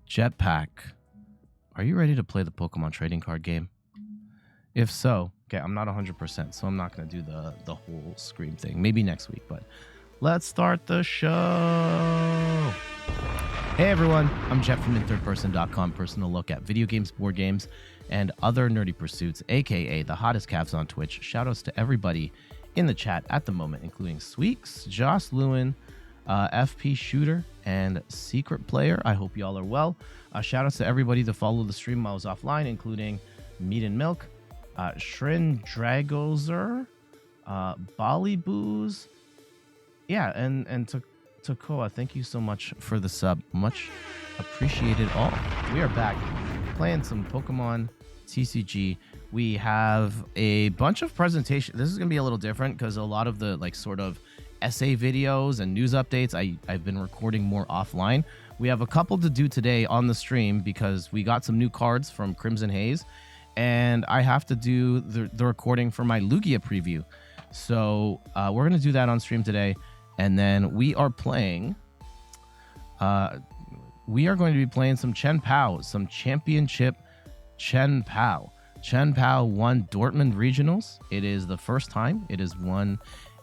Jetpack, are you ready to play the Pokemon trading card game? If so, okay, I'm not 100%, so I'm not going to do the whole Scream thing. Maybe next week, but let's start the show. Hey everyone, I'm Jeff from inthirdperson.com, personal look at video games, board games, and other nerdy pursuits, aka the hottest calves on Twitch. Shoutouts to everybody in the chat at the moment, including Sweeks, Joss Lewin, FP Shooter, and Secret Player. I hope y'all are well. Shoutouts to everybody that followed the stream while I was offline, including Meat and Milk, Shrin Dragozer, Bali Booze, yeah, and Tokoa, thank you so much for the sub. Much appreciated all. We are back playing some Pokemon TCG. We have a bunch of presentations. This is going to be a little different because a lot of the sort of essay videos and news updates I've been recording more offline. We have a couple to do today on the stream because we got some new cards from Crimson Haze, and I have to do the recording for my Lugia preview. So we're going to do that on stream today. And then we are playing, we are going to be playing some Chien-Pao, some championship Chien-Pao. Chien-Pao won Dortmund Regionals. It is the first time it has won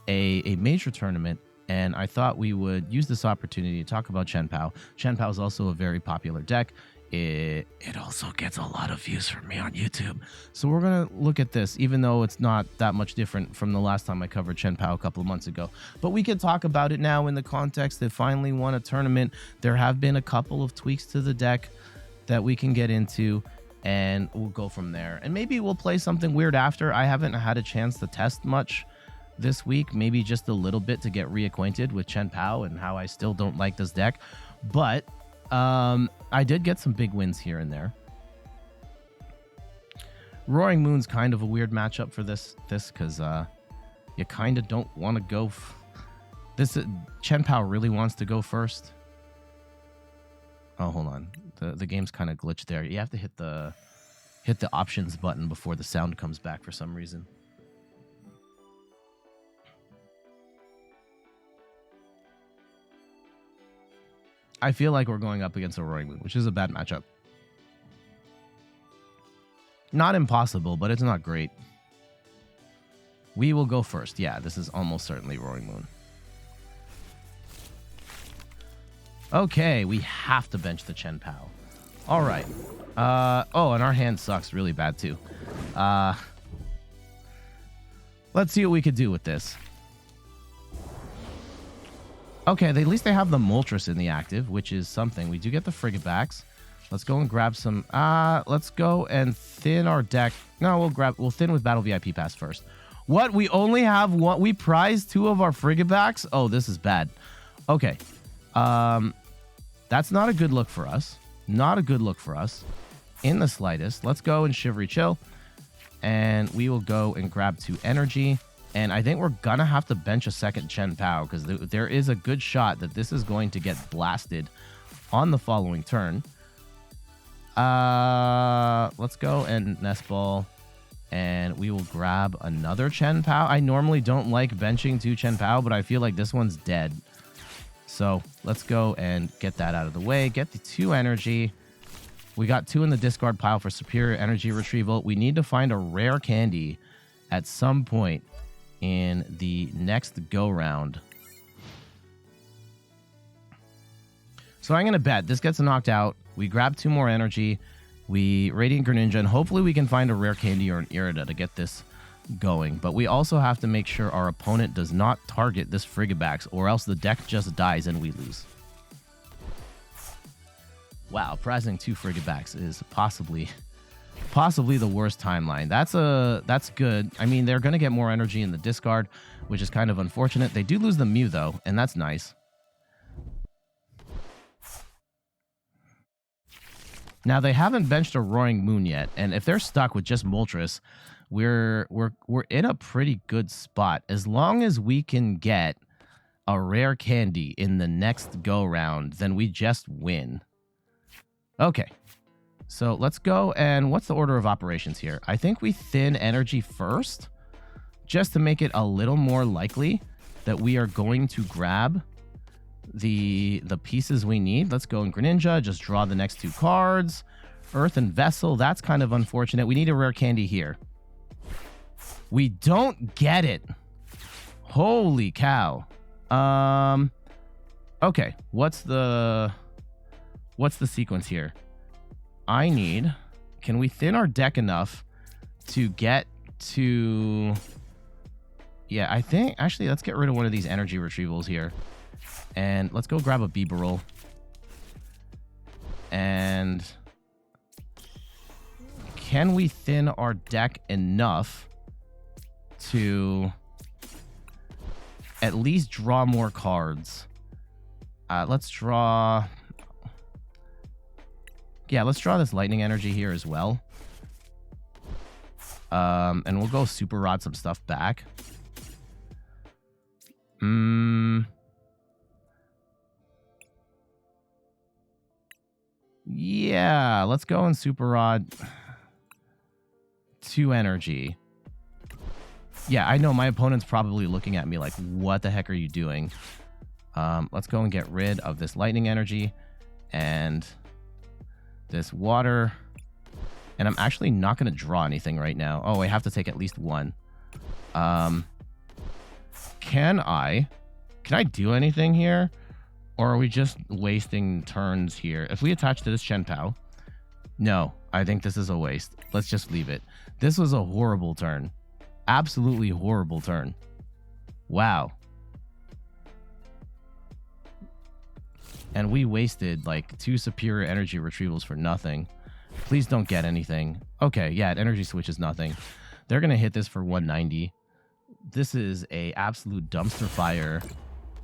a major tournament. And I thought we would use this opportunity to talk about Chien-Pao. Chien-Pao is also a very popular deck. It also gets a lot of views from me on YouTube. So we're going to look at this, even though it's not that much different from the last time I covered Chien-Pao a couple of months ago. But we can talk about it now in the context that finally won a tournament. There have been a couple of tweaks to the deck that we can get into, and we'll go from there. And maybe we'll play something weird after. I haven't had a chance to test much this week, maybe just a little bit to get reacquainted with Chien-Pao and how I still don't like this deck. But I did get some big wins here and there. Roaring Moon's kind of a weird matchup for this because you kind of don't want to go. Chien-Pao really wants to go first. Oh, hold on. The game's kind of glitched there. You have to hit the options button before the sound comes back for some reason. I feel like we're going up against a Roaring Moon, which is a bad matchup. Not impossible, but it's not great. We will go first. Yeah, this is almost certainly Roaring Moon. Okay, we have to bench the Chien-Pao. All right. Oh, and our hand sucks really bad too. Let's see what we could do with this. Okay, at least they have the Moltres in the active, which is something. We do get the Frigibax. Let's go and grab some. Let's go and thin our deck. No, we'll thin with Battle VIP Pass first. What? We only have one. We prize 2 of our Frigibax? Oh, this is bad. Okay. That's not a good look for us. Not a good look for us in the slightest. Let's go and Shivery Chill. And we will go and grab 2 energy. And I think we're going to have to bench a second Chien-Pao because there is a good shot that this is going to get blasted on the following turn. Let's go and Nest Ball. And we will grab another Chien-Pao. I normally don't like benching 2 Chien-Pao, but I feel like this one's dead. So let's go and get that out of the way. Get the 2 energy. We got 2 in the discard pile for superior energy retrieval. We need to find a rare candy at some point in the next go round. So I'm going to bet this gets knocked out. We grab 2 more energy. We Radiant Greninja, and hopefully we can find a rare candy or an Irida to get this going. But we also have to make sure our opponent does not target this Frigibax, or else the deck just dies and we lose. Wow, prizing 2 Frigibax is possibly the worst timeline. That's good. I mean, they're going to get more energy in the discard, which is kind of unfortunate. They do lose the Mew, though, and that's nice. Now, they haven't benched a Roaring Moon yet, and if they're stuck with just Moltres, we're in a pretty good spot. As long as we can get a rare candy in the next go-round, then we just win. Okay. So let's go, and what's the order of operations here? I think we thin energy first, just to make it a little more likely that we are going to grab the pieces we need. Let's go in Greninja. Just draw the next 2 cards. Earthen Vessel. That's kind of unfortunate. We need a rare candy here. We don't get it. Holy cow. Okay. What's the sequence here? I need... Can we thin our deck enough to get to... Yeah, I think... Actually, let's get rid of one of these energy retrievals here. And let's go grab a Bibarel. And... Can we thin our deck enough to at least draw more cards? Let's draw... Yeah, let's draw this lightning energy here as well. And we'll go super rod some stuff back. Yeah, let's go and super rod 2 energy. Yeah, I know my opponent's probably looking at me like, what the heck are you doing? Let's go and get rid of this lightning energy and this water. And I'm actually not going to draw anything right now. Oh, I have to take at least 1. Can I do anything here? Or are we just wasting turns here? If we attach to this Chien-Pao, no, I think this is a waste. Let's just leave it. This was a horrible turn. Absolutely horrible turn. Wow. And we wasted like 2 superior energy retrievals for nothing. Please don't get anything. Okay, yeah, energy switch is nothing. They're going to hit this for 190. This is a absolute dumpster fire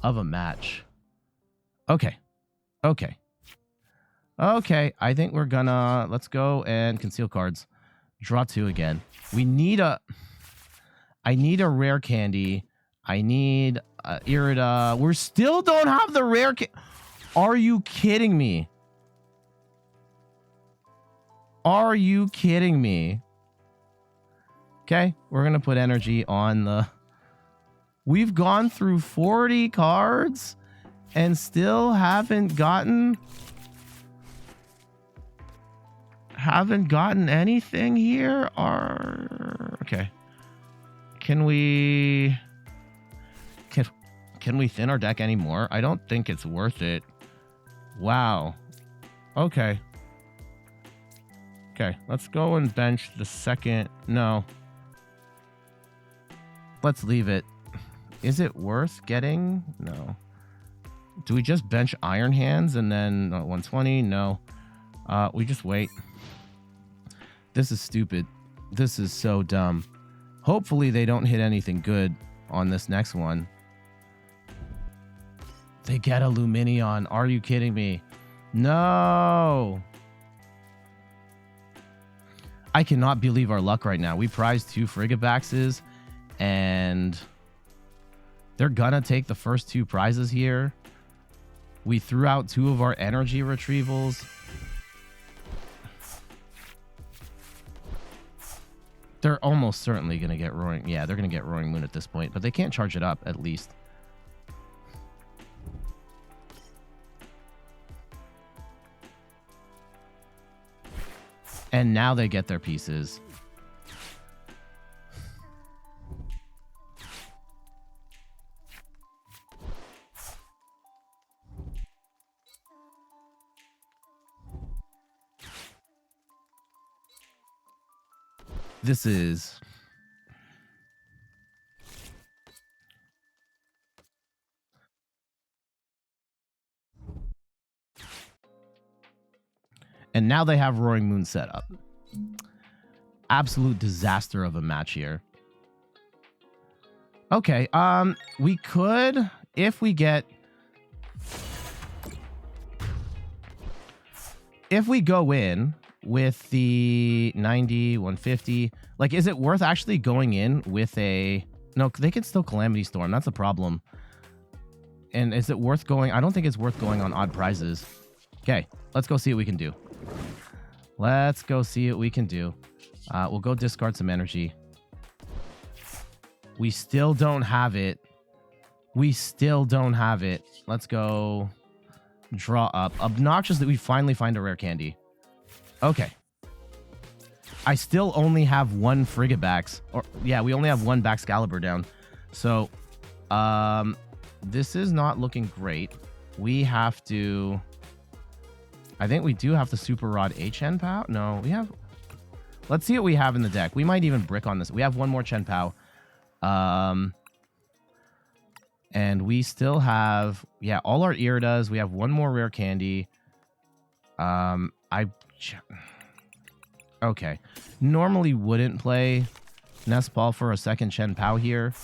of a match. Okay. Okay. Okay, I think we're gonna... Let's go and conceal cards. Draw 2 again. We need a... I need a rare candy. I need Irida. We still don't have the rare candy. Are you kidding me? Are you kidding me? Okay, we're going to put energy on the... We've gone through 40 cards and still haven't gotten anything here. Okay. Can we thin our deck anymore? I don't think it's worth it. Wow. Okay. Okay, let's go and bench the second. No. Let's leave it. Is it worth getting? No. Do we just bench Iron Hands and then 120? No. We just wait. This is stupid. This is so dumb. Hopefully they don't hit anything good on this next one. They get a Luminion. Are you kidding me? No. I cannot believe our luck right now. We prized 2 Frigibaxes and they're gonna take the first 2 prizes here. We threw out 2 of our energy retrievals. They're almost certainly going to get Roaring. Yeah, they're going to get Roaring Moon at this point, but they can't charge it up, at least. And now they get their pieces. This is... And now they have Roaring Moon set up. Absolute disaster of a match here. Okay, we could, if we get... If we go in with the 90, 150, like, is it worth actually going in with a... No, they can still Calamity Storm. That's a problem. And is it worth going... I don't think it's worth going on odd prizes. Okay, let's go see what we can do. Let's go see what we can do. We'll go discard some energy. We still don't have it. We still don't have it. Let's go draw up. Obnoxious that we finally find a rare candy. Okay. I still only have one Frigibax. Or yeah, we only have one Baxcalibur down. So, this is not looking great. We have to... I think we do have the Super Rod Chien-Pao. No, we have... Let's see what we have in the deck. We might even brick on this. We have one more Chien-Pao. And we still have... Yeah, all our Iridas. We have one more rare candy. Okay. Normally wouldn't play Nest Ball for a second Chien-Pao here.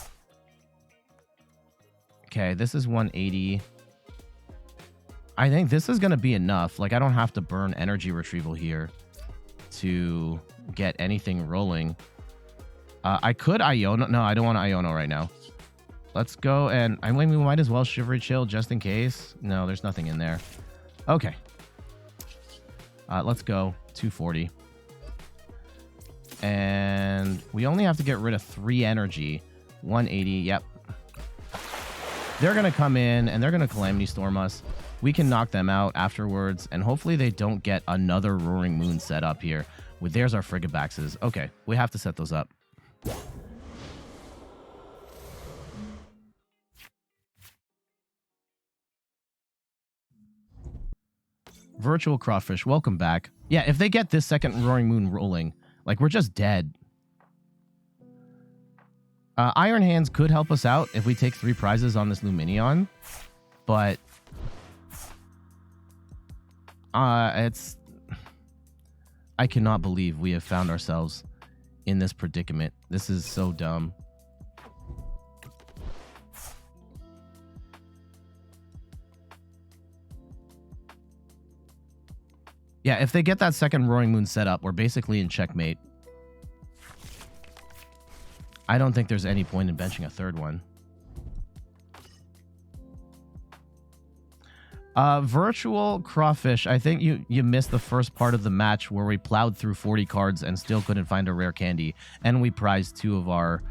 Okay, this is 180. I think this is going to be enough. Like, I don't have to burn energy retrieval here to get anything rolling. I could Iono. No, I don't want to Iono right now. Let's go and... I mean, we might as well Shivery Chill just in case. No, there's nothing in there. Okay. Let's go. 240. And we only have to get rid of 3 energy. 180. Yep. They're going to come in and they're going to Calamity Storm us. We can knock them out afterwards. And hopefully they don't get another Roaring Moon set up here. There's our Frigibaxes. Okay. We have to set those up. Virtual Crawfish, welcome back. Yeah, if they get this second Roaring Moon rolling, like, we're just dead. Iron Hands could help us out if we take 3 prizes on this Luminion. But... it's... I cannot believe we have found ourselves in this predicament. This is so dumb. Yeah, if they get that second Roaring Moon set up, we're basically in checkmate. I don't think there's any point in benching a third one. Virtual Crawfish, I think you missed the first part of the match where we plowed through 40 cards and still couldn't find a rare candy, and we prized 2 of our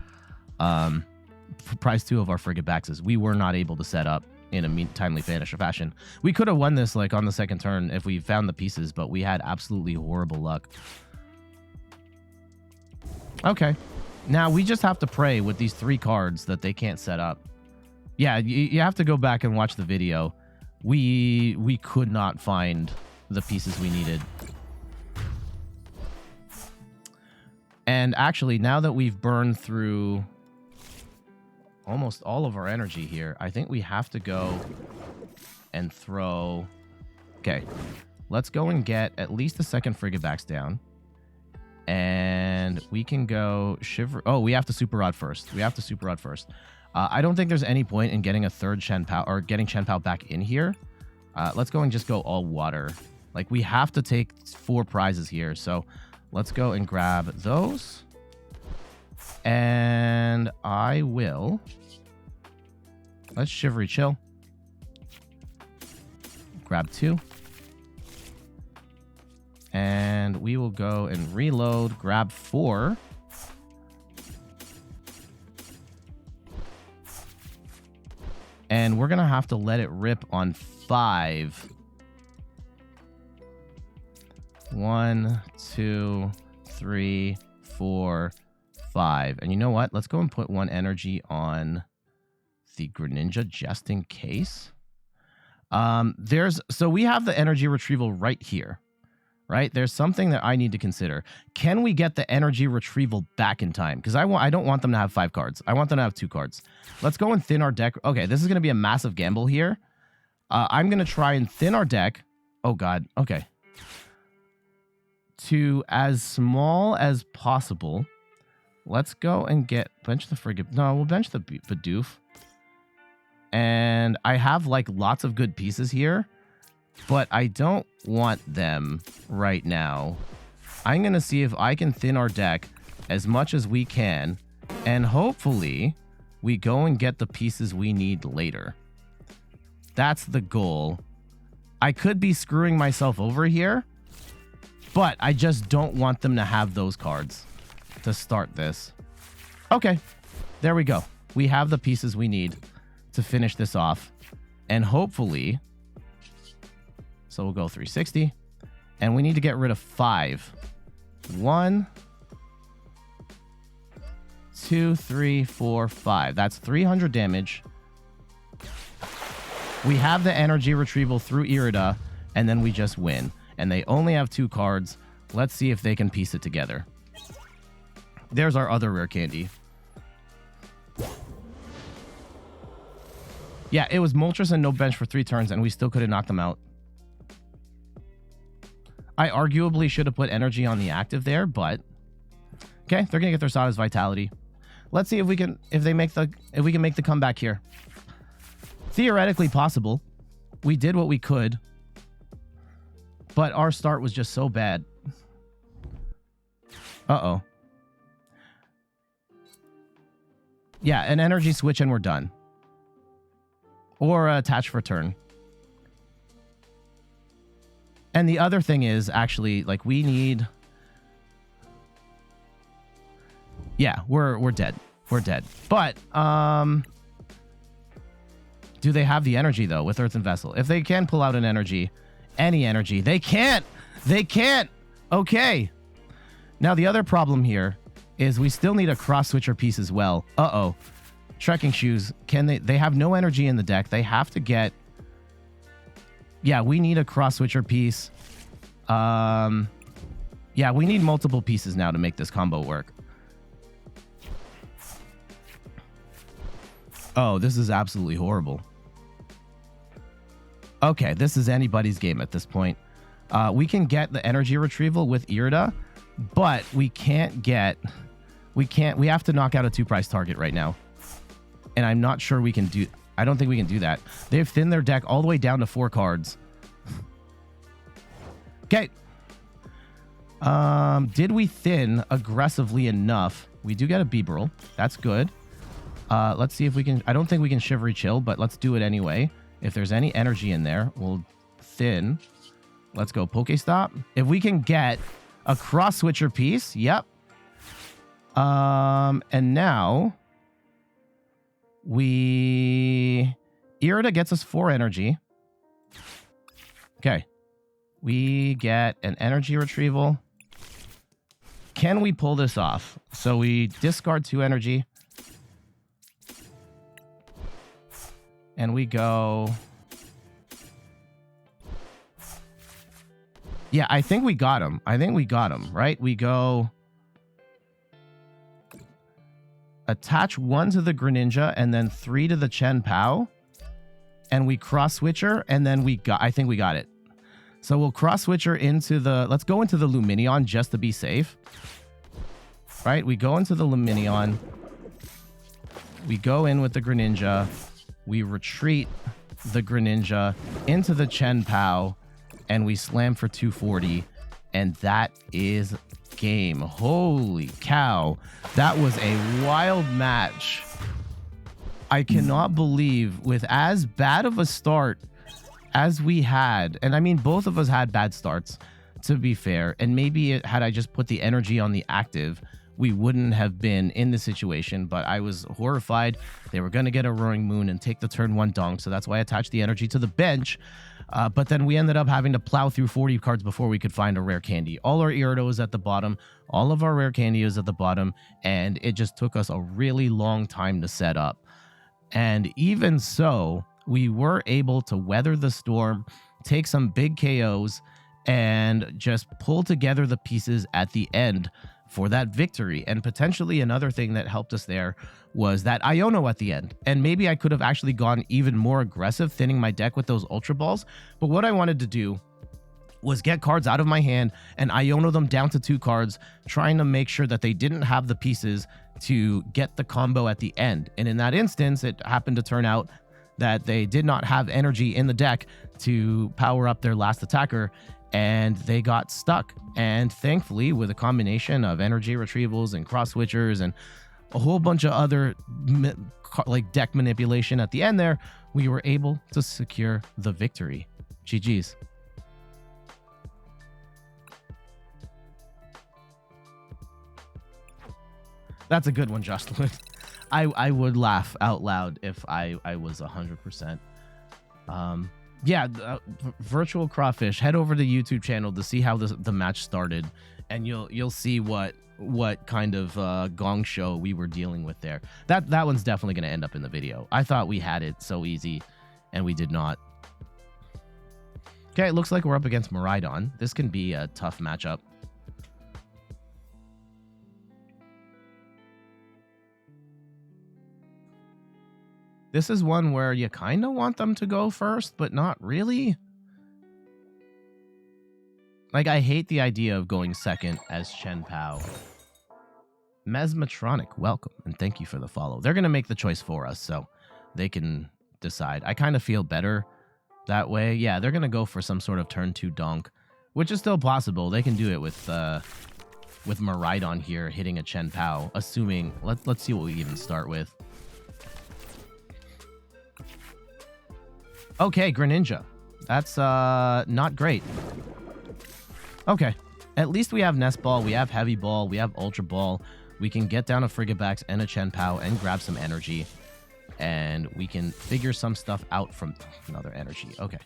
Frigibaxes. We were not able to set up in a timely fashion. We could have won this like on the second turn if we found the pieces, but we had absolutely horrible luck. Okay. Now we just have to pray with these 3 cards that they can't set up. Yeah, you have to go back and watch the video. We could not find the pieces we needed. And actually, now that we've burned through almost all of our energy here, I think we have to go and throw... Okay, let's go and get at least the second Frigibax down. And we can go Shiver... Oh, we have to Super Rod first. We have to Super Rod first. I don't think there's any point in getting a third Chien-Pao or getting Chien-Pao back in here. Let's go and just go all water. Like, we have to take 4 prizes here. So let's go and grab those. And I will... Let's Shivery Chill. Grab 2. And we will go and reload. Grab 4. And we're going to have to let it rip on 5. 1, 2, 3, 4, 5. And you know what? Let's go and put 1 energy on the Greninja just in case. So we have the energy retrieval right here, right? There's something that I need to consider. Can we get the energy retrieval back in time? Because I don't want them to have 5 cards. I want them to have 2 cards. Let's go and thin our deck. Okay, this is going to be a massive gamble here. I'm going to try and thin our deck. Oh, God. Okay. To as small as possible. Let's go and bench the Frigib. No, we'll bench the Bidoof. And I have like lots of good pieces here, but I don't want them right now. I'm going to see if I can thin our deck as much as we can, and hopefully we go and get the pieces we need later. That's the goal. I could be screwing myself over here, but I just don't want them to have those cards to start this. Okay, there we go. We have the pieces we need to finish this off. And hopefully, so we'll go 360. And we need to get rid of 5. 1, 2, 3, 4, 5. That's 300 damage. We have the energy retrieval through Irida, and then we just win. And they only have 2 cards. Let's see if they can piece it together. There's our other rare candy. Yeah, it was Moltres and no bench for 3 turns, and we still could have knocked them out. I arguably should have put energy on the active there, but okay, they're gonna get their Sada's Vitality. Let's see if we can make the comeback here. Theoretically possible. We did what we could, but our start was just so bad. Uh-oh. Yeah, an energy switch and we're done. Or attach for turn. And the other thing is actually, like, we need... Yeah, we're dead. We're dead. But, do they have the energy, though, with Earthen Vessel? If they can pull out an energy, any energy, they can't! They can't! Okay. Now, the other problem here is we still need a Cross Switcher piece as well. Uh-oh. Trekking Shoes, can they have no energy in the deck. They have to get... Yeah, we need a Cross Switcher piece. Yeah, we need multiple pieces now to make this combo work. Oh, this is absolutely horrible. Okay, this is anybody's game at this point. We can get the energy retrieval with Irida, but we can't get... We have to knock out a 2-price target right now. And I'm not sure we can do... I don't think we can do that. They've thinned their deck all the way down to 4 cards. Okay. Did we thin aggressively enough? We do get a Bibarel. That's good. Let's see if we can... I don't think we can Shivery Chill, but let's do it anyway. If there's any energy in there, we'll thin. Let's go PokéStop. If we can get a Cross Switcher piece, yep. And now... Irida gets us 4 energy. Okay. We get an energy retrieval. Can we pull this off? So we discard 2 energy. And we go... Yeah, I think we got him. Right? We go... Attach 1 to the Greninja and then 3 to the Chien-Pao. And we Cross Switcher, and then I think we got it. So we'll Cross Switcher into the... Let's go into the Lumineon just to be safe. Right? We go into the Lumineon. We go in with the Greninja. We retreat the Greninja into the Chien-Pao. And we slam for 240. And that is game. Holy cow. That was a wild match. I cannot believe, with as bad of a start as we had, and I mean, both of us had bad starts, to be fair, and maybe had I just put the energy on the active, we wouldn't have been in the situation, but I was horrified. They were going to get a Roaring Moon and take the turn 1 donk, so that's why I attached the energy to the bench. But then we ended up having to plow through 40 cards before we could find a rare candy. All our Irida was at the bottom, all of our rare candy is at the bottom, and it just took us a really long time to set up. And even so, we were able to weather the storm, take some big KOs, and just pull together the pieces at the end for that victory. And potentially another thing that helped us there was that Iono at the end. And maybe I could have actually gone even more aggressive, thinning my deck with those Ultra Balls. But what I wanted to do was get cards out of my hand and Iono them down to 2 cards, trying to make sure that they didn't have the pieces to get the combo at the end. And in that instance, it happened to turn out that they did not have energy in the deck to power up their last attacker, and they got stuck. And thankfully, with a combination of energy retrievals and cross switchers and a whole bunch of other like deck manipulation at the end there, we were able to secure the victory. GG's. That's a good one, Jocelyn. I would laugh out loud if I was 100%. Yeah, Virtual Crawfish. Head over to the YouTube channel to see how the match started, and you'll see what kind of gong show we were dealing with there. That one's definitely going to end up in the video. I thought we had it so easy, and we did not. Okay, it looks like we're up against Miraidon. This can be a tough matchup. This is one where you kind of want them to go first, but not really. Like, I hate the idea of going second as Chien-Pao. Mesmetronic, welcome, and thank you for the follow. They're going to make the choice for us, so they can decide. I kind of feel better that way. Yeah, they're going to go for some sort of turn 2 donk, which is still possible. They can do it with Miraidon here hitting a Chien-Pao, assuming... Let's see what we even start with. Okay, Greninja. That's not great. Okay. At least we have Nest Ball, we have Heavy Ball, we have Ultra Ball. We can get down a Frigibax and a Chien-Pao and grab some energy. And we can figure some stuff out from another energy. Okay.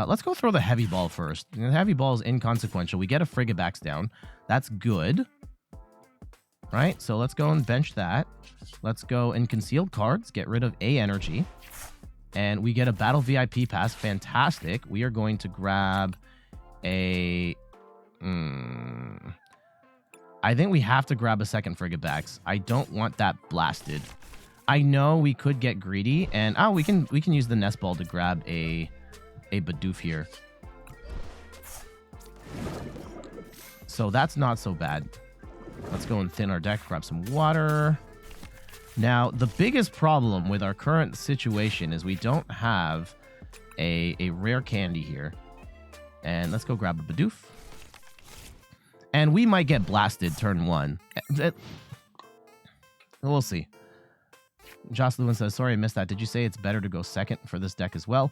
Let's go throw the Heavy Ball first. The Heavy Ball is inconsequential. We get a Frigibax down. That's good. Right? So let's go and bench that. Let's go and concealed cards. Get rid of a energy. And we get a Battle VIP Pass. Fantastic. We are going to grab a... I think we have to grab a second Frigibax. I don't want that blasted. I know we could get greedy. And, oh, we can use the Nest Ball to grab a Bidoof here. So that's not so bad. Let's go and thin our deck. Grab some water. Now, the biggest problem with our current situation is we don't have a rare candy here. And let's go grab a Bidoof. And we might get blasted turn 1. We'll see. Joss Lewin says, sorry I missed that. Did you say it's better to go second for this deck as well?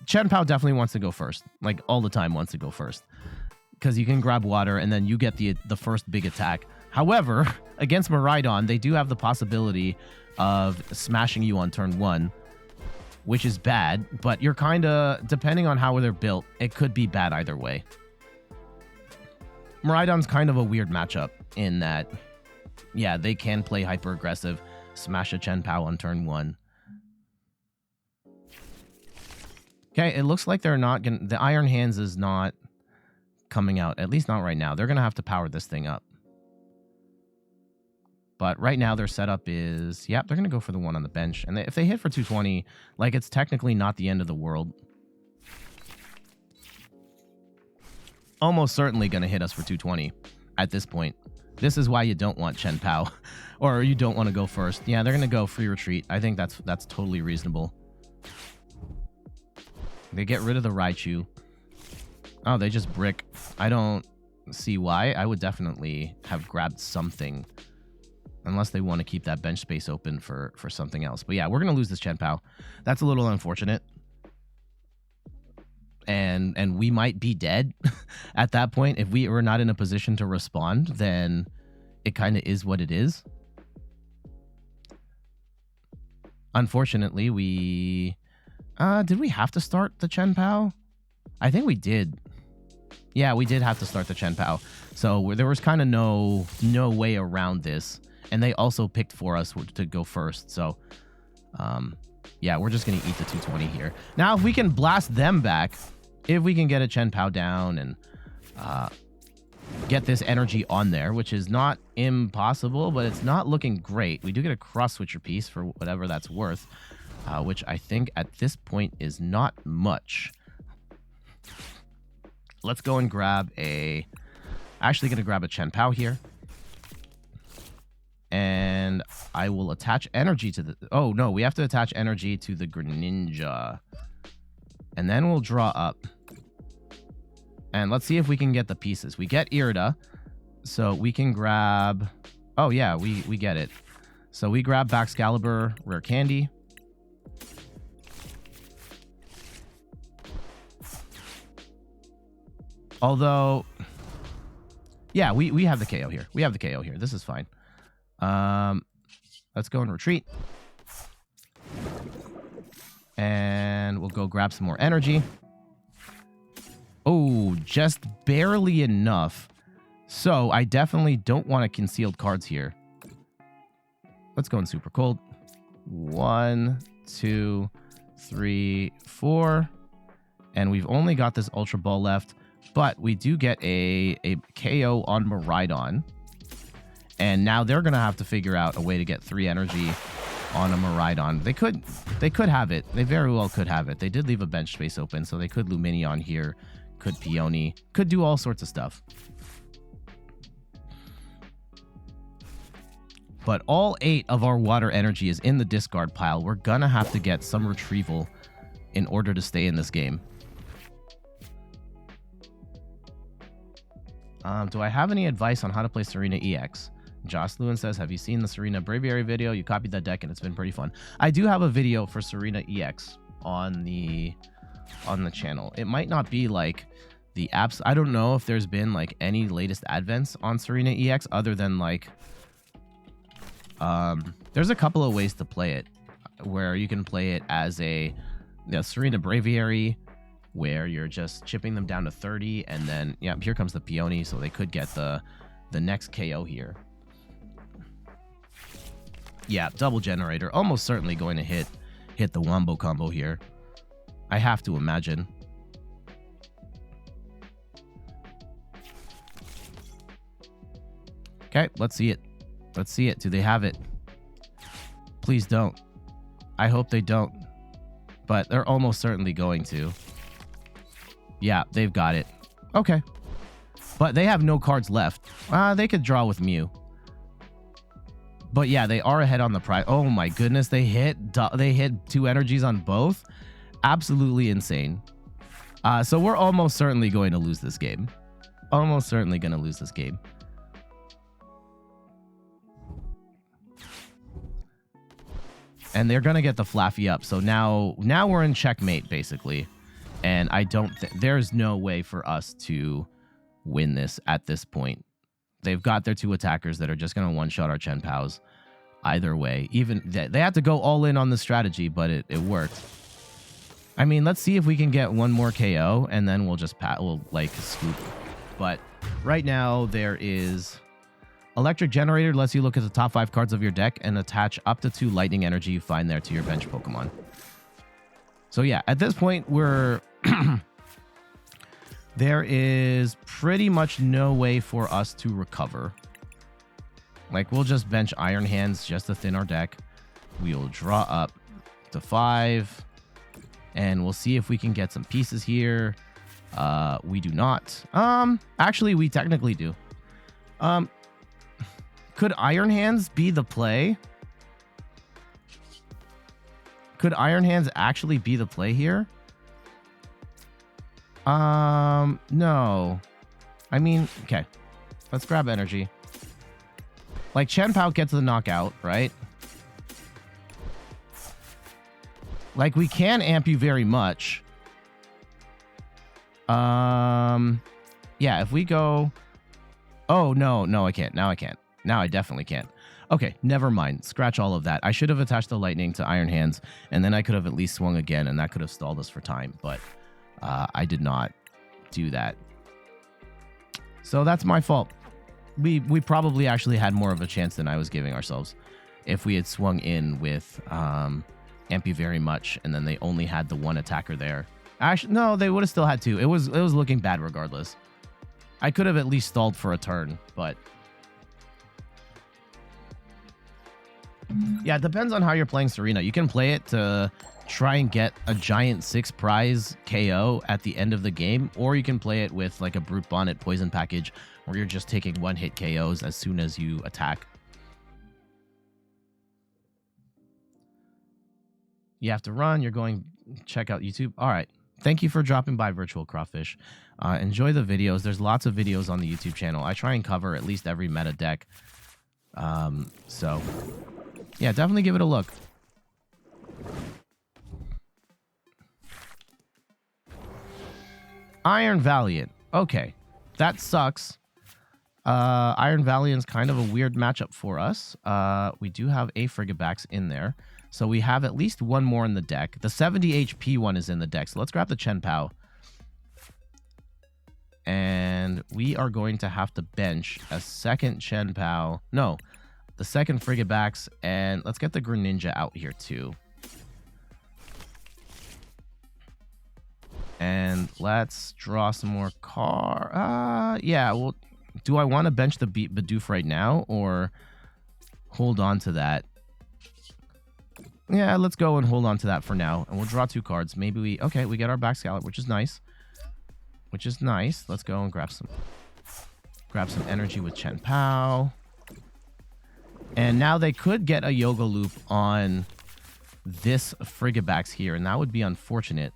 Chien-Pao definitely wants to go first. Like, all the time wants to go first. Because you can grab water, and then you get the first big attack. However, against Miraidon, they do have the possibility of smashing you on turn 1, which is bad, but you're kind of, depending on how they're built, it could be bad either way. Miraidon's kind of a weird matchup in that, yeah, they can play hyper-aggressive, smash a Chien-Pao on turn 1. Okay, it looks like they're not going to, the Iron Hands is not coming out, at least not right now. They're going to have to power this thing up. But right now, their setup is... Yep, they're going to go for the one on the bench. And if they hit for 220, like, it's technically not the end of the world. Almost certainly going to hit us for 220 at this point. This is why you don't want Chien-Pao. Or you don't want to go first. Yeah, they're going to go free retreat. I think that's totally reasonable. They get rid of the Raichu. Oh, they just brick. I don't see why. I would definitely have grabbed something... Unless they want to keep that bench space open for something else. But yeah, we're going to lose this Chien-Pao. That's a little unfortunate. And we might be dead at that point. If we were not in a position to respond, then it kind of is what it is. Unfortunately, we... did we have to start the Chien-Pao? I think we did. Yeah, we did have to start the Chien-Pao. So there was kind of no way around this. And they also picked for us to go first. So, yeah, we're just going to eat the 220 here. Now, if we can blast them back, if we can get a Chien-Pao down and get this energy on there, which is not impossible, but it's not looking great. We do get a Cross Switcher piece for whatever that's worth, which I think at this point is not much. Let's go and grab a... Actually going to grab a Chien-Pao here. And I will attach energy to the... Oh, no, we have to attach energy to the Greninja. And then we'll draw up. And let's see if we can get the pieces. We get Irida. So we can grab... Oh, yeah, we get it. So we grab Baxcalibur Rare Candy. Although... Yeah, we have the KO here. We have the KO here. This is fine. Let's go and retreat. And we'll go grab some more energy. Oh, just barely enough. So I definitely don't want to concealed cards here. Let's go in super cold. 1, 2, 3, 4. And we've only got this Ultra Ball left. But we do get a KO on Miraidon. And now they're going to have to figure out a way to get 3 energy on a Miraidon. They could have it. They very well could have it. They did leave a bench space open, so they could Lumineon here, could Peony, could do all sorts of stuff. But all 8 of our water energy is in the discard pile. We're going to have to get some retrieval in order to stay in this game. Do I have any advice on how to play Serena EX? Josh Lewin says, have you seen the Serena Braviary video? You copied that deck and it's been pretty fun. I do have a video for Serena EX on the channel. It might not be like the apps. I don't know if there's been like any latest advents on Serena EX other than like there's a couple of ways to play it where you can play it as a Serena Braviary where you're just chipping them down to 30 and then yeah, here comes the Peony, so they could get the next KO here. Yeah, double generator. Almost certainly going to hit the Wombo combo here. I have to imagine. Okay, let's see it. Let's see it. Do they have it? Please don't. I hope they don't. But they're almost certainly going to. Yeah, they've got it. Okay. But they have no cards left. They could draw with Mew. But yeah, they are ahead on the prize. Oh my goodness, they hit 2 energies on both. Absolutely insane. So we're almost certainly going to lose this game. Almost certainly going to lose this game. And they're going to get the Flaffy up. So now we're in checkmate, basically. And I don't think there's no way for us to win this at this point. They've got their 2 attackers that are just going to one-shot our Chien-Paos. Either way, even they have to go all in on the strategy, but it worked. I mean, let's see if we can get one more KO, and then we'll just we'll like scoop. But right now there is Electric Generator. Lets you look at the top 5 cards of your deck and attach up to 2 lightning energy you find there to your bench Pokemon. So yeah, at this point we're there is pretty much no way for us to recover. Like, we'll just bench Iron Hands just to thin our deck. We'll draw up to 5. And we'll see if we can get some pieces here. We do not. Actually, we technically do. Could Iron Hands be the play? Could Iron Hands actually be the play here? No. I mean, okay. Let's grab energy. Like, Chien-Pao gets the knockout, right? Like, we can amp you very much. Yeah, if we go... Oh, no, I can't. Now I can't. Now I definitely can't. Okay, never mind. Scratch all of that. I should have attached the lightning to Iron Hands, and then I could have at least swung again, and that could have stalled us for time, but I did not do that. So that's my fault. We probably actually had more of a chance than I was giving ourselves if we had swung in with Amp You Very Much, and then they only had the 1 attacker there. Actually, no, they would have still had 2. It was looking bad regardless. I could have at least stalled for a turn, but... Yeah, it depends on how you're playing Serena. You can play it to try and get a giant 6 prize KO at the end of the game, or you can play it with like a Brute Bonnet poison package where you're just taking 1-hit KOs as soon as you attack. You have to run. You're going check out YouTube. All right. Thank you for dropping by, Virtual Crawfish. Enjoy the videos. There's lots of videos on the YouTube channel. I try and cover at least every meta deck. So, yeah, definitely give it a look. Iron Valiant. Okay. That sucks. Iron Valiant's kind of a weird matchup for us. We do have a Frigibax in there. So we have at least one more in the deck. The 70 HP one is in the deck. So let's grab the Chien-Pao. And we are going to have to bench a second Chien-Pao. No, the second Frigibax. And let's get the Greninja out here too. And let's draw some more yeah, well, do I want to bench the Bidoof right now or hold on to that? Yeah, let's go and hold on to that for now. And we'll draw 2 cards. Maybe we... Okay, we get our Baxcalibur, which is nice. Which is nice. Let's go and grab some energy with Chien-Pao. And now they could get a Yoga Loop on this Frigibax here, and that would be unfortunate.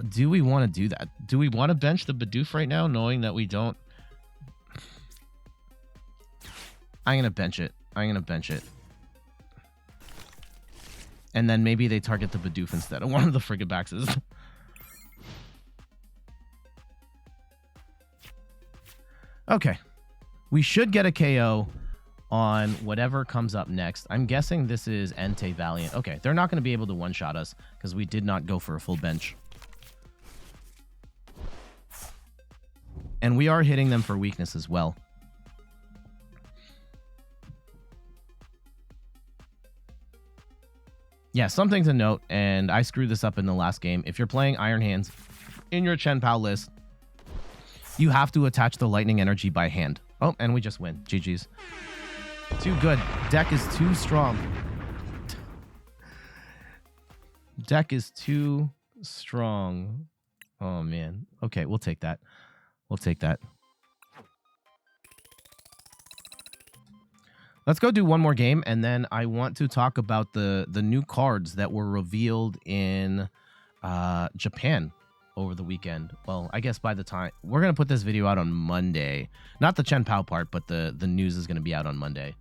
Do we want to do that? Do we want to bench the Bidoof right now, knowing that we don't? I'm going to bench it. And then maybe they target the Bidoof instead of one of the Frigibaxes. Okay. We should get a KO on whatever comes up next. I'm guessing this is Entei Valiant. Okay, they're not going to be able to one-shot us because we did not go for a full bench. And we are hitting them for weakness as well. Yeah, something to note, and I screwed this up in the last game. If you're playing Iron Hands in your Chien-Pao list, you have to attach the lightning energy by hand. Oh, and we just win. GG's. Too good. Deck is too strong. Deck is too strong. Oh, man. Okay, we'll take that. We'll take that. Let's go do one more game, and then I want to talk about the new cards that were revealed in Japan over the weekend. Well, I guess by the time... We're going to put this video out on Monday. Not the Chien-Pao part, but the news is going to be out on Monday.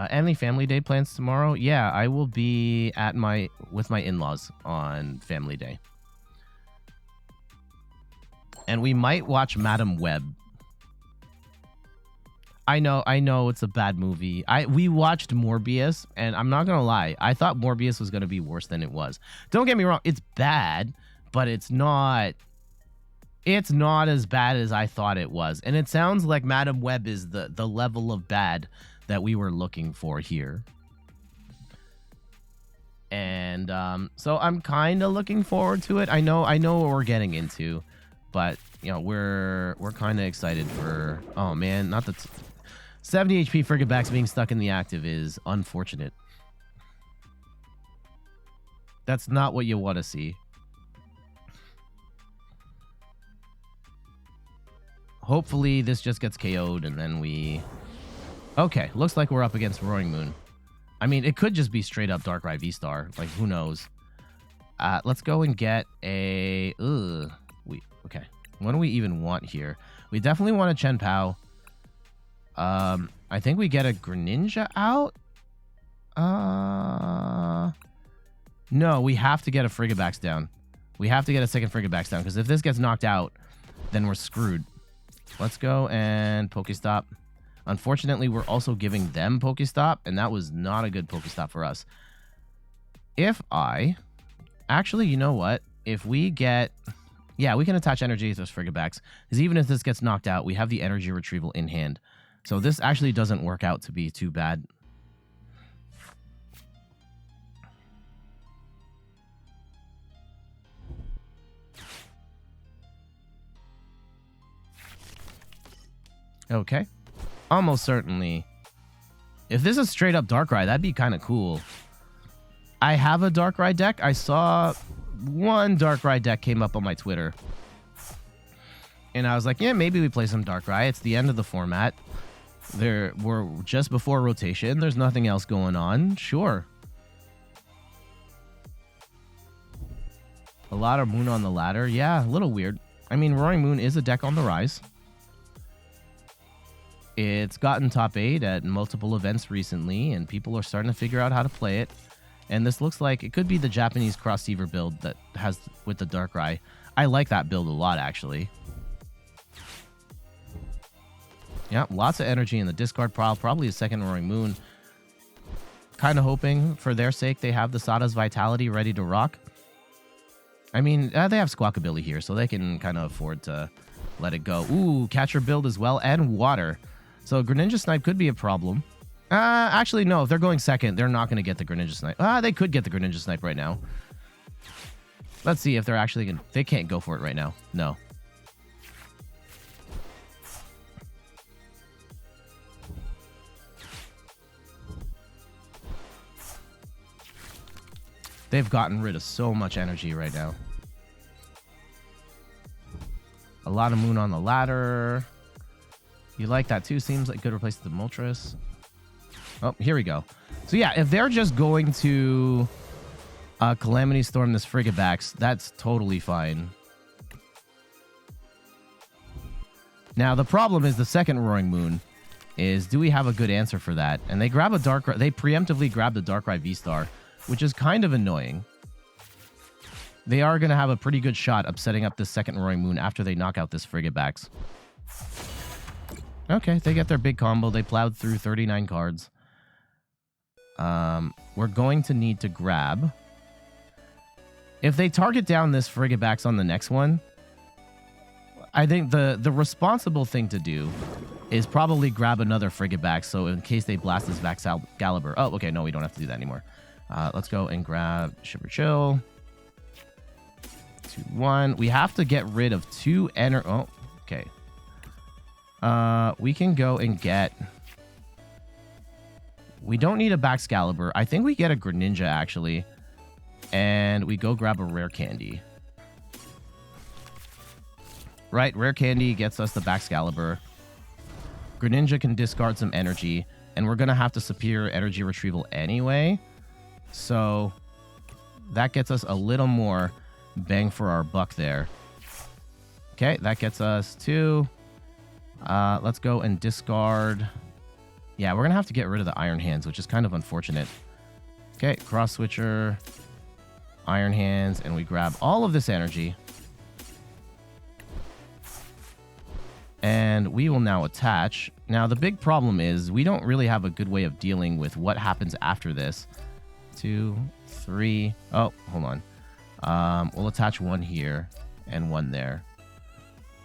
Any family day plans tomorrow? Yeah, I will be at with my in-laws on family day. And we might watch Madam Web. I know it's a bad movie. We watched Morbius, and I'm not gonna lie, I thought Morbius was gonna be worse than it was. Don't get me wrong, it's bad, but it's not as bad as I thought it was. And it sounds like Madam Web is the level of bad that we were looking for here. And so I'm kind of looking forward to it. I know what we're getting into, but you know, we're kind of excited for... Oh man, not the 70 HP Frigibax being stuck in the active is unfortunate. That's not what you want to see. Hopefully this just gets KO'd and then we... Okay, looks like we're up against Roaring Moon. I mean, it could just be straight up Darkrai V-Star. Like, who knows? Let's go and get a... Okay. What do we even want here? We definitely want a Chien-Pao. I think we get a Greninja out. No, we have to get a Frigibax down. We have to get a second Frigibax down, because if this gets knocked out, then we're screwed. Let's go and PokéStop. Unfortunately, we're also giving them PokéStop, and that was not a good PokéStop for us. Actually, you know what? If we get... Yeah, we can attach energy to this Frigibax, because even if this gets knocked out, we have the energy retrieval in hand. So this actually doesn't work out to be too bad. Okay. Almost certainly. If this is straight up Darkrai, that'd be kind of cool. I have a Darkrai deck. I saw one Darkrai deck came up on my Twitter. And I was like, yeah, maybe we play some Darkrai. It's the end of the format. We're just before rotation. There's nothing else going on. Sure. A lot of Moon on the ladder. Yeah, a little weird. I mean, Roaring Moon is a deck on the rise. It's gotten top 8 at multiple events recently, and people are starting to figure out how to play it. And this looks like it could be the Japanese Crossceiver build that has with the Darkrai. I like that build a lot, actually. Yeah, lots of energy in the discard pile. Probably a second Roaring Moon. Kind of hoping, for their sake, they have the Sada's Vitality ready to rock. I mean, they have Squawkabilly here, so they can kind of afford to let it go. Ooh, Catcher build as well, and Water. So Greninja Snipe could be a problem. Actually, no. If they're going second, they're not going to get the Greninja Snipe. They could get the Greninja Snipe right now. Let's see if they're actually going to... They can't go for it right now. No. They've gotten rid of so much energy right now. A lot of Moon on the ladder. You like that too. Seems like good replace the Moltres. Oh, here we go. So yeah, if they're just going to Calamity Storm this Frigibax, that's totally fine. Now the problem is the second Roaring Moon is, do we have a good answer for that? And they grab a Darkrai. They preemptively grab the Darkrai V-Star, which is kind of annoying. They are going to have a pretty good shot of setting up this second Roaring Moon after they knock out this Frigibax. Okay, they get their big combo. They plowed through 39 cards. We're going to need to grab... If they target down this Frigibax on the next one, I think the responsible thing to do is probably grab another Frigibax, so in case they blast this Baxcalibur... Oh, okay, no, we don't have to do that anymore. Let's go and grab Shiver Chill. 2-1. We have to get rid of 2 energy. Oh, okay. We can go and get... We don't need a Baxcalibur. I think we get a Greninja, actually. And we go grab a Rare Candy. Right, Rare Candy gets us the Baxcalibur. Greninja can discard some energy. And we're going to have to Superior Energy Retrieval anyway. So that gets us a little more bang for our buck there. Okay, that gets us 2. Let's go and discard. Yeah, we're going to have to get rid of the Iron Hands, which is kind of unfortunate. Okay, Cross Switcher, Iron Hands, and we grab all of this energy. And we will now attach. Now, the big problem is we don't really have a good way of dealing with what happens after this. 2, 3. Oh, hold on. We'll attach 1 here and 1 there.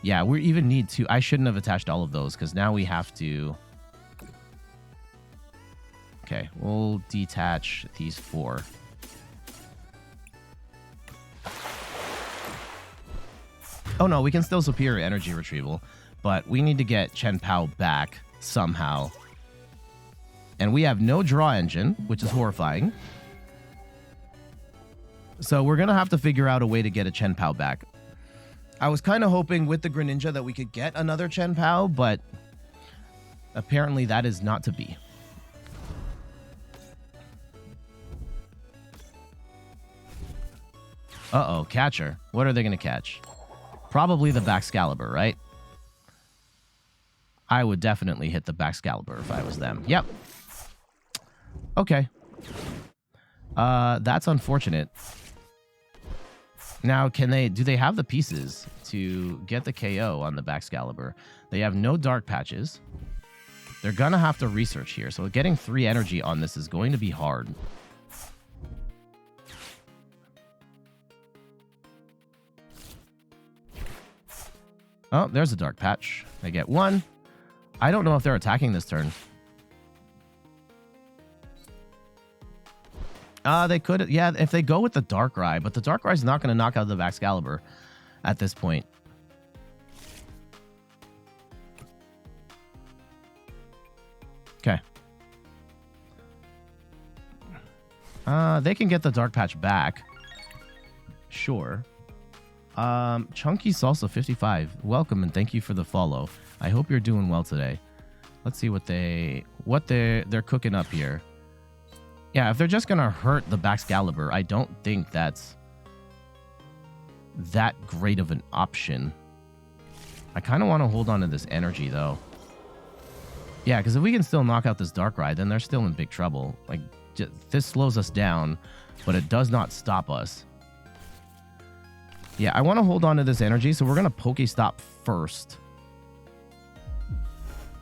Yeah, we even need 2. I shouldn't have attached all of those because now we have to... Okay, we'll detach these 4. Oh no, we can still Superior Energy Retrieval, but we need to get Chien-Pao back somehow. And we have no draw engine, which is horrifying. So we're going to have to figure out a way to get a Chien-Pao back. I was kind of hoping with the Greninja that we could get another Chien-Pao, but apparently that is not to be. Uh-oh, catcher. What are they going to catch? Probably the Baxcalibur, right? I would definitely hit the Baxcalibur if I was them. Yep. Okay. That's unfortunate. Now, do they have the pieces to get the KO on the Baxcalibur? They have no dark patches. They're going to have to research here. So getting 3 energy on this is going to be hard. Oh, there's a dark patch. They get 1. I don't know if they're attacking this turn. They could, yeah, if they go with the Darkrai, but the Darkrai is not going to knock out the Baxcalibur at this point. Okay. They can get the Dark Patch back. Sure. Chunky Salsa 55, welcome and thank you for the follow. I hope you're doing well today. Let's see what they're cooking up here. Yeah, if they're just gonna hurt the Baxcalibur, I don't think that's that great of an option. I kind of want to hold on to this energy though. Yeah, because if we can still knock out this Darkrai, then they're still in big trouble. Like, this slows us down, but it does not stop us. Yeah, I want to hold on to this energy, so we're going to PokéStop first.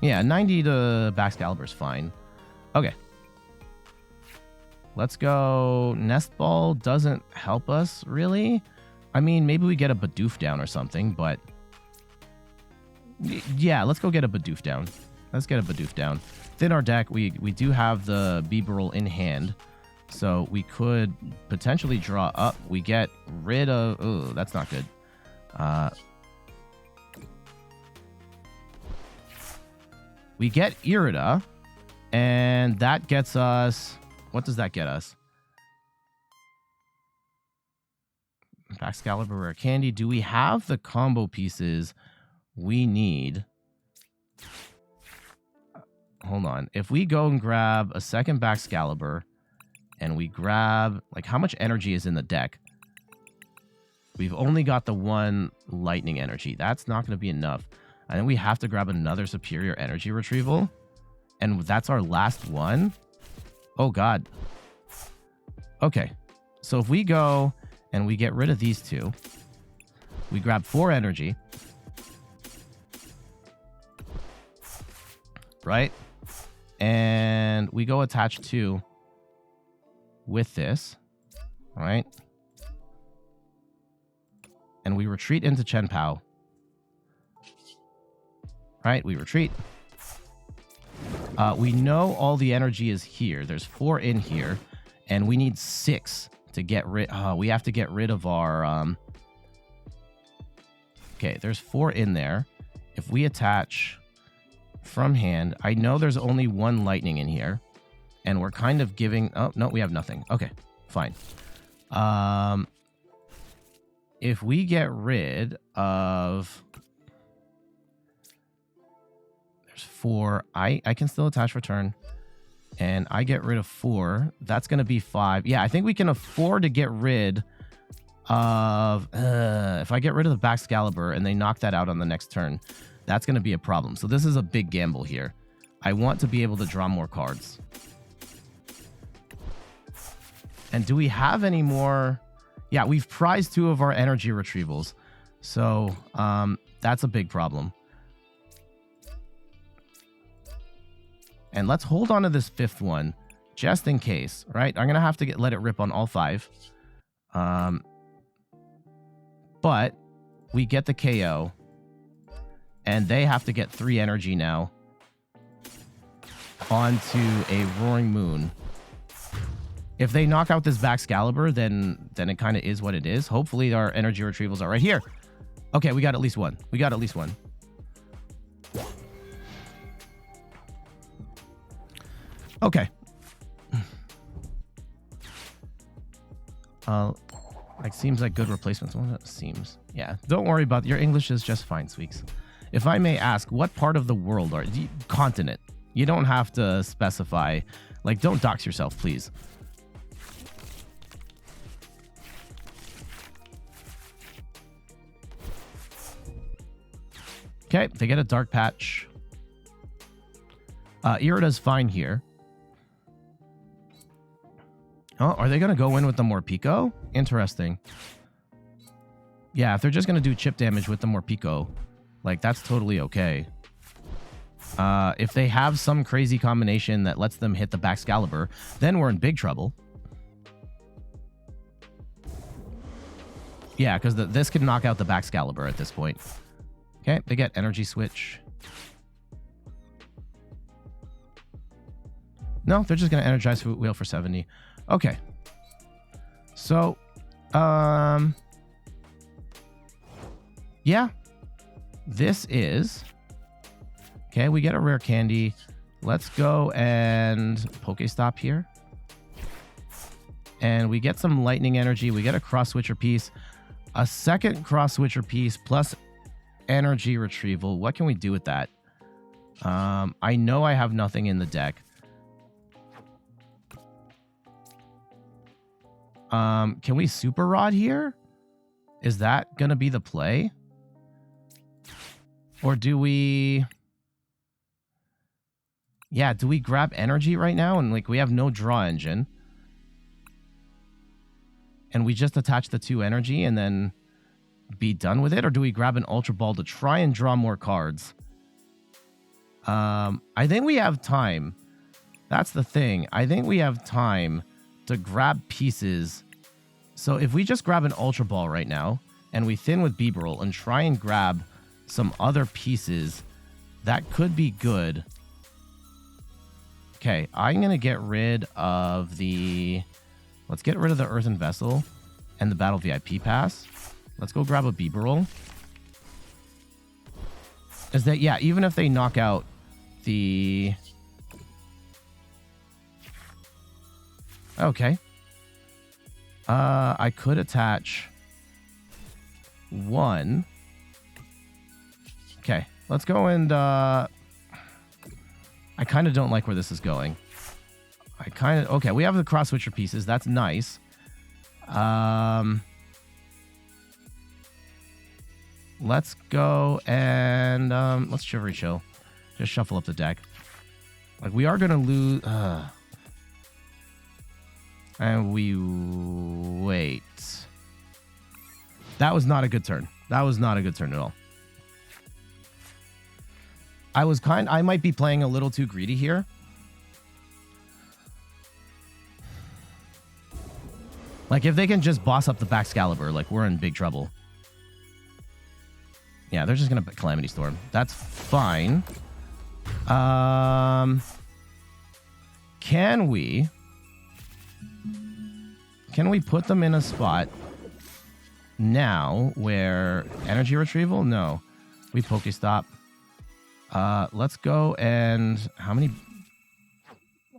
Yeah, 90 to Baxcalibur is fine. Okay. Let's go. Nest Ball doesn't help us, really. I mean, maybe we get a Bidoof down or something, but... yeah, let's go get a Bidoof down. Let's get a Bidoof down. Within our deck, we do have the Bibarel in hand, so we could potentially draw up. We get rid of... oh, that's not good. We get Irida, and that gets us... what does that get us? Baxcalibur Rare Candy. Do we have the combo pieces we need? Hold on. If we go and grab a second Baxcalibur, and we grab... like, how much energy is in the deck? We've only got the one lightning energy. That's not going to be enough. I think we have to grab another superior energy retrieval. And that's our last one. Oh, God. Okay. So if we go and we get rid of these two, we grab 4 energy. Right? And we go attach 2 with this. All right? And we retreat into Chien-Pao. Right? We retreat. We know all the energy is here. There's 4 in here. And we need 6 to get rid... we have to get rid of our... okay, there's 4 in there. If we attach from hand... I know there's only 1 lightning in here. And we're kind of giving... oh, no, we have nothing. Okay, fine. If we get rid of... there's 4. I can still attach return. And I get rid of 4. That's going to be 5. Yeah, I think we can afford to get rid of... if I get rid of the Baxcalibur and they knock that out on the next turn, that's going to be a problem. So this is a big gamble here. I want to be able to draw more cards. And do we have any more... yeah, we've prized 2 of our energy retrievals. So that's a big problem. And let's hold on to this 5th one, just in case, right? I'm going to have to let it rip on all 5. But we get the KO. And they have to get 3 energy now onto a Roaring Moon. If they knock out this Baxcalibur, then it kind of is what it is. Hopefully our energy retrievals are right here. Okay, we got at least 1. We got at least 1. Okay. Like, seems like good replacements. Well, that seems. Yeah, don't worry about it. Your English is just fine, Sweeks. If I may ask, what part of the world are you? Continent. You don't have to specify. Like, don't dox yourself, please. Okay, they get a Dark Patch. Irida's fine here. Oh, are they going to go in with the Morpeko? Interesting. Yeah, if they're just going to do chip damage with the Morpeko, like, that's totally okay. If they have some crazy combination that lets them hit the Baxcalibur, then we're in big trouble. Yeah, because this could knock out the Baxcalibur at this point. Okay, they get Energy Switch. No, they're just going to Energize Wheel for 70. Okay. So, yeah. This is... okay, we get a Rare Candy. Let's go and PokéStop here. And we get some Lightning Energy. We get a Cross Switcher piece. A second Cross Switcher piece plus Energy Retrieval. What can we do with that? I know I have nothing in the deck. Can we Super Rod here? Is that going to be the play? Or do we... Yeah, do we grab energy right now? And like we have no draw engine. And we just attach the 2 energy and then be done with it? Or do we grab an Ultra Ball to try and draw more cards? I think we have time. That's the thing. I think we have time to grab pieces. So if we just grab an Ultra Ball right now and we thin with Bibarel and try and grab some other pieces, that could be good. Okay, I'm going to get rid of the... Let's get rid of the Earthen Vessel and the Battle VIP Pass. Let's go grab a Bibarel. Is that... Yeah, even if they knock out the... Okay. I could attach 1. Okay, let's go and... I kind of don't like where this is going. Okay, we have the Cross Switcher pieces. That's nice. Let's go and... let's Chivalry Chill. Just shuffle up the deck. Like, we are going to lose... and we wait. That was not a good turn. That was not a good turn at all. I might be playing a little too greedy here. Like, if they can just boss up the Baxcalibur, like, we're in big trouble. Yeah, they're just going to Calamity Storm. That's fine. Can we put them in a spot now where energy retrieval? No. We PokéStop. Let's go and... How many...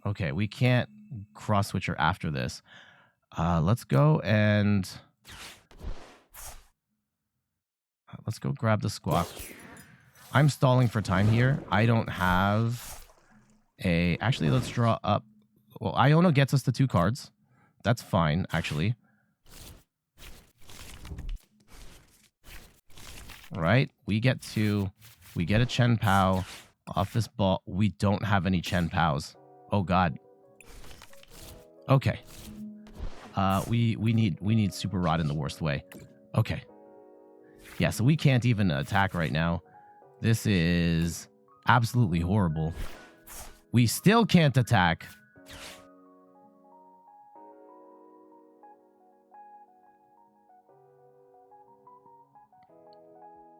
Okay, we can't Cross Switcher after this. Let's go and... Let's go grab the Squawk. I'm stalling for time here. I don't have a... Actually, let's draw up... Well, Iono gets us the 2 cards. That's fine, actually. Right? We get a Chien-Pao off this ball. We don't have any Chien-Paos. Oh, God. Okay. We need Super Rod in the worst way. Okay. Yeah, so we can't even attack right now. This is absolutely horrible. We still can't attack.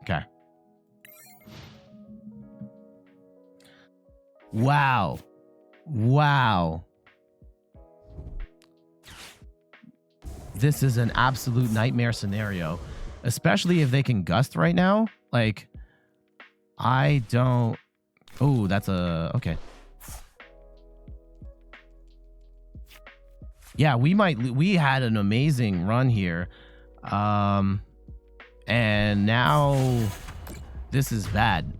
Okay. Wow. Wow. This is an absolute nightmare scenario. Especially if they can Gust right now. Like, I don't... Oh, that's a... Okay. Yeah, we had an amazing run here. And now this is bad.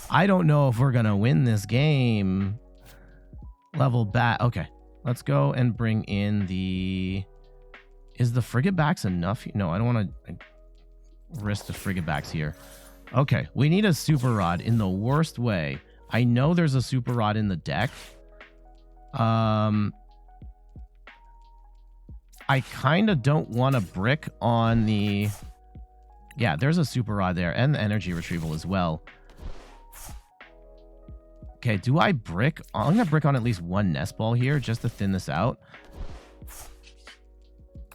I don't know if we're going to win this game. Level bat. Okay. Let's go and bring in the... Is the Frigibax enough? No, I don't want to risk the Frigibax here. Okay, we need a Super Rod in the worst way. I know there's a Super Rod in the deck. I kind of don't want to brick on the... Yeah, there's a Super Rod there and the Energy Retrieval as well. Okay, do I brick? I'm going to brick on at least 1 Nest Ball here just to thin this out.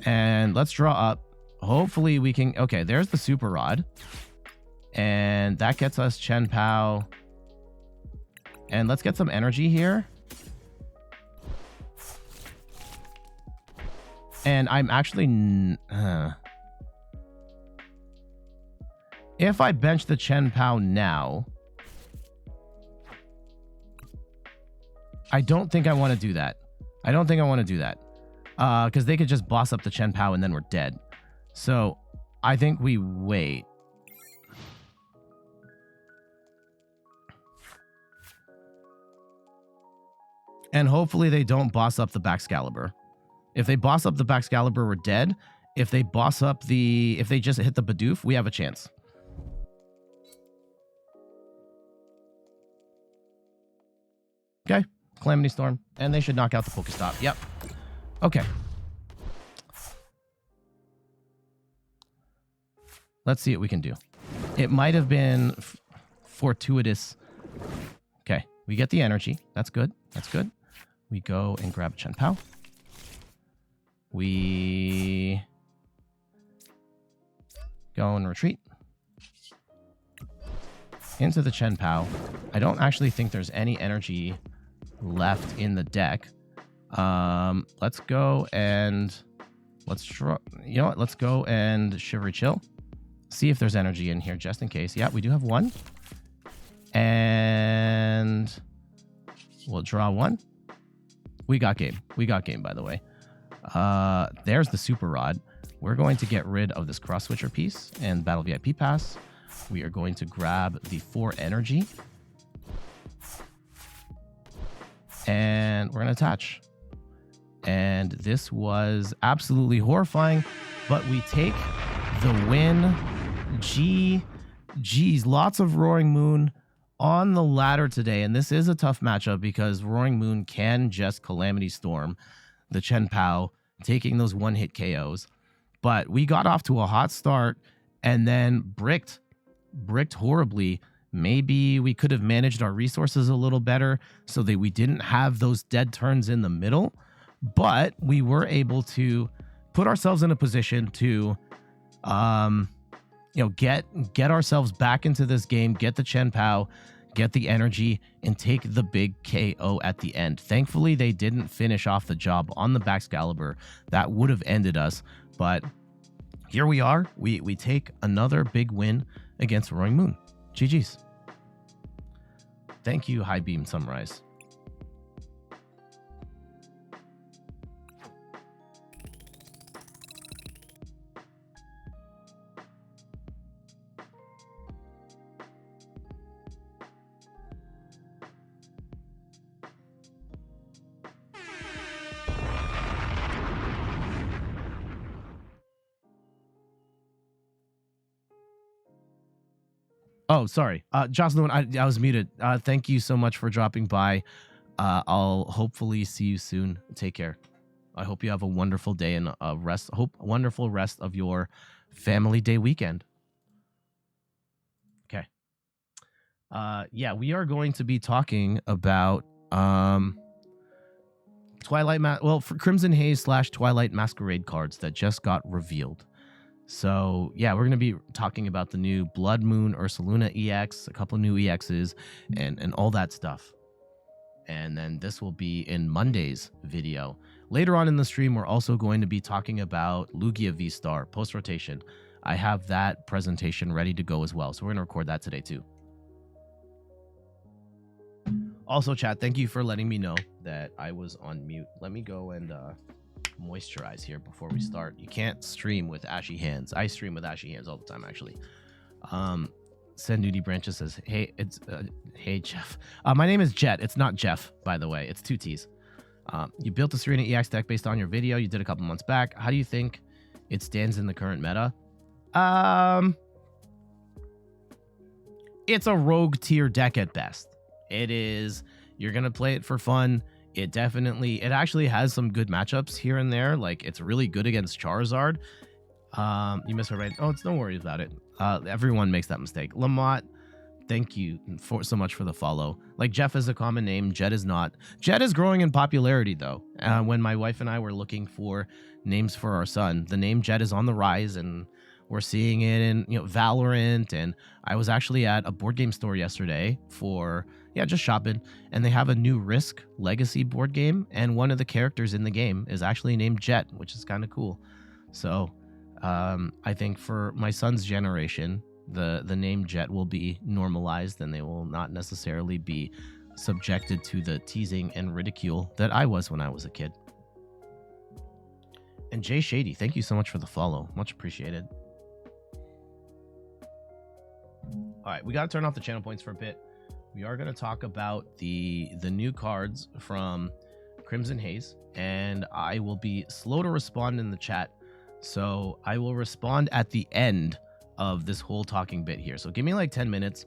And let's draw up. Hopefully we can... Okay, there's the Super Rod. And that gets us Chien-Pao. And let's get some energy here. And I'm actually... If I bench the Chien-Pao now... I don't think I want to do that. I don't think I want to do that. Because they could just boss up the Chien-Pao and then we're dead. So, I think we wait. And hopefully they don't boss up the Baxcalibur. If they boss up the Baxcalibur, we're dead. If they boss up the... If they just hit the Bidoof, we have a chance. Okay, Calamity Storm, and they should knock out the PokéStop. Yep. Okay. Let's see what we can do. It might have been fortuitous. Okay, we get the energy. That's good. That's good. We go and grab Chien-Pao. We go and retreat into the Chien-Pao. I don't actually think there's any energy left in the deck. Let's go and let's draw. You know what? Let's go and Shivery Chill. See if there's energy in here just in case. Yeah, we do have one. And we'll draw one. We got game. We got game, by the way. There's the Super Rod. We're going to get rid of this Cross Switcher piece and Battle VIP Pass. We are going to grab the 4 energy. And we're going to attach. And this was absolutely horrifying, but we take the win. Geez, lots of Roaring Moon on the ladder today. And this is a tough matchup because Roaring Moon can just Calamity Storm the Chien-Pao, taking those one-hit KOs. But we got off to a hot start and then bricked horribly. Maybe we could have managed our resources a little better so that we didn't have those dead turns in the middle. But we were able to put ourselves in a position to, get ourselves back into this game, get the Chien-Pao, get the energy, and take the big KO at the end. Thankfully, they didn't finish off the job on the Baxcalibur. That would have ended us, but here we are. We take another big win against Roaring Moon. GG's. Thank you, High Beam Sunrise. Oh, sorry. Jocelyn, I was muted. Thank you so much for dropping by. I'll hopefully see you soon. Take care. I hope you have a wonderful day and a wonderful rest of your family day weekend. Okay. Yeah, we are going to be talking about for Crimson Haze / Twilight Masquerade cards that just got revealed. So, yeah, we're going to be talking about the new Blood Moon Ursaluna EX, a couple new EXs, and all that stuff. And then this will be in Monday's video. Later on in the stream, we're also going to be talking about Lugia V-Star post-rotation. I have that presentation ready to go as well, so we're going to record that today too. Also, chat, thank you for letting me know that I was on mute. Let me go and moisturize here before we start. You can't stream with ashy hands. I stream with ashy hands all the time, actually. Sendudi Branches says, hey, it's hey Jeff. My name is Jet. It's not Jeff, by the way. It's 2 T's. You built a Serena EX deck based on your video you did a couple months back. How do you think it stands in the current meta? It's a rogue tier deck at best. It is. You're gonna play it for fun. It actually has some good matchups here and there. Like, it's really good against Charizard. You misread. Oh, it's no worries about it. Everyone makes that mistake. Lamont, thank you so much for the follow. Like, Jeff is a common name. Jet is not. Jet is growing in popularity, though. When my wife and I were looking for names for our son, the name Jet is on the rise, and we're seeing it in Valorant. And I was actually at a board game store yesterday for just shopping, and they have a new Risk Legacy board game, and one of the characters in the game is actually named Jet, which is kind of cool. So I think for my son's generation, the name Jet will be normalized, and they will not necessarily be subjected to the teasing and ridicule that I was when I was a kid. And Jay Shady, thank you so much for the follow. Much appreciated. All right, we got to turn off the channel points for a bit. We are going to talk about the new cards from Crimson Haze, and I will be slow to respond in the chat, so I will respond at the end of this whole talking bit here. So give me like 10 minutes,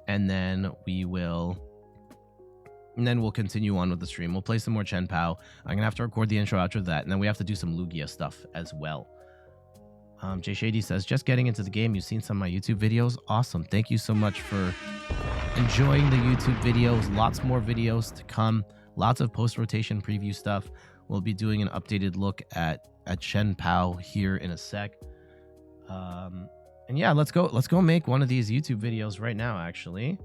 and then we will and then we'll continue on with the stream. We'll play some more Chien-Pao. I'm going to have to record the intro outro of that, and then we have to do some Lugia stuff as well. Jay Shady says, just getting into the game. You've seen some of my YouTube videos. Awesome. Thank you so much for enjoying the YouTube videos. Lots more videos to come. Lots of post-rotation preview stuff. We'll be doing an updated look at Chien-Pao here in a sec. And yeah, let's go make one of these YouTube videos right now, actually.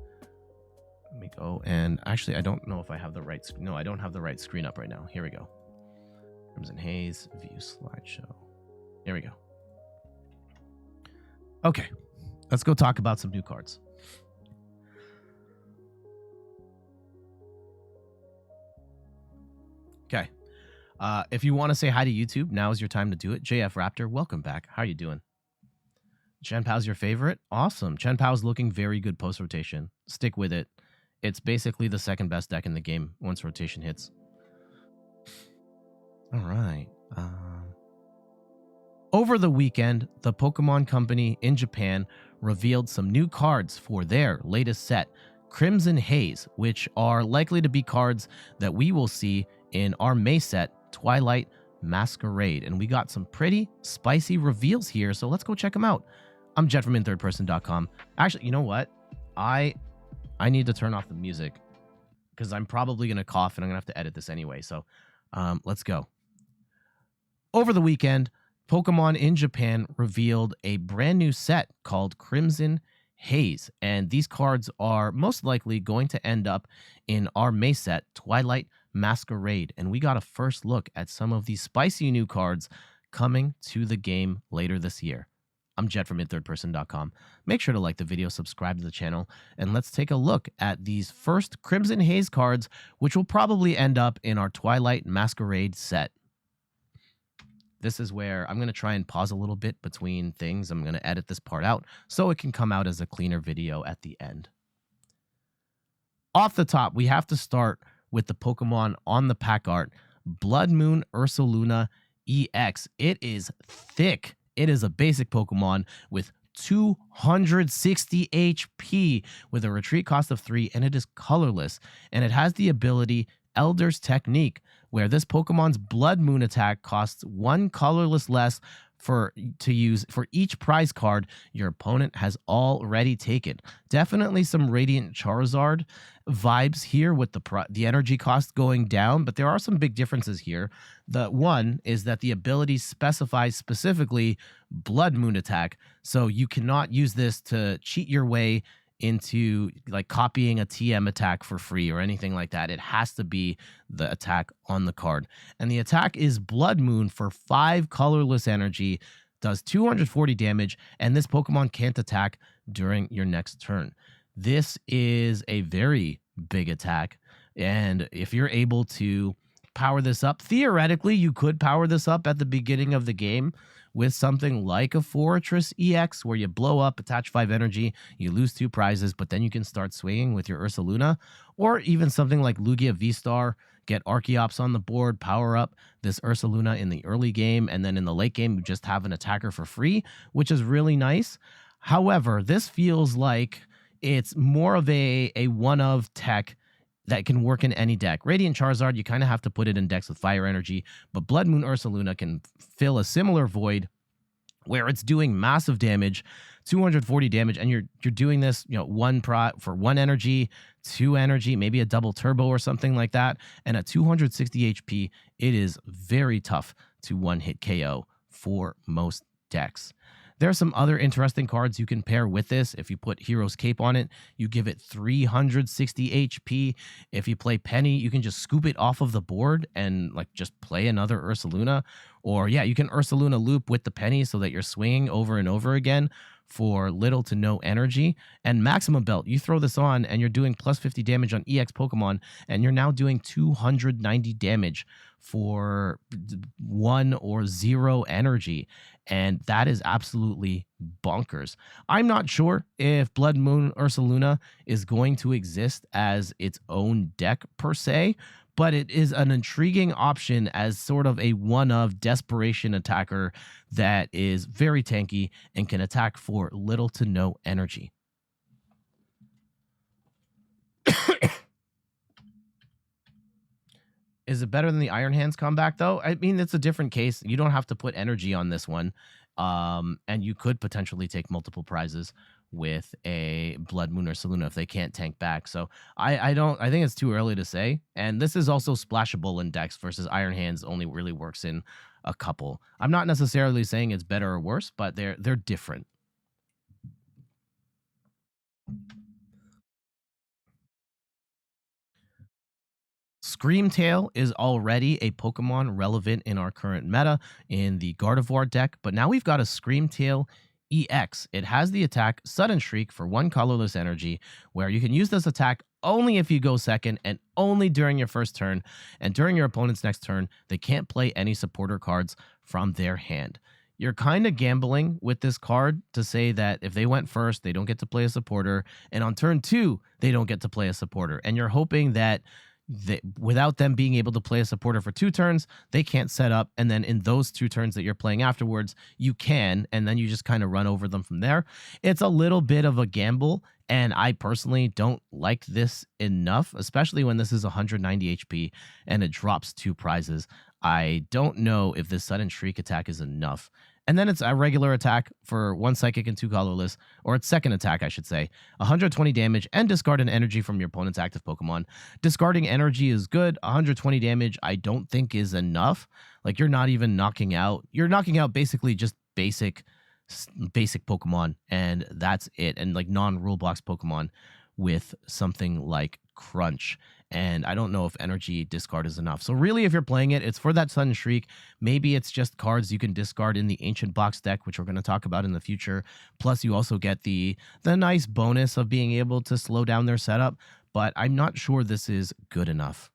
Let me go, and actually, I don't know if I have the right... No, I don't have the right screen up right now. Here we go. Crimson Haze, view slideshow. Here we go. Okay, let's go talk about some new cards. Okay, if you want to say hi to YouTube, now is your time to do it. JF Raptor, welcome back. How are you doing? Chien-Pao's your favorite? Awesome. Chien-Pao's looking very good post-rotation. Stick with it. It's basically the second best deck in the game once rotation hits. All right. Over the weekend, the Pokemon Company in Japan revealed some new cards for their latest set, Crimson Haze, which are likely to be cards that we will see in our May set, Twilight Masquerade. And we got some pretty spicy reveals here, so let's go check them out. I'm Jet from inthirdperson.com. Actually, you know what? I need to turn off the music because I'm probably going to cough and I'm going to have to edit this anyway. So let's go. Over the weekend, Pokemon in Japan revealed a brand new set called Crimson Haze. And these cards are most likely going to end up in our May set, Twilight Masquerade. And we got a first look at some of these spicy new cards coming to the game later this year. I'm Jet from inthirdperson.com. Make sure to like the video, subscribe to the channel, and let's take a look at these first Crimson Haze cards, which will probably end up in our Twilight Masquerade set. This is where I'm going to try and pause a little bit between things. I'm going to edit this part out so it can come out as a cleaner video at the end. Off the top, we have to start with the Pokemon on the pack art, Blood Moon Ursaluna EX. It is thick. It is a basic Pokemon with 260 HP with a retreat cost of 3, and it is colorless. And it has the ability Elder's Technique, where this Pokemon's Blood Moon attack costs 1 colorless less to use for each prize card your opponent has already taken. Definitely some Radiant Charizard vibes here with the energy cost going down, but there are some big differences here. The one is that the ability specifies specifically Blood Moon attack, so you cannot use this to cheat your way into like copying a TM attack for free or anything like that. It has to be the attack on the card. And the attack is Blood Moon for 5 colorless energy, does 240 damage, and this Pokemon can't attack during your next turn. This is a very big attack, and if you're able to power this up, theoretically you could power this up at the beginning of the game with something like a Fortress EX, where you blow up, attach 5 energy, you lose 2 prizes, but then you can start swinging with your Ursaluna. Or even something like Lugia V-Star, get Archeops on the board, power up this Ursaluna in the early game, and then in the late game, you just have an attacker for free, which is really nice. However, this feels like it's more of a one-of tech that can work in any deck. Radiant Charizard, you kind of have to put it in decks with fire energy, but Blood Moon Ursaluna can fill a similar void where it's doing massive damage, 240 damage, and you're doing this, you know, for 1 energy, 2 energy, maybe a double turbo or something like that, and at 260 HP, it is very tough to one-hit KO for most decks. There are some other interesting cards you can pair with this. If you put Hero's Cape on it, you give it 360 HP. If you play Penny, you can just scoop it off of the board and like just play another Ursaluna. Or yeah, you can Ursaluna loop with the Penny so that you're swinging over and over again for little to no energy. And Maximum Belt, you throw this on and you're doing plus 50 damage on EX Pokemon, and you're now doing 290 damage for 1 or 0 energy. And that is absolutely bonkers. I'm not sure if Blood Moon Ursaluna is going to exist as its own deck per se, but it is an intriguing option as sort of a one-of desperation attacker that is very tanky and can attack for little to no energy. Is it better than the Iron Hands comeback though? I mean, it's a different case. You don't have to put energy on this one. And you could potentially take multiple prizes with a Blood Moon or Saluna if they can't tank back. So I think it's too early to say. And this is also splashable in decks versus Iron Hands only really works in a couple. I'm not necessarily saying it's better or worse, but they're different. Screamtail is already a Pokemon relevant in our current meta in the Gardevoir deck, but now we've got a Screamtail EX. It has the attack Sudden Shriek for 1 colorless energy, where you can use this attack only if you go second and only during your first turn, and during your opponent's next turn, they can't play any supporter cards from their hand. You're kind of gambling with this card to say that if they went first, they don't get to play a supporter, and on turn 2, they don't get to play a supporter, and you're hoping that without them being able to play a supporter for 2 turns, they can't set up, and then in those 2 turns that you're playing afterwards, you can, and then you just kind of run over them from there. It's a little bit of a gamble, and I personally don't like this enough, especially when this is 190 HP and it drops 2 prizes. I don't know if this Sudden Shriek attack is enough. And then it's a regular attack for 1 psychic and 2 colorless, or its second attack, I should say. 120 damage and discard an energy from your opponent's active Pokemon. Discarding energy is good. 120 damage, I don't think is enough. Like, you're not even knocking out. You're knocking out basically just basic Pokemon, and that's it. And like non-rule box Pokemon with something like Crunch. And I don't know if energy discard is enough. So really, if you're playing it, it's for that Sudden Shriek. Maybe it's just cards you can discard in the Ancient Box deck, which we're going to talk about in the future. Plus, you also get the nice bonus of being able to slow down their setup. But I'm not sure this is good enough.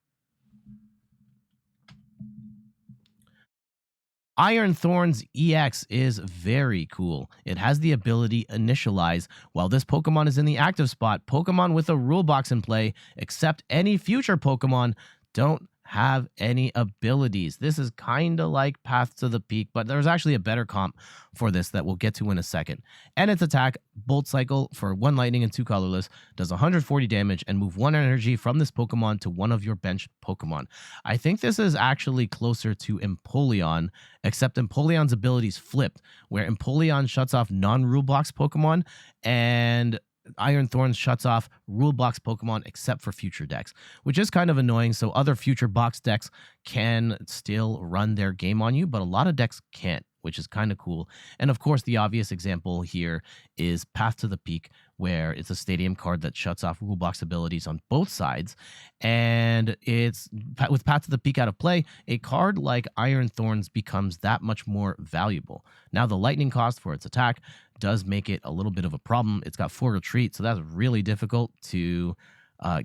Iron Thorns EX is very cool. It has the ability Initialize. While this Pokemon is in the active spot, Pokemon with a rule box in play, except any future Pokemon, don't have any abilities. This is kind of like Path to the Peak, but there's actually a better comp for this that we'll get to in a second. And its attack, Bolt Cycle for 1 lightning and 2 colorless, does 140 damage and move 1 energy from this Pokemon to one of your bench Pokemon. I think this is actually closer to Empoleon, except Empoleon's abilities flipped, where Empoleon shuts off non-rule box Pokemon and Iron Thorns shuts off rule box Pokemon except for future decks, which is kind of annoying. So other future box decks can still run their game on you, but a lot of decks can't, which is kind of cool. And of course, the obvious example here is Path to the Peak, where it's a stadium card that shuts off rule box abilities on both sides. And it's with Path to the Peak out of play, a card like Iron Thorns becomes that much more valuable. Now, the lightning cost for its attack does make it a little bit of a problem. It's got 4 retreat, so that's really difficult to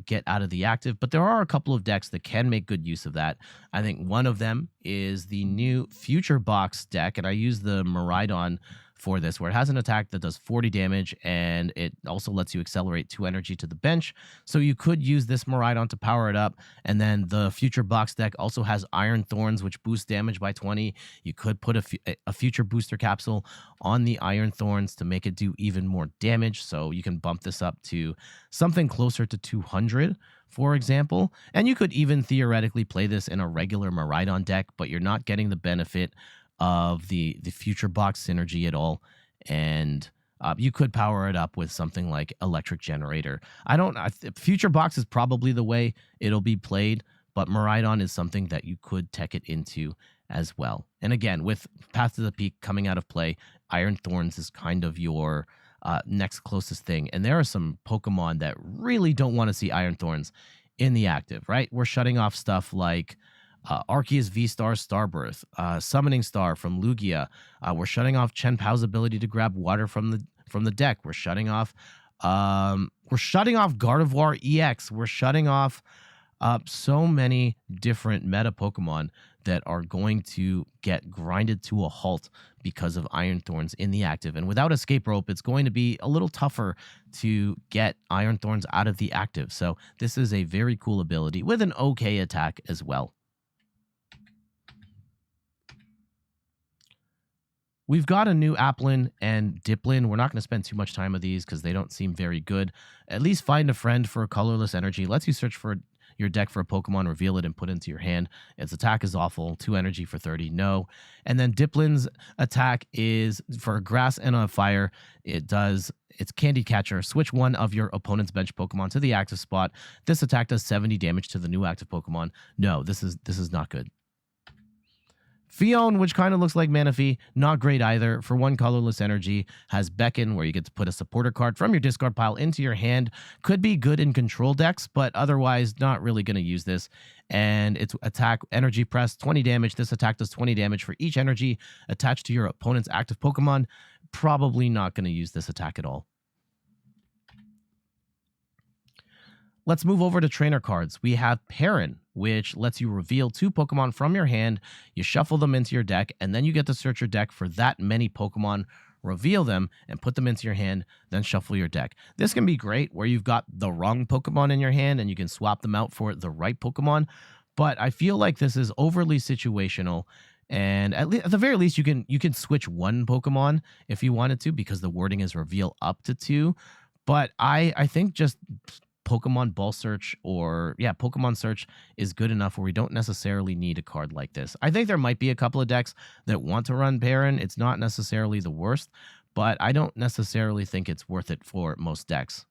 get out of the active, but there are a couple of decks that can make good use of that. I think one of them is the new Future Box deck, and I use the Miraidon for this, where it has an attack that does 40 damage, and it also lets you accelerate 2 energy to the bench. So you could use this Miraidon to power it up, and then the Future Box deck also has Iron Thorns, which boosts damage by 20. You could put a Future Booster Capsule on the Iron Thorns to make it do even more damage, so you can bump this up to something closer to 200, for example. And you could even theoretically play this in a regular Miraidon deck, but you're not getting the benefit of the Future Box synergy at all. And you could power it up with something like Electric Generator. Future Box is probably the way it'll be played, but Miraidon is something that you could tech it into as well. And again, with Path to the Peak coming out of play, Iron Thorns is kind of your next closest thing. And there are some Pokemon that really don't want to see Iron Thorns in the active, right? We're shutting off stuff like Arceus V-Star Starbirth, Summoning Star from Lugia. We're shutting off Chien-Pao's ability to grab water from the deck. We're shutting off Gardevoir EX. We're shutting off so many different meta Pokemon that are going to get grinded to a halt because of Iron Thorns in the active. And without Escape Rope, it's going to be a little tougher to get Iron Thorns out of the active. So this is a very cool ability with an okay attack as well. We've got a new Applin and Diplin. We're not going to spend too much time with these because they don't seem very good. At least find a friend for a colorless energy. Lets you search for your deck for a Pokemon, reveal it, and put it into your hand. Its attack is awful. 2 energy for 30, no. And then Diplin's attack is for grass and a fire. It's Candy Catcher. Switch one of your opponent's bench Pokemon to the active spot. This attack does 70 damage to the new active Pokemon. No, this is not good. Fion, which kind of looks like Manaphy, not great either. For 1 colorless energy, has Beckon, where you get to put a supporter card from your discard pile into your hand. Could be good in control decks, but otherwise not really going to use this. And its attack, energy press, 20 damage. This attack does 20 damage for each energy attached to your opponent's active Pokemon. Probably not going to use this attack at all. Let's move over to trainer cards. We have Perrin, which lets you reveal 2 Pokemon from your hand. You shuffle them into your deck, and then you get to search your deck for that many Pokemon, reveal them, and put them into your hand, then shuffle your deck. This can be great where you've got the wrong Pokemon in your hand and you can swap them out for the right Pokemon, but I feel like this is overly situational. And at the very least, you can switch 1 Pokemon if you wanted to, because the wording is reveal up to 2. But I think just Pokemon Ball Search Pokemon Search is good enough where we don't necessarily need a card like this. I think there might be a couple of decks that want to run Perrin. It's not necessarily the worst, but I don't necessarily think it's worth it for most decks.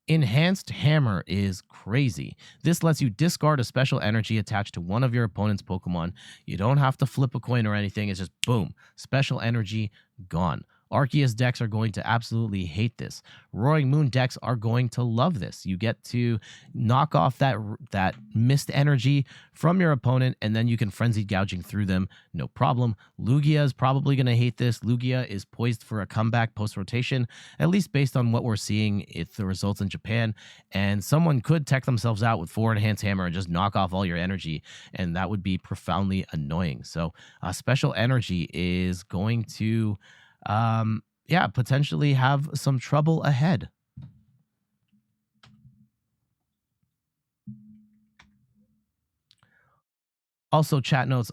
Enhanced Hammer is crazy. This lets you discard a special energy attached to one of your opponent's Pokemon. You don't have to flip a coin or anything. It's just boom, special energy gone. Arceus decks are going to absolutely hate this. Roaring Moon decks are going to love this. You get to knock off that missed energy from your opponent, and then you can Frenzied Gouging through them, no problem. Lugia is probably going to hate this. Lugia is poised for a comeback post-rotation, at least based on what we're seeing with the results in Japan, and someone could tech themselves out with 4 Enhanced Hammer and just knock off all your energy, and that would be profoundly annoying. So special energy is going to potentially have some trouble ahead. Also, chat notes,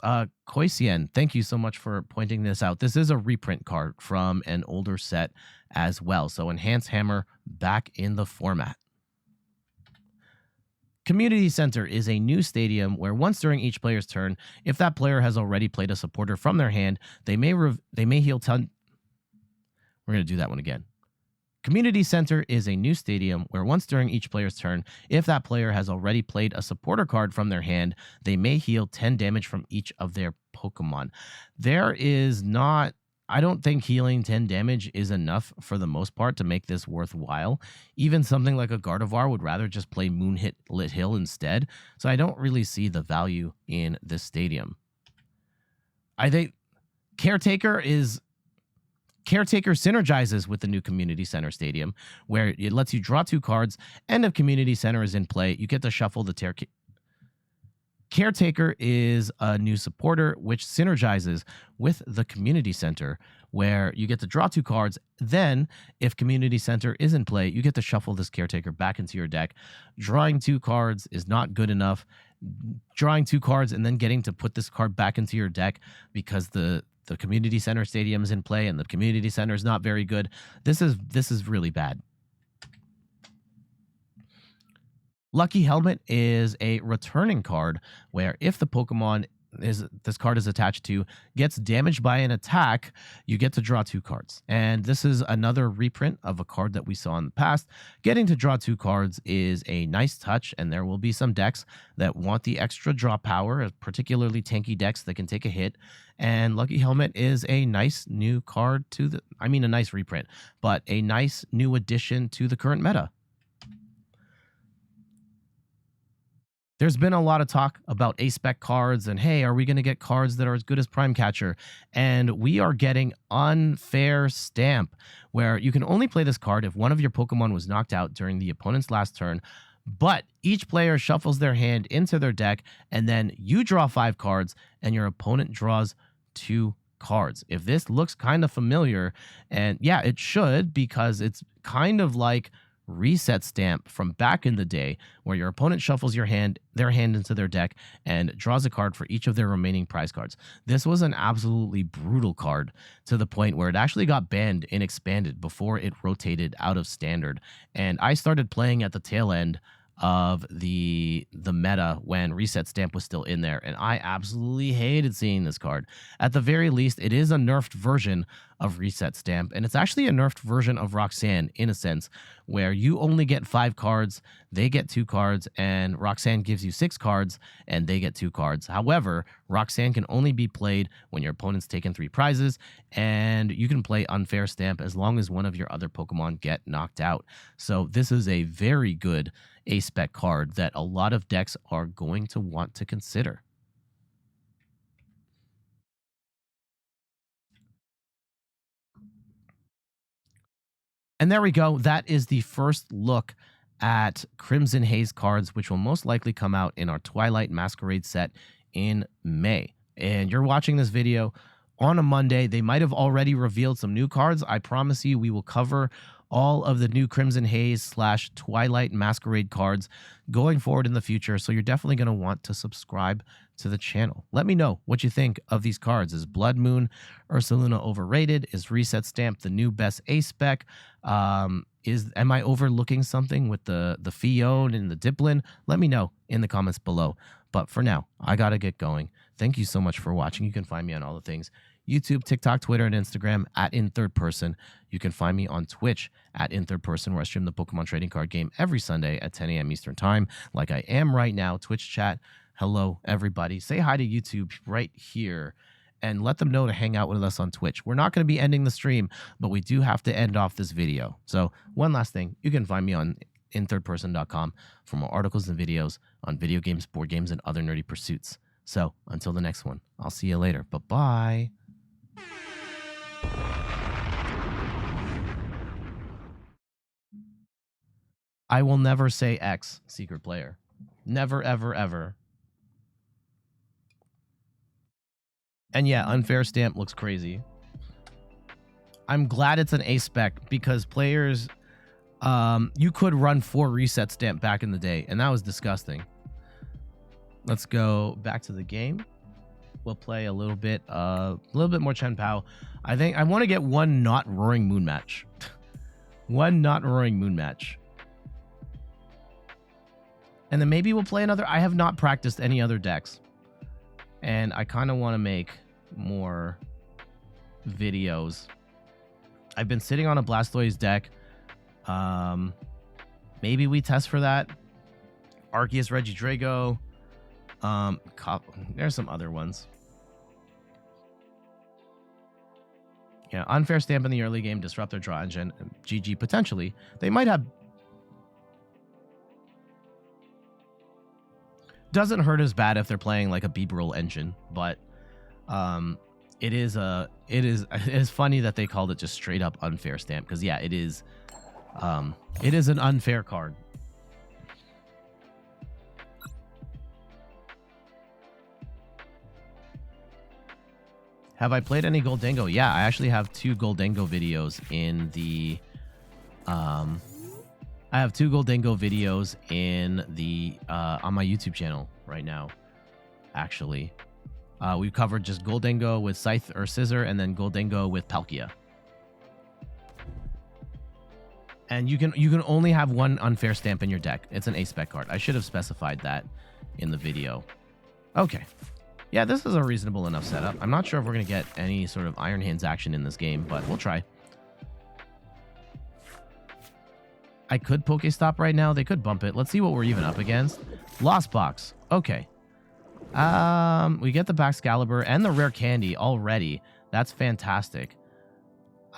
Koisien, thank you so much for pointing this out. This is a reprint card from an older set as well. So Enhanced Hammer back in the format. Community Center is a new stadium where once during each player's turn, if that player has already played a supporter from their hand, they may heal 10. We're going to do that one again. Community Center is a new stadium where once during each player's turn, if that player has already played a supporter card from their hand, they may heal 10 damage from each of their Pokemon. I don't think healing 10 damage is enough for the most part to make this worthwhile. Even something like a Gardevoir would rather just play Lit Hill instead. So I don't really see the value in this stadium. I think Caretaker synergizes with the new Community Center Stadium, where it lets you draw 2 cards, and if Community Center is in play, you get to shuffle the Caretaker is a new supporter, which synergizes with the Community Center, where you get to draw 2 cards. Then, if Community Center is in play, you get to shuffle this Caretaker back into your deck. Drawing 2 cards is not good enough. Drawing 2 cards and then getting to put this card back into your deck because the Community Center Stadium is in play and the Community Center is not very good. This is really bad. Lucky Helmet is a returning card where if the Pokemon this card is attached to gets damaged by an attack, you get to draw 2 cards. And this is another reprint of a card that we saw in the past. Getting to draw 2 cards is a nice touch, and there will be some decks that want the extra draw power, particularly tanky decks that can take a hit. And Lucky Helmet is a nice new card a nice reprint, but a nice new addition to the current meta. There's been a lot of talk about A-Spec cards and, hey, are we going to get cards that are as good as Prime Catcher? And we are getting Unfair Stamp, where you can only play this card if one of your Pokemon was knocked out during the opponent's last turn, but each player shuffles their hand into their deck, and then you draw 5 cards, and your opponent draws 2 cards. If this looks kind of familiar, and yeah, it should, because it's kind of like reset stamp from back in the day, where your opponent shuffles their hand into their deck and draws a card for each of their remaining prize cards. This was an absolutely brutal card, to the point where it actually got banned in Expanded before it rotated out of Standard. And I started playing at the tail end of the meta when reset stamp was still in there, and I absolutely hated seeing this card. At the very least, it is a nerfed version of reset stamp, and it's actually a nerfed version of Roxanne in a sense, where you only get 5 cards, they get 2 cards, and Roxanne gives you 6 cards and they get 2 cards. However, Roxanne can only be played when your opponent's taken 3 prizes, and you can play unfair stamp as long as one of your other Pokemon get knocked out. So this is a very good A-spec card that a lot of decks are going to want to consider. And there we go. That is the first look at Crimson Haze cards, which will most likely come out in our Twilight Masquerade set in May. And you're watching this video on a Monday. They might have already revealed some new cards. I promise you we will cover all of the new Crimson Haze / Twilight Masquerade cards going forward in the future. So you're definitely going to want to subscribe to the channel. Let me know what you think of these cards. Is Blood Moon Ursaluna overrated? Is Reset Stamp the new best A-spec? Am I overlooking something with the Fion and the Diplin? Let me know in the comments below. But for now, I got to get going. Thank you so much for watching. You can find me on all the things: YouTube, TikTok, Twitter, and Instagram at In3rdPerson. You can find me on Twitch at In3rdPerson, where I stream the Pokemon trading card game every Sunday at 10 a.m. Eastern Time, like I am right now. Twitch chat. Hello, everybody. Say hi to YouTube right here and let them know to hang out with us on Twitch. We're not going to be ending the stream, but we do have to end off this video. So one last thing, you can find me on in3rdperson.com for more articles and videos on video games, board games, and other nerdy pursuits. So until the next one, I'll see you later. Bye-bye. I will never say X, secret player. Never, ever, ever. And yeah, unfair stamp looks crazy. I'm glad it's an A-spec because players, you could run 4 reset stamp back in the day, and that was disgusting. Let's go back to the game. We'll play a little bit more Chien-Pao. I think I want to get one not Roaring Moon match. One not Roaring Moon match. And then maybe we'll play another. I have not practiced any other decks, and I kind of want to make more videos. I've been sitting on a Blastoise deck. Maybe we test for that. Arceus Regidrago. There's some other ones. Yeah, unfair stamp in the early game, disrupt their draw engine. GG potentially. They might have. Doesn't hurt as bad if they're playing like a Bibarel engine, but it is funny that they called it just straight up unfair stamp, because yeah, it is an unfair card. Have I played any Goldango? Yeah, I actually have 2 Goldango videos in the I have 2 Goldango videos in the on my YouTube channel right now. Actually, we've covered just Goldango with Scythe or Scissor, and then Goldango with Palkia. And you can only have 1 unfair stamp in your deck. It's an A-spec card. I should have specified that in the video. Okay. Yeah, this is a reasonable enough setup. I'm not sure if we're going to get any sort of Iron Hands action in this game, but we'll try. I could PokéStop right now. They could bump it. Let's see what we're even up against. Lost Box. Okay. We get the Baxcalibur and the Rare Candy already. That's fantastic.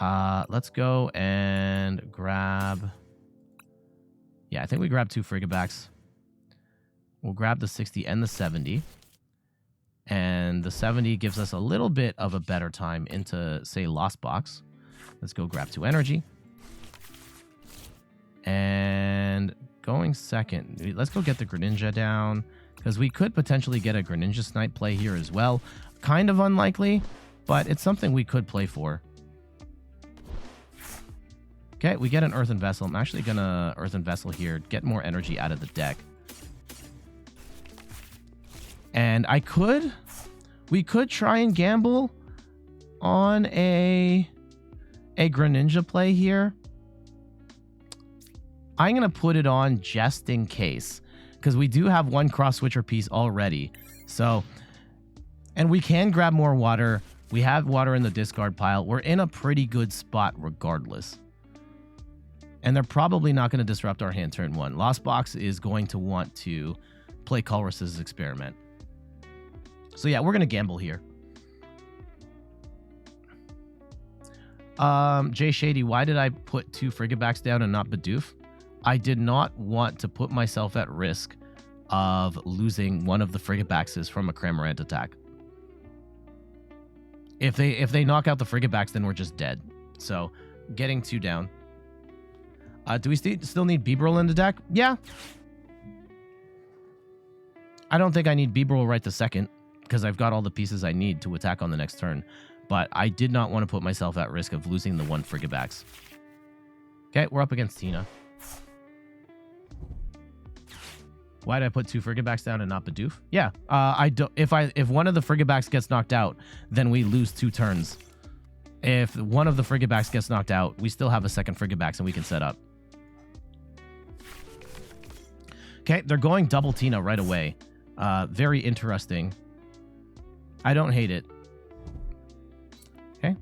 Let's go and grab... Yeah, I think we grab 2 Frigibax. We'll grab the 60 and the 70. And the 70 gives us a little bit of a better time into, say, Lost Box. Let's go grab 2 energy. And going second, let's go get the Greninja down, because we could potentially get a Greninja Snipe play here as well. Kind of unlikely, but it's something we could play for. Okay, we get an Earthen Vessel. I'm actually going to Earthen Vessel here, get more energy out of the deck. And we could try and gamble on a Greninja play here. I'm going to put it on just in case, because we do have one Cross Switcher piece already. So, and we can grab more water. We have water in the discard pile. We're in a pretty good spot regardless. And they're probably not going to disrupt our hand turn one. Lost Box is going to want to play Colress's Experiment. So yeah, we're going to gamble here. Jay Shady, why did I put 2 Frigibax down and not Bidoof? I did not want to put myself at risk of losing one of the Frigibaxes from a Cramorant attack. If they knock out the Frigibax, then we're just dead. So getting 2 down. Do we still need Bibarel in the deck? Yeah. I don't think I need Bibarel right this second, because I've got all the pieces I need to attack on the next turn. But I did not want to put myself at risk of losing the 1 Frigibax. Okay, we're up against Tina. Why did I put 2 Frigibax down and not Bidoof? Yeah, if one of the Frigibax gets knocked out, then we lose 2 turns. If one of the Frigibax gets knocked out, we still have a second Frigibax and we can set up. Okay, they're going double Tina right away. Very interesting. I don't hate it. Okay.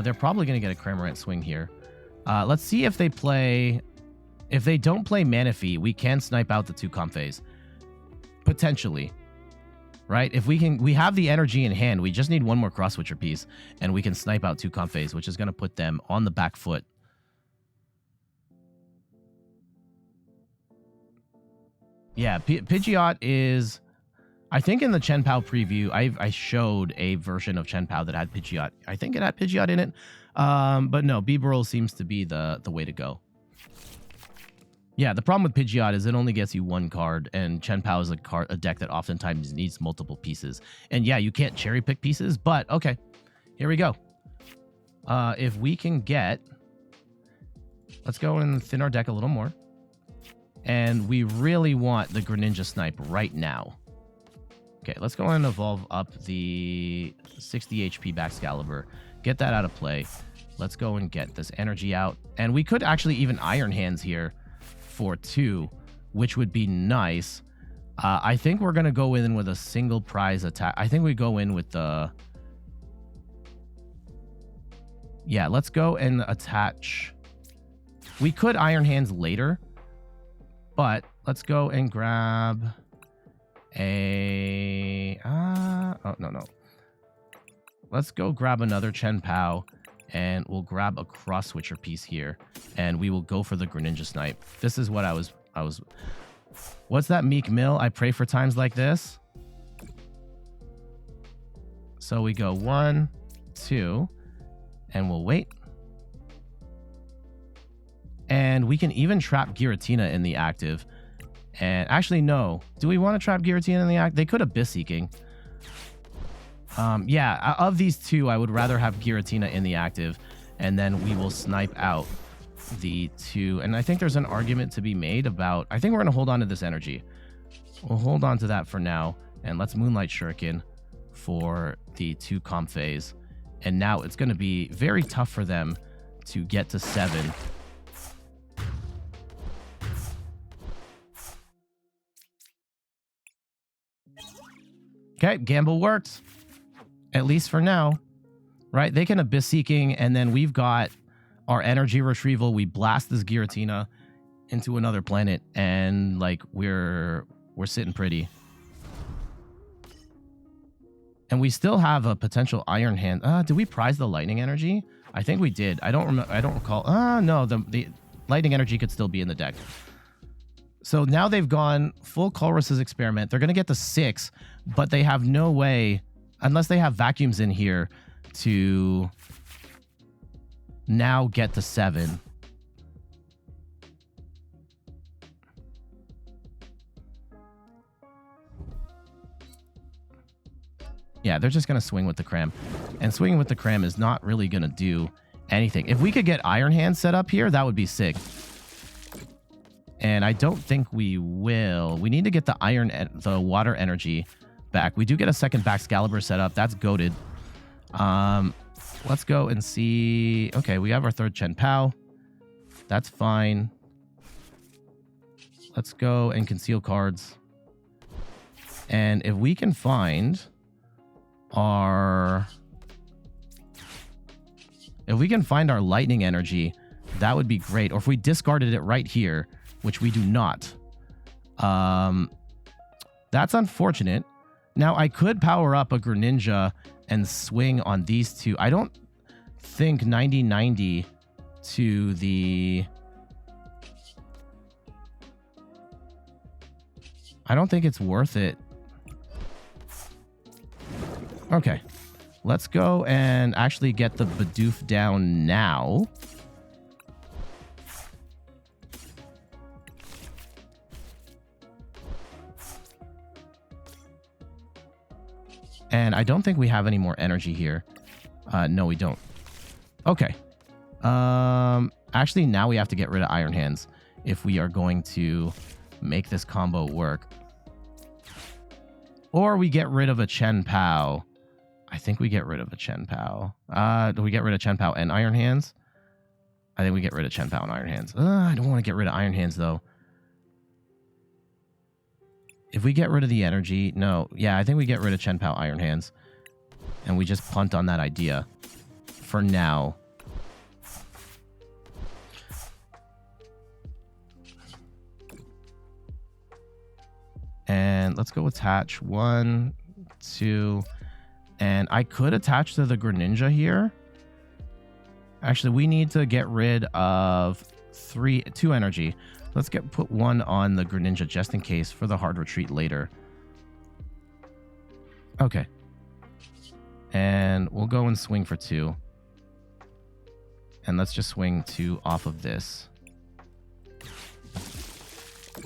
They're probably going to get a Cramorant swing here. Let's see if they play... If they don't play Manaphy, we can snipe out the 2 Comfeys. Potentially. Right? If we have the energy in hand, we just need one more Cross Switcher piece, and we can snipe out 2 Comfeys, which is going to put them on the back foot. Yeah, Pidgeot is... I think in the Chien-Pao preview, I showed a version of Chien-Pao that had Pidgeot. I think it had Pidgeot in it. But no, Bibarel seems to be the way to go. Yeah, the problem with Pidgeot is it only gets you 1 card, and Chien-Pao is a deck that oftentimes needs multiple pieces. And yeah, you can't cherry pick pieces, but okay. Here we go. If we can get... Let's go and thin our deck a little more. And we really want the Greninja Snipe right now. Okay, let's go and evolve up the 60 HP Baxcalibur. Get that out of play. Let's go and get this energy out. And we could actually even Iron Hands here for 2, which would be nice. I think we're going to go in with a single prize attack. I think we go in with the... Yeah, let's go and attach... We could Iron Hands later, but let's go and grab a... oh, no. Let's go grab another Chien-Pao, and we'll grab a Cross Switcher piece here, and we will go for the Greninja Snipe. This is what I was... What's that, Meek Mill? I pray for times like this. So we go 1, 2, and we'll wait. And we can even trap Giratina in the active. And actually, no. Do we want to trap Giratina in the active? They could Abyss Seeking. Yeah, of these 2, I would rather have Giratina in the active. And then we will snipe out the 2. And I think there's an argument to be made about... I think we're going to hold on to this energy. We'll hold on to that for now. And let's Moonlight Shuriken for the 2 Comfeys. And now it's going to be very tough for them to get to 7. Okay, gamble worked. At least for now. Right? They can Abyss Seeking, and then we've got our energy retrieval. We blast this Giratina into another planet, and like we're sitting pretty. And we still have a potential Iron Hand. Did we prize the lightning energy? I think we did. I don't remember. I don't recall. No, the lightning energy could still be in the deck. So now they've gone full Colress's Experiment. They're going to get to 6, but they have no way, unless they have vacuums in here, to now get to 7. Yeah, they're just going to swing with the Cram. And swinging with the Cram is not really going to do anything. If we could get Iron Hand set up here, that would be sick. And I don't think we will. We need to get the water energy back. We do get a second Baxcalibur set up. That's goated. Let's go and see. Okay, we have our third Chien-Pao. That's fine. Let's go and conceal cards. And if we can find our... If we can find our lightning energy, that would be great. Or if we discarded it right here, which we do not. That's unfortunate. Now, I could power up a Greninja and swing on these two. I don't think 90-90 to the... I don't think it's worth it. Okay. Let's go and actually get the Bidoof down now. And I don't think we have any more energy here. No, we don't. Okay. Actually, now we have to get rid of Iron Hands if we are going to make this combo work. Or we get rid of a Chien-Pao. I think we get rid of a Chien-Pao. Do we get rid of Chien-Pao and Iron Hands? I think we get rid of Chien-Pao and Iron Hands. I don't want to get rid of Iron Hands, though. If we get rid of the energy... No. Yeah, I think we get rid of Chien-Pao Iron Hands. And we just punt on that idea. For now. And let's go attach 1, 2... And I could attach to the Greninja here. Actually, we need to get rid of 2 energy. Let's put 1 on the Greninja just in case for the hard retreat later. Okay. And we'll go and swing for 2. And let's just swing 2 off of this.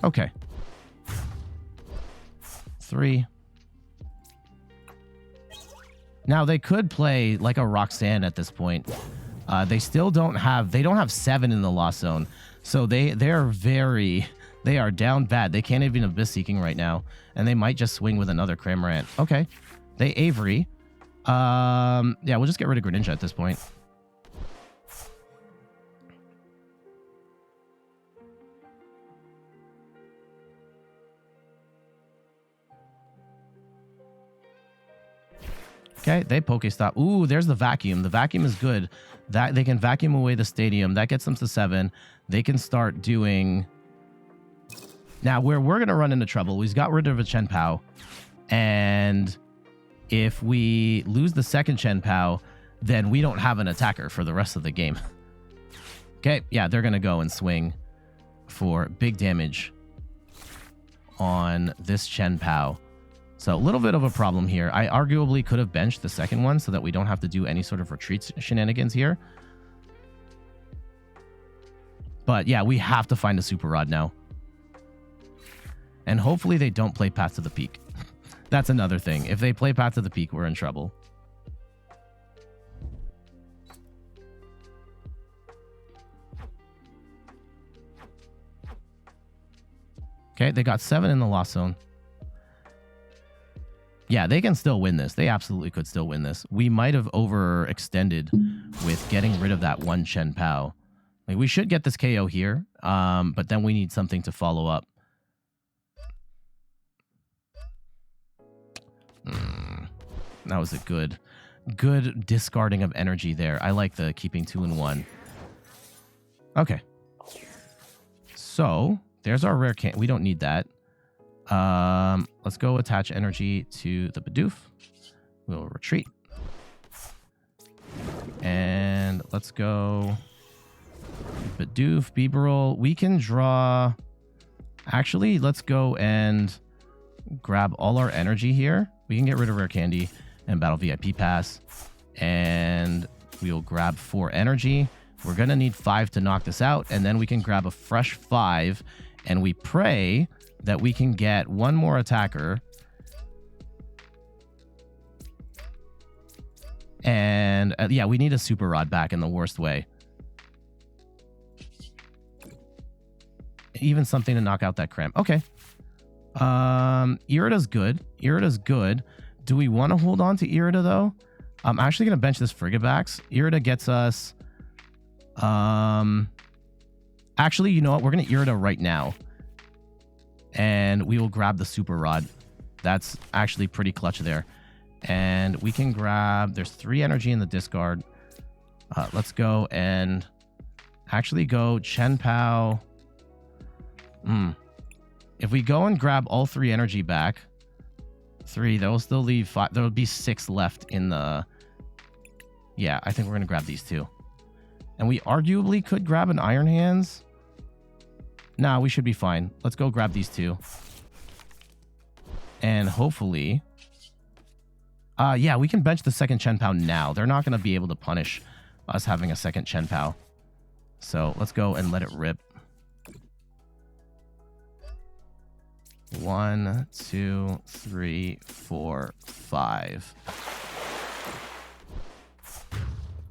Okay. 3. Now, they could play like a Roxanne at this point. They still don't have... They don't have 7 in the Lost Zone. So they are down bad. They can't even Abyss Seeking right now. And they might just swing with another Cramorant. Okay. They Avery. Yeah, we'll just get rid of Greninja at this point. Okay, they PokéStop. Ooh, there's the vacuum. The vacuum is good. That they can vacuum away the stadium. That gets them to 7. They can start doing... Now, where we're going to run into trouble, we've got rid of a Chien-Pao. And if we lose the second Chien-Pao, then we don't have an attacker for the rest of the game. Okay, yeah, they're going to go and swing for big damage on this Chien-Pao. So a little bit of a problem here. I arguably could have benched the second one so that we don't have to do any sort of retreat shenanigans here. But yeah, we have to find a Super Rod now. And hopefully they don't play Path to the Peak. That's another thing. If they play Path to the Peak, we're in trouble. Okay, they got 7 in the Lost Zone. Yeah, they can still win this. They absolutely could still win this. We might have overextended with getting rid of that one Chien-Pao. Like, we should get this KO here, but then we need something to follow up. That was a good discarding of energy there. I like the keeping 2 in 1. Okay. So, there's our rare can. We don't need that. Let's go attach energy to the Bidoof. We'll retreat. And let's go Bidoof, Bibarel. We can draw... Actually, let's go and grab all our energy here. We can get rid of Rare Candy and Battle VIP Pass. And we'll grab 4 energy. We're going to need 5 to knock this out. And then we can grab a fresh 5. And we pray that we can get 1 more attacker. And yeah, we need a Super Rod back in the worst way. Even something to knock out that cramp. Okay. Irida's good. Irida's good. Do we want to hold on to Irida though? I'm actually going to bench this Frigibax. Irida gets us... Actually, you know what? We're going to Irida right now. And we will grab the Super Rod. That's actually pretty clutch there. And we can grab... There's 3 energy in the discard. Let's go and actually go Chien-Pao. If we go and grab all 3 energy back... 3, that will still leave 5. There will be 6 left in the... Yeah, I think we're going to grab these 2. And we arguably could grab an Iron Hands. Nah, we should be fine. Let's go grab these 2. And hopefully... yeah, we can bench the second Chien-Pao now. They're not going to be able to punish us having a second Chien-Pao. So let's go and let it rip. 1, 2, 3, 4, 5.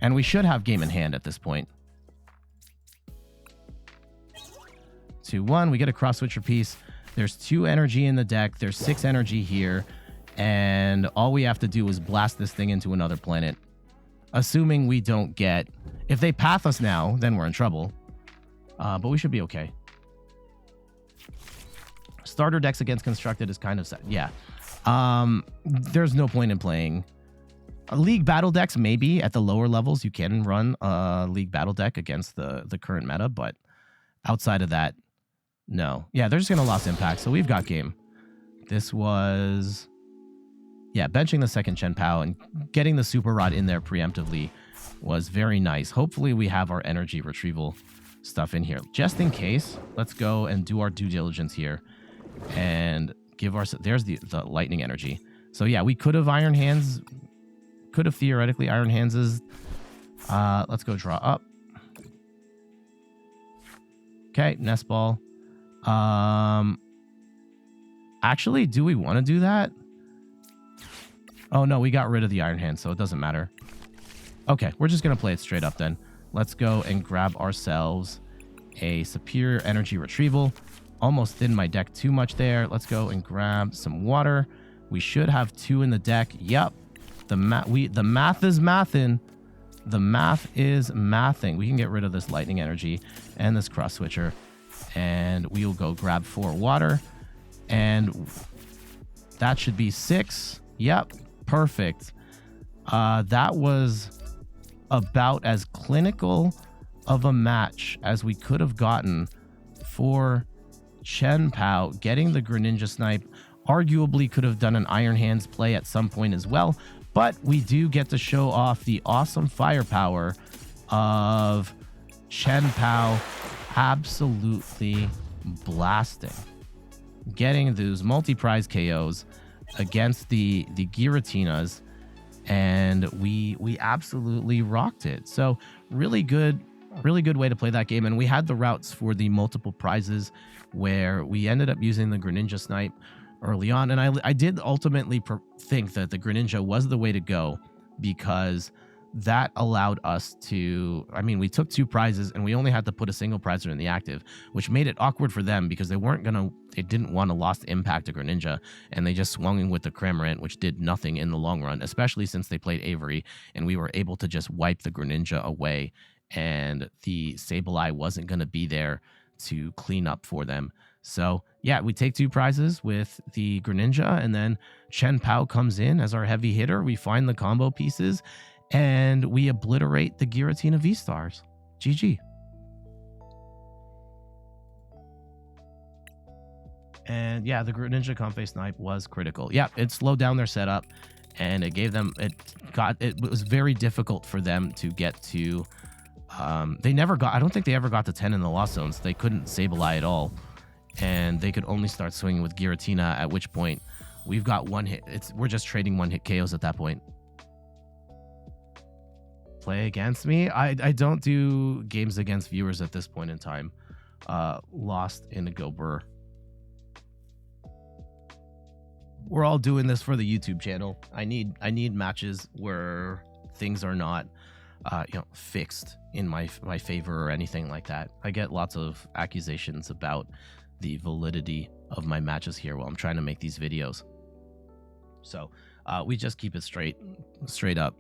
And we should have game in hand at this point. 2, 1. We get a Cross Switcher piece. There's 2 energy in the deck. There's 6 energy here. And all we have to do is blast this thing into another planet. Assuming we don't get... If they path us now, then we're in trouble. But we should be okay. Starter decks against constructed is kind of sad. Yeah. There's no point in playing... League battle decks, maybe. At the lower levels, you can run a League battle deck against the current meta. But outside of that, no. Yeah, they're just going to lost impact. So we've got game. This was... Yeah, benching the second Chien-Pao and getting the Super Rod in there preemptively was very nice. Hopefully we have our energy retrieval stuff in here. Just in case, let's go and do our due diligence here and give our... There's the lightning energy. So yeah, we could have Iron Hands. Could have theoretically Iron Hands. Let's go draw up. Okay, Nest Ball. Actually, do we want to do that? Oh, no, we got rid of the Iron Hand, so it doesn't matter. Okay, we're just going to play it straight up then. Let's go and grab ourselves a Superior Energy Retrieval. Almost thinned my deck too much there. Let's go and grab some water. We should have 2 in the deck. Yep. The math is mathing. The math is mathing. We can get rid of this Lightning Energy and this Cross Switcher. And we will go grab 4 water. And that should be 6. Yep. Perfect. That was about as clinical of a match as we could have gotten for Chien-Pao. Getting the Greninja Snipe arguably could have done an Iron Hands play at some point as well, but we do get to show off the awesome firepower of Chien-Pao absolutely blasting. Getting those multi-prize KOs against the Giratinas, and we absolutely rocked it. So really good way to play that game. And we had the routes for the multiple prizes where we ended up using the Greninja Snipe early on, and I did ultimately think that the Greninja was the way to go, because that allowed us to... I mean, we took 2 prizes and we only had to put a single prizer in the active, which made it awkward for them because they didn't want to lost impact to Greninja, and they just swung in with the Cramorant, which did nothing in the long run, especially since they played Avery, and we were able to just wipe the Greninja away, and the Sableye wasn't going to be there to clean up for them. So yeah, we take 2 prizes with the Greninja, and then Chien-Pao comes in as our heavy hitter. We find the combo pieces, and we obliterate the Giratina V-Stars. GG. And yeah, the Greninja Comfey Snipe was critical. Yeah, it slowed down their setup, and it gave them... It was very difficult for them to get to... They never got... I don't think they ever got to 10 in the Lost Zones. They couldn't Sableye at all. And they could only start swinging with Giratina, at which point we've got 1 hit. We're just trading 1-hit KOs at that point. Play against me? I don't do games against viewers at this point in time. Lost in a Gobur. We're all doing this for the YouTube channel. I need matches where things are not fixed in my favor or anything like that. I get lots of accusations about the validity of my matches here while I'm trying to make these videos. So we just keep it straight up.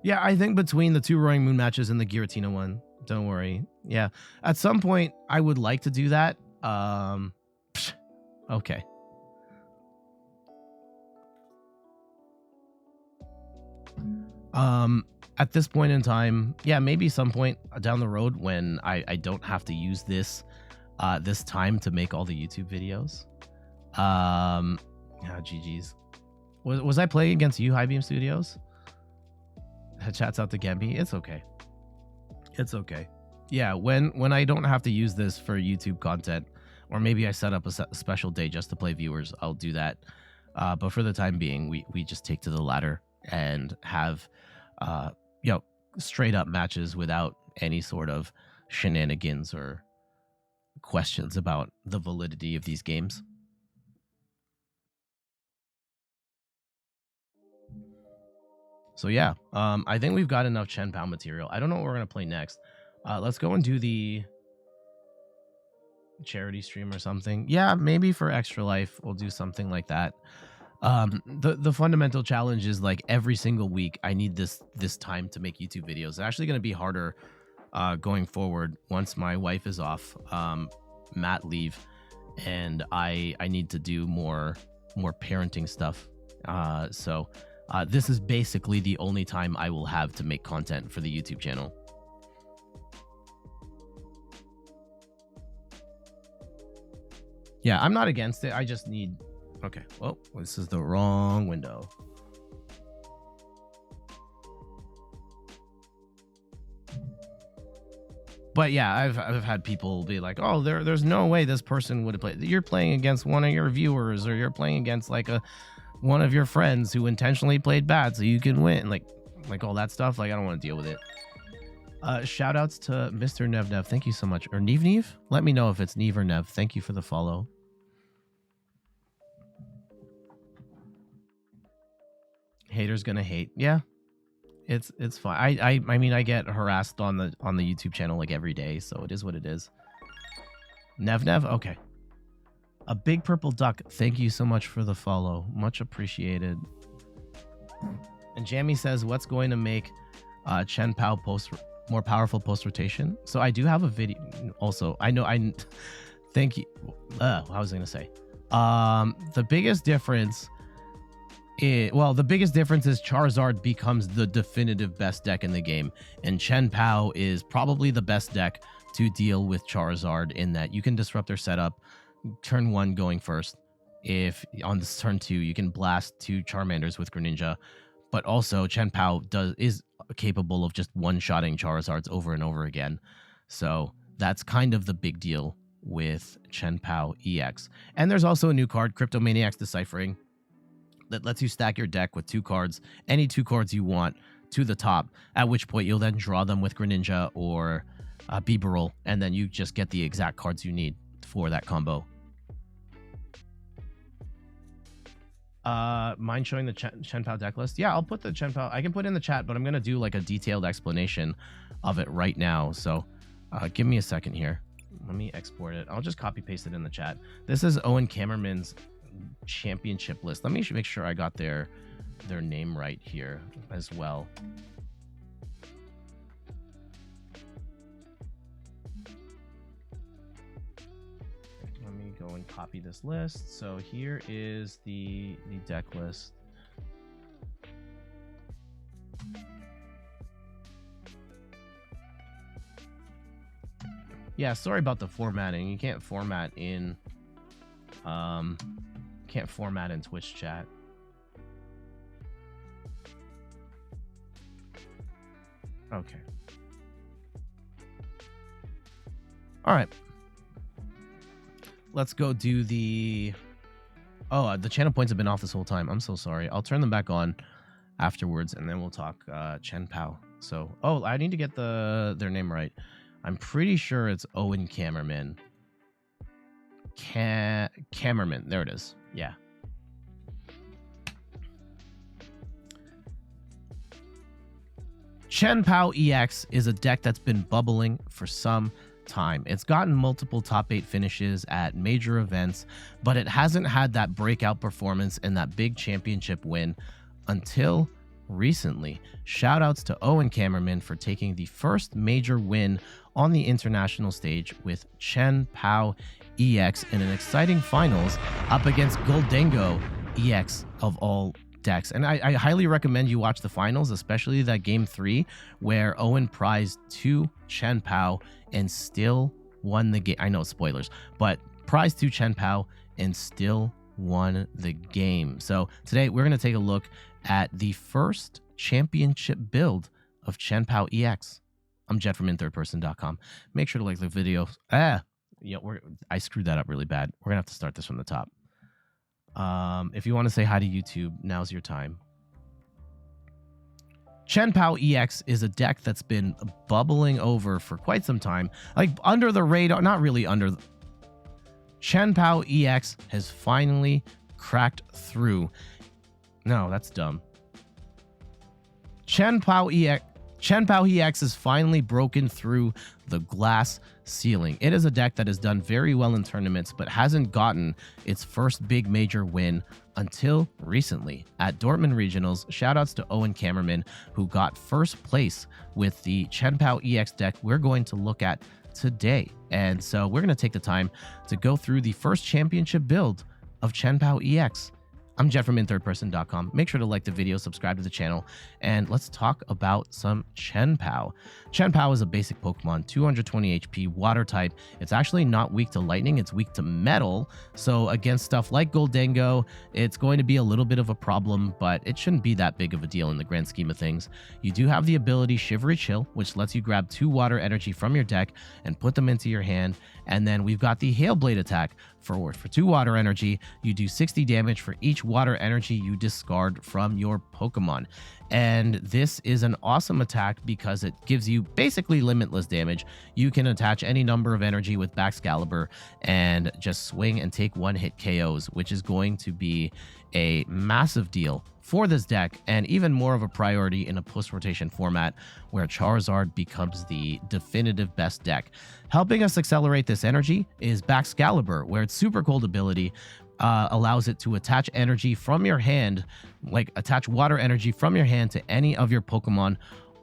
Yeah, I think between the 2 Roaring Moon matches and the Giratina one, don't worry. Yeah, at some point I would like to do that. Okay. At this point in time, yeah, maybe some point down the road when I don't have to use this this time to make all the YouTube videos. GG's. Was I playing against you, High Beam Studios? Chats out to Gemby. It's okay. It's okay. Yeah, when I don't have to use this for YouTube content, or maybe I set up a special day just to play viewers, I'll do that. But for the time being, we just take to the ladder and have straight up matches without any sort of shenanigans or questions about the validity of these games. So yeah, I think we've got enough Chien-Pao material. I don't know what we're gonna play next. Let's go and do the charity stream or something. Yeah, maybe for Extra Life we'll do something like that. The fundamental challenge is like every single week I need this time to make YouTube videos. It's actually going to be harder going forward once my wife is off mat leave, and I need to do more parenting stuff. So this is basically the only time I will have to make content for the YouTube channel. Yeah, I'm not against it. I just need... Okay, well, this is the wrong window. But yeah, I've had people be like, oh, there's no way this person would have played. You're playing against one of your viewers, or you're playing against like one of your friends who intentionally played bad so you can win. Like all that stuff. Like, I don't want to deal with it. Shout outs to Mr. Nev. Thank you so much. Or Neve. Let me know if it's Neve or Nev. Thank you for the follow. Haters gonna hate. Yeah, it's fine. I mean, I get harassed on the YouTube channel like every day, so it is what it is. Nev. Okay. A big purple duck. Thank you so much for the follow. Much appreciated. And Jammy says, what's going to make Chien-Pao more powerful post rotation? So I do have a video. Also, I know thank you. What was I gonna say? The biggest difference. The biggest difference is Charizard becomes the definitive best deck in the game, and Chien-Pao is probably the best deck to deal with Charizard in that you can disrupt their setup, turn 1 going first. If on this turn 2, you can blast 2 Charmanders with Greninja, but also Chien-Pao is capable of just one-shotting Charizards over and over again. So that's kind of the big deal with Chien-Pao EX. And there's also a new card, Cryptomaniac's Deciphering, that lets you stack your deck with 2 cards, any 2 cards you want, to the top, at which point you'll then draw them with Greninja or Bibarel, and then you just get the exact cards you need for that combo. Mind showing the Chien-Pao deck list? Yeah, I'll put the Chien-Pao. I can put in the chat, but I'm going to do like a detailed explanation of it right now. So give me a second here. Let me export it. I'll just copy paste it in the chat. This is Owen Kammerman's championship list. Let me make sure I got their name right here as well. Let me go and copy this list. So here is the deck list. Yeah, sorry about the formatting. You can't format in Twitch chat. Okay. All right. Let's go do the... Oh, the channel points have been off this whole time. I'm so sorry. I'll turn them back on afterwards, and then we'll talk Chien-Pao. So, oh, I need to get their name right. I'm pretty sure it's Owen Kammerman. Kammerman. There it is. Yeah. Chien-Pao EX is a deck that's been bubbling for some time. It's gotten multiple top 8 finishes at major events, but it hasn't had that breakout performance and that big championship win until recently. Shoutouts to Owen Cameraman for taking the first major win on the international stage with Chien-Pao EX in an exciting finals up against Goldengo EX of all decks. And I highly recommend you watch the finals, especially that game 3 where Owen prized 2 Chien-Pao and still won the game. I know spoilers, but prized 2 Chien-Pao and still won the game. So today we're going to take a look at the first championship build of Chien-Pao EX. I'm Jet from inthirdperson.com. Make sure to like the video. I screwed that up really bad. We're going to have to start this from the top. If you want to say hi to YouTube, now's your time. Chien-Pao EX is a deck that's been bubbling over for quite some time. Like under the radar, not really under. Chien-Pao EX has finally cracked through. No, that's dumb. Chien-Pao EX has finally broken through the glass ceiling. It is a deck that has done very well in tournaments, but hasn't gotten its first big major win until recently at Dortmund Regionals. Shoutouts to Owen Cameraman, who got first place with the Chien-Pao EX deck we're going to look at today. And so we're going to take the time to go through the first championship build of Chien-Pao EX. I'm Jet from inthirdperson.com. Make sure to like the video, subscribe to the channel, and let's talk about some Chien-Pao. Chien-Pao is a basic Pokemon, 220 HP, water type. It's actually not weak to lightning, it's weak to metal. So against stuff like Goldengo, it's going to be a little bit of a problem, but it shouldn't be that big of a deal in the grand scheme of things. You do have the ability Shivery Chill, which lets you grab 2 water energy from your deck and put them into your hand. And then we've got the Hail Blade attack. For 2 water energy, you do 60 damage for each water energy you discard from your Pokemon. And this is an awesome attack because it gives you basically limitless damage. You can attach any number of energy with Baxcalibur and just swing and take 1-hit KOs, which is going to be a massive deal for this deck, and even more of a priority in a post-rotation format where Charizard becomes the definitive best deck. Helping us accelerate this energy is Baxcalibur, where its Super Cold ability allows it to attach energy from your hand, like attach water energy from your hand to any of your Pokemon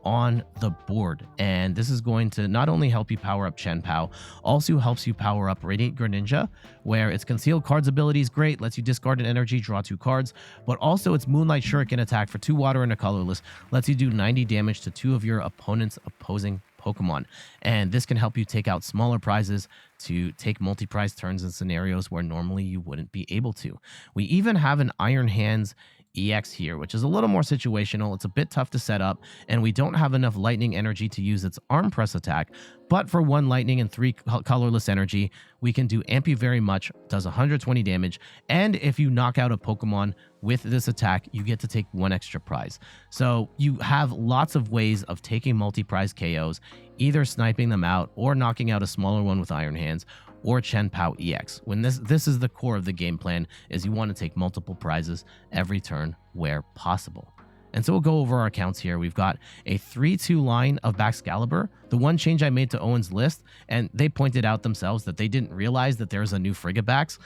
on the board. And this is going to not only help you power up Chien-Pao, also helps you power up Radiant Greninja, where its concealed cards ability is great, lets you discard an energy, draw 2 cards, but also its Moonlight Shuriken attack for 2 water and a colorless lets you do 90 damage to 2 of your opponent's opposing Pokemon. And this can help you take out smaller prizes to take multi-prize turns in scenarios where normally you wouldn't be able to. We even have an Iron Hands EX here, which is a little more situational. It's a bit tough to set up, and we don't have enough lightning energy to use its arm press attack, but for 1 lightning and 3 colorless energy, we can do Amp You Very Much, does 120 damage, and if you knock out a Pokemon with this attack, you get to take 1 extra prize. So you have lots of ways of taking multi-prize KOs, either sniping them out or knocking out a smaller one with Iron Hands, or Chien-Pao EX. When this is the core of the game plan, is you want to take multiple prizes every turn where possible. And so we'll go over our accounts here. We've got a 3-2 line of Baxcalibur. The one change I made to Owen's list, and they pointed out themselves that they didn't realize that there's a new Frigibax.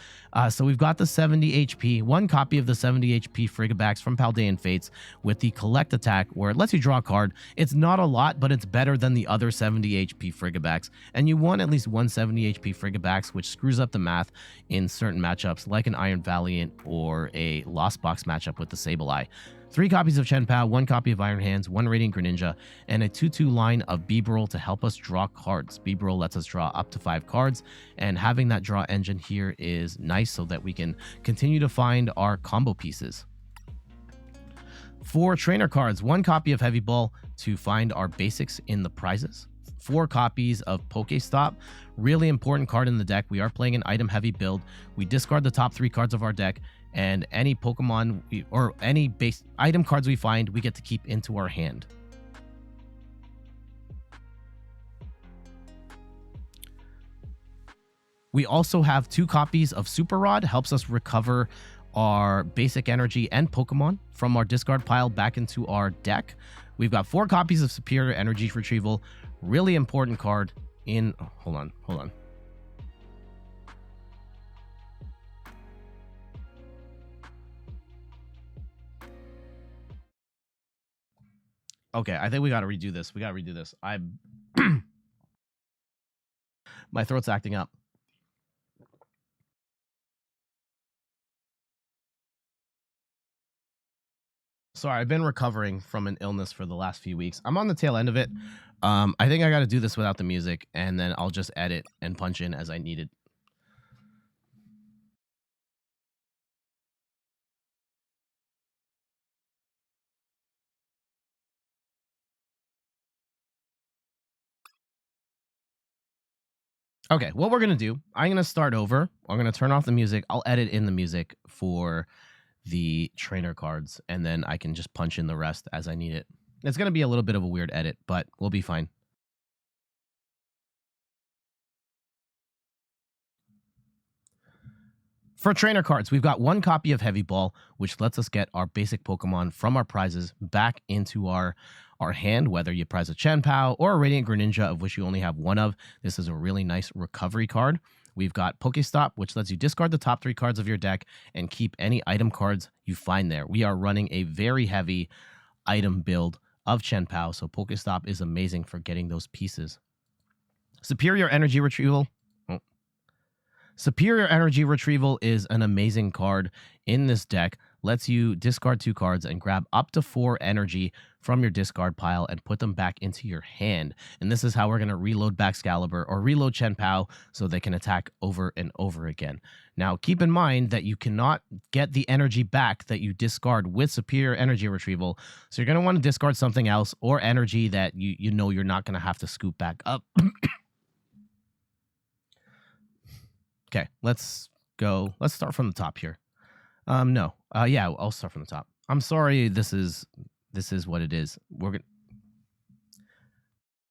So we've got the 70 HP, 1 copy of the 70 HP Frigibax from Paldean Fates with the Collect attack, where it lets you draw a card. It's not a lot, but it's better than the other 70 HP Frigibax. And you want at least 1 70 HP Frigibax, which screws up the math in certain matchups, like an Iron Valiant or a Lost Box matchup with the Sableye. 3 copies of Chien-Pao, 1 copy of Iron Hands, 1 Radiant Greninja, and a 2-2 line of Bibarel to help us draw cards. Bibarel lets us draw up to 5 cards, and having that draw engine here is nice so that we can continue to find our combo pieces. For trainer cards, 1 copy of Heavy Ball to find our basics in the prizes. 4 copies of PokéStop, really important card in the deck. We are playing an item heavy build. We discard the top 3 cards of our deck, and any Pokemon or any base item cards we find, we get to keep into our hand. We also have 2 copies of Super Rod, helps us recover our basic energy and Pokemon from our discard pile back into our deck. We've got 4 copies of Superior Energy Retrieval. Really important card in... Oh, hold on. Okay, I think we got to redo this. My throat's acting up. Sorry, I've been recovering from an illness for the last few weeks. I'm on the tail end of it. I think I got to do this without the music, and then I'll just edit and punch in as I need it. Okay, what we're going to do, I'm going to start over. I'm going to turn off the music. I'll edit in the music for the trainer cards, and then I can just punch in the rest as I need it. It's going to be a little bit of a weird edit, but we'll be fine. For trainer cards, we've got 1 copy of Heavy Ball, which lets us get our basic Pokemon from our prizes back into our hand, whether you prize a Chien-Pao or a Radiant Greninja, of which you only have 1 of. This is a really nice recovery card. We've got PokéStop, which lets you discard the top 3 cards of your deck and keep any item cards you find there. We are running a very heavy item build of Chien-Pao, so PokéStop is amazing for getting those pieces. Superior Energy Retrieval. Superior Energy Retrieval is an amazing card in this deck. Lets you discard 2 cards and grab up to 4 energy from your discard pile and put them back into your hand. And this is how we're going to reload Baxcalibur or reload Chien-Pao so they can attack over and over again. Now, keep in mind that you cannot get the energy back that you discard with Superior Energy Retrieval. So you're going to want to discard something else or energy that you know you're not going to have to scoop back up. Okay, let's go. Let's start from the top here. Yeah, I'll start from the top. I'm sorry, this is what it is.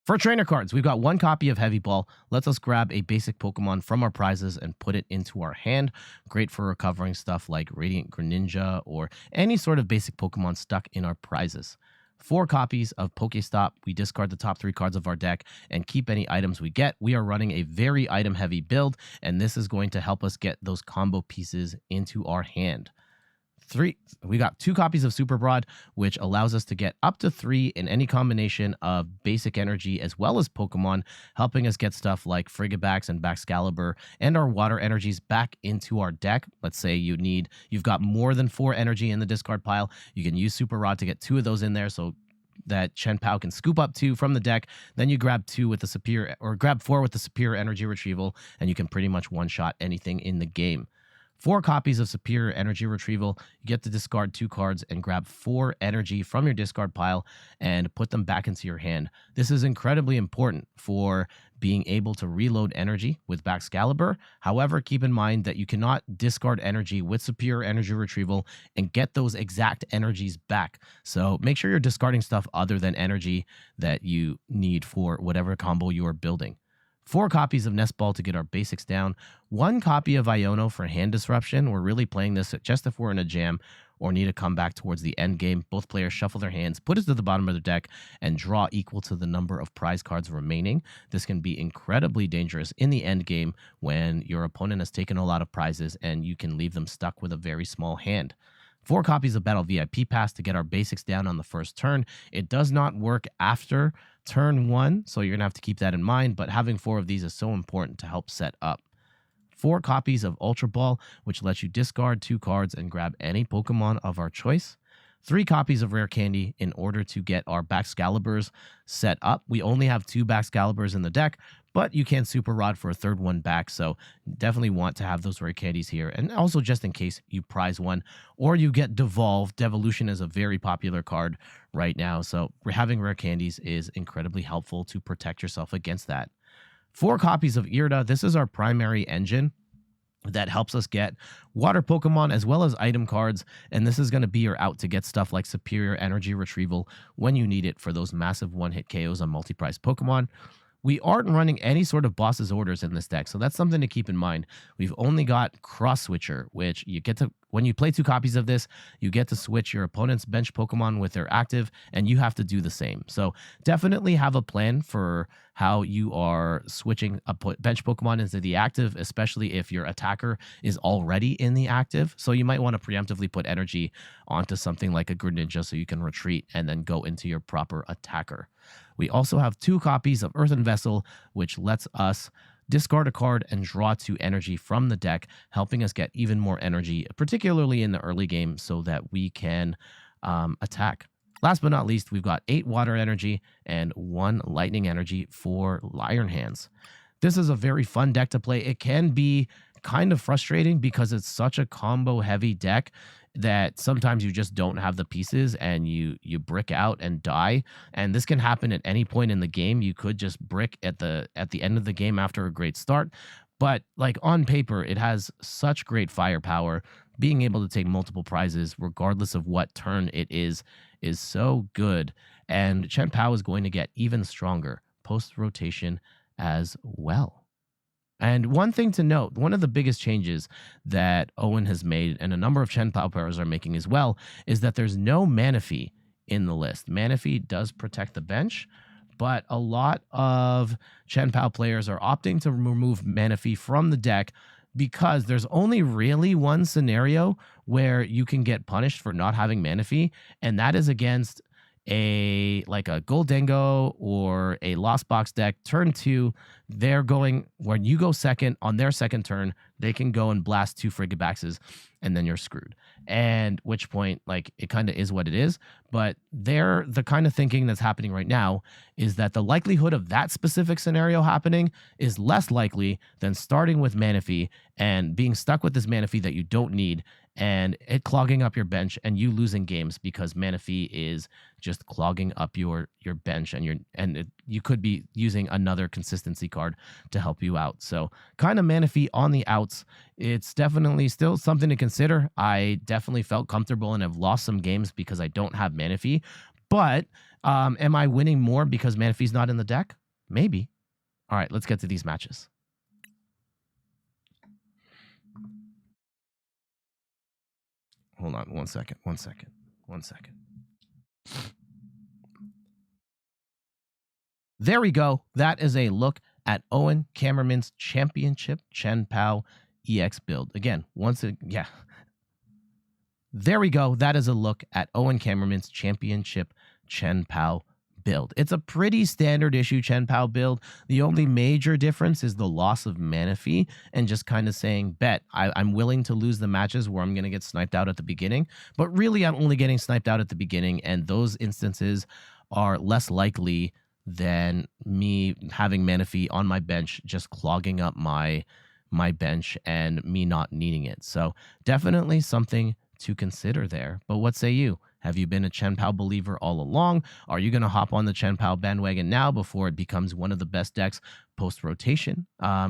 For trainer cards, we've got 1 copy of Heavy Ball. Lets us grab a basic Pokemon from our prizes and put it into our hand. Great for recovering stuff like Radiant Greninja or any sort of basic Pokemon stuck in our prizes. 4 copies of PokéStop. We discard the top 3 cards of our deck and keep any items we get. We are running a very item-heavy build, and this is going to help us get those combo pieces into our hand. We got 2 copies of Super Broad, which allows us to get up to 3 in any combination of basic energy as well as Pokemon, helping us get stuff like Frigibax and Baxcalibur and our water energies back into our deck. Let's say you've got more than 4 energy in the discard pile. You can use Super Rod to get 2 of those in there so that Chien-Pao can scoop up 2 from the deck. Then you grab 2 with the Superior, or grab 4 with the Superior Energy Retrieval, and you can pretty much one-shot anything in the game. 4 copies of Superior Energy Retrieval. You get to discard 2 cards and grab 4 energy from your discard pile and put them back into your hand. This is incredibly important for being able to reload energy with Baxcalibur. However, keep in mind that you cannot discard energy with Superior Energy Retrieval and get those exact energies back. So make sure you're discarding stuff other than energy that you need for whatever combo you are building. 4 copies of Nest Ball to get our basics down. 1 copy of Iono for hand disruption. We're really playing this just if we're in a jam or need to come back towards the end game. Both players shuffle their hands, put it to the bottom of the deck, and draw equal to the number of prize cards remaining. This can be incredibly dangerous in the end game when your opponent has taken a lot of prizes and you can leave them stuck with a very small hand. 4 copies of Battle VIP Pass to get our basics down on the first turn. It does not work after turn 1, so you're going to have to keep that in mind, but having 4 of these is so important to help set up. 4 copies of Ultra Ball, which lets you discard 2 cards and grab any Pokemon of our choice. 3 copies of Rare Candy in order to get our Baxcaliburs set up. We only have 2 Baxcaliburs in the deck, but you can Super Rod for a 3rd one back, so definitely want to have those Rare Candies here. And also just in case you prize one or you get Devolve. Devolution is a very popular card right now, so having Rare Candies is incredibly helpful to protect yourself against that. 4 copies of Irida. This is our primary engine that helps us get water Pokemon as well as item cards, and this is going to be your out to get stuff like Superior Energy Retrieval when you need it for those massive one-hit KOs on multi-prize Pokemon. We aren't running any sort of boss's orders in this deck, so that's something to keep in mind. We've only got Cross Switcher, which you get to, when you play 2 copies of this, you get to switch your opponent's bench Pokemon with their active, and you have to do the same. So definitely have a plan for how you are switching a bench Pokemon into the active, especially if your attacker is already in the active. So you might want to preemptively put energy onto something like a Greninja so you can retreat and then go into your proper attacker. We also have 2 copies of Earthen Vessel, which lets us discard a card and draw 2 energy from the deck, helping us get even more energy, particularly in the early game, so that we can attack. Last but not least, we've got 8 water energy and 1 lightning energy for Iron Hands. This is a very fun deck to play. It can be kind of frustrating because it's such a combo heavy deck that sometimes you just don't have the pieces and you brick out and die. And this can happen at any point in the game. You could just brick at the end of the game after a great start. But like on paper, it has such great firepower. Being able to take multiple prizes, regardless of what turn it is so good. And Chien-Pao is going to get even stronger post-rotation as well. And one thing to note, one of the biggest changes that Owen has made, and a number of Chien-Pao players are making as well, is that there's no Manaphy in the list. Manaphy does protect the bench, but a lot of Chien-Pao players are opting to remove Manaphy from the deck because there's only really one scenario where you can get punished for not having Manaphy, and that is against a Goldengo or a Lost Box deck. Turn 2, they're going, when you go second on their second turn, they can go and blast 2 Frigibaxes, and then you're screwed. And which point, like, it kind of is what it is. But the kind of thinking that's happening right now is that the likelihood of that specific scenario happening is less likely than starting with Manaphy and being stuck with this Manaphy that you don't need, and it clogging up your bench and you losing games because Manaphy is just clogging up your bench, and you could be using another consistency card to help you out. So kind of Manaphy on the outs. It's definitely still something to consider. I definitely felt comfortable and have lost some games because I don't have Manaphy. But am I winning more because Manaphy's not in the deck? Maybe. All right, let's get to these matches. Hold on one second. There we go. That is a look at Owen Cameraman's Championship Chien-Pao EX build. Again, there we go. That is a look at Owen Cameraman's Championship Chien-Pao build. It's a pretty standard issue Chien-Pao build. The only major difference is the loss of Manaphy and just kind of saying, I'm willing to lose the matches where I'm going to get sniped out at the beginning, but really I'm only getting sniped out at the beginning, and those instances are less likely than me having Manaphy on my bench just clogging up my bench and me not needing it. So definitely something to consider there. But what say you? Have you been a Chien-Pao believer all along? Are you going to hop on the Chien-Pao bandwagon now before it becomes one of the best decks post-rotation?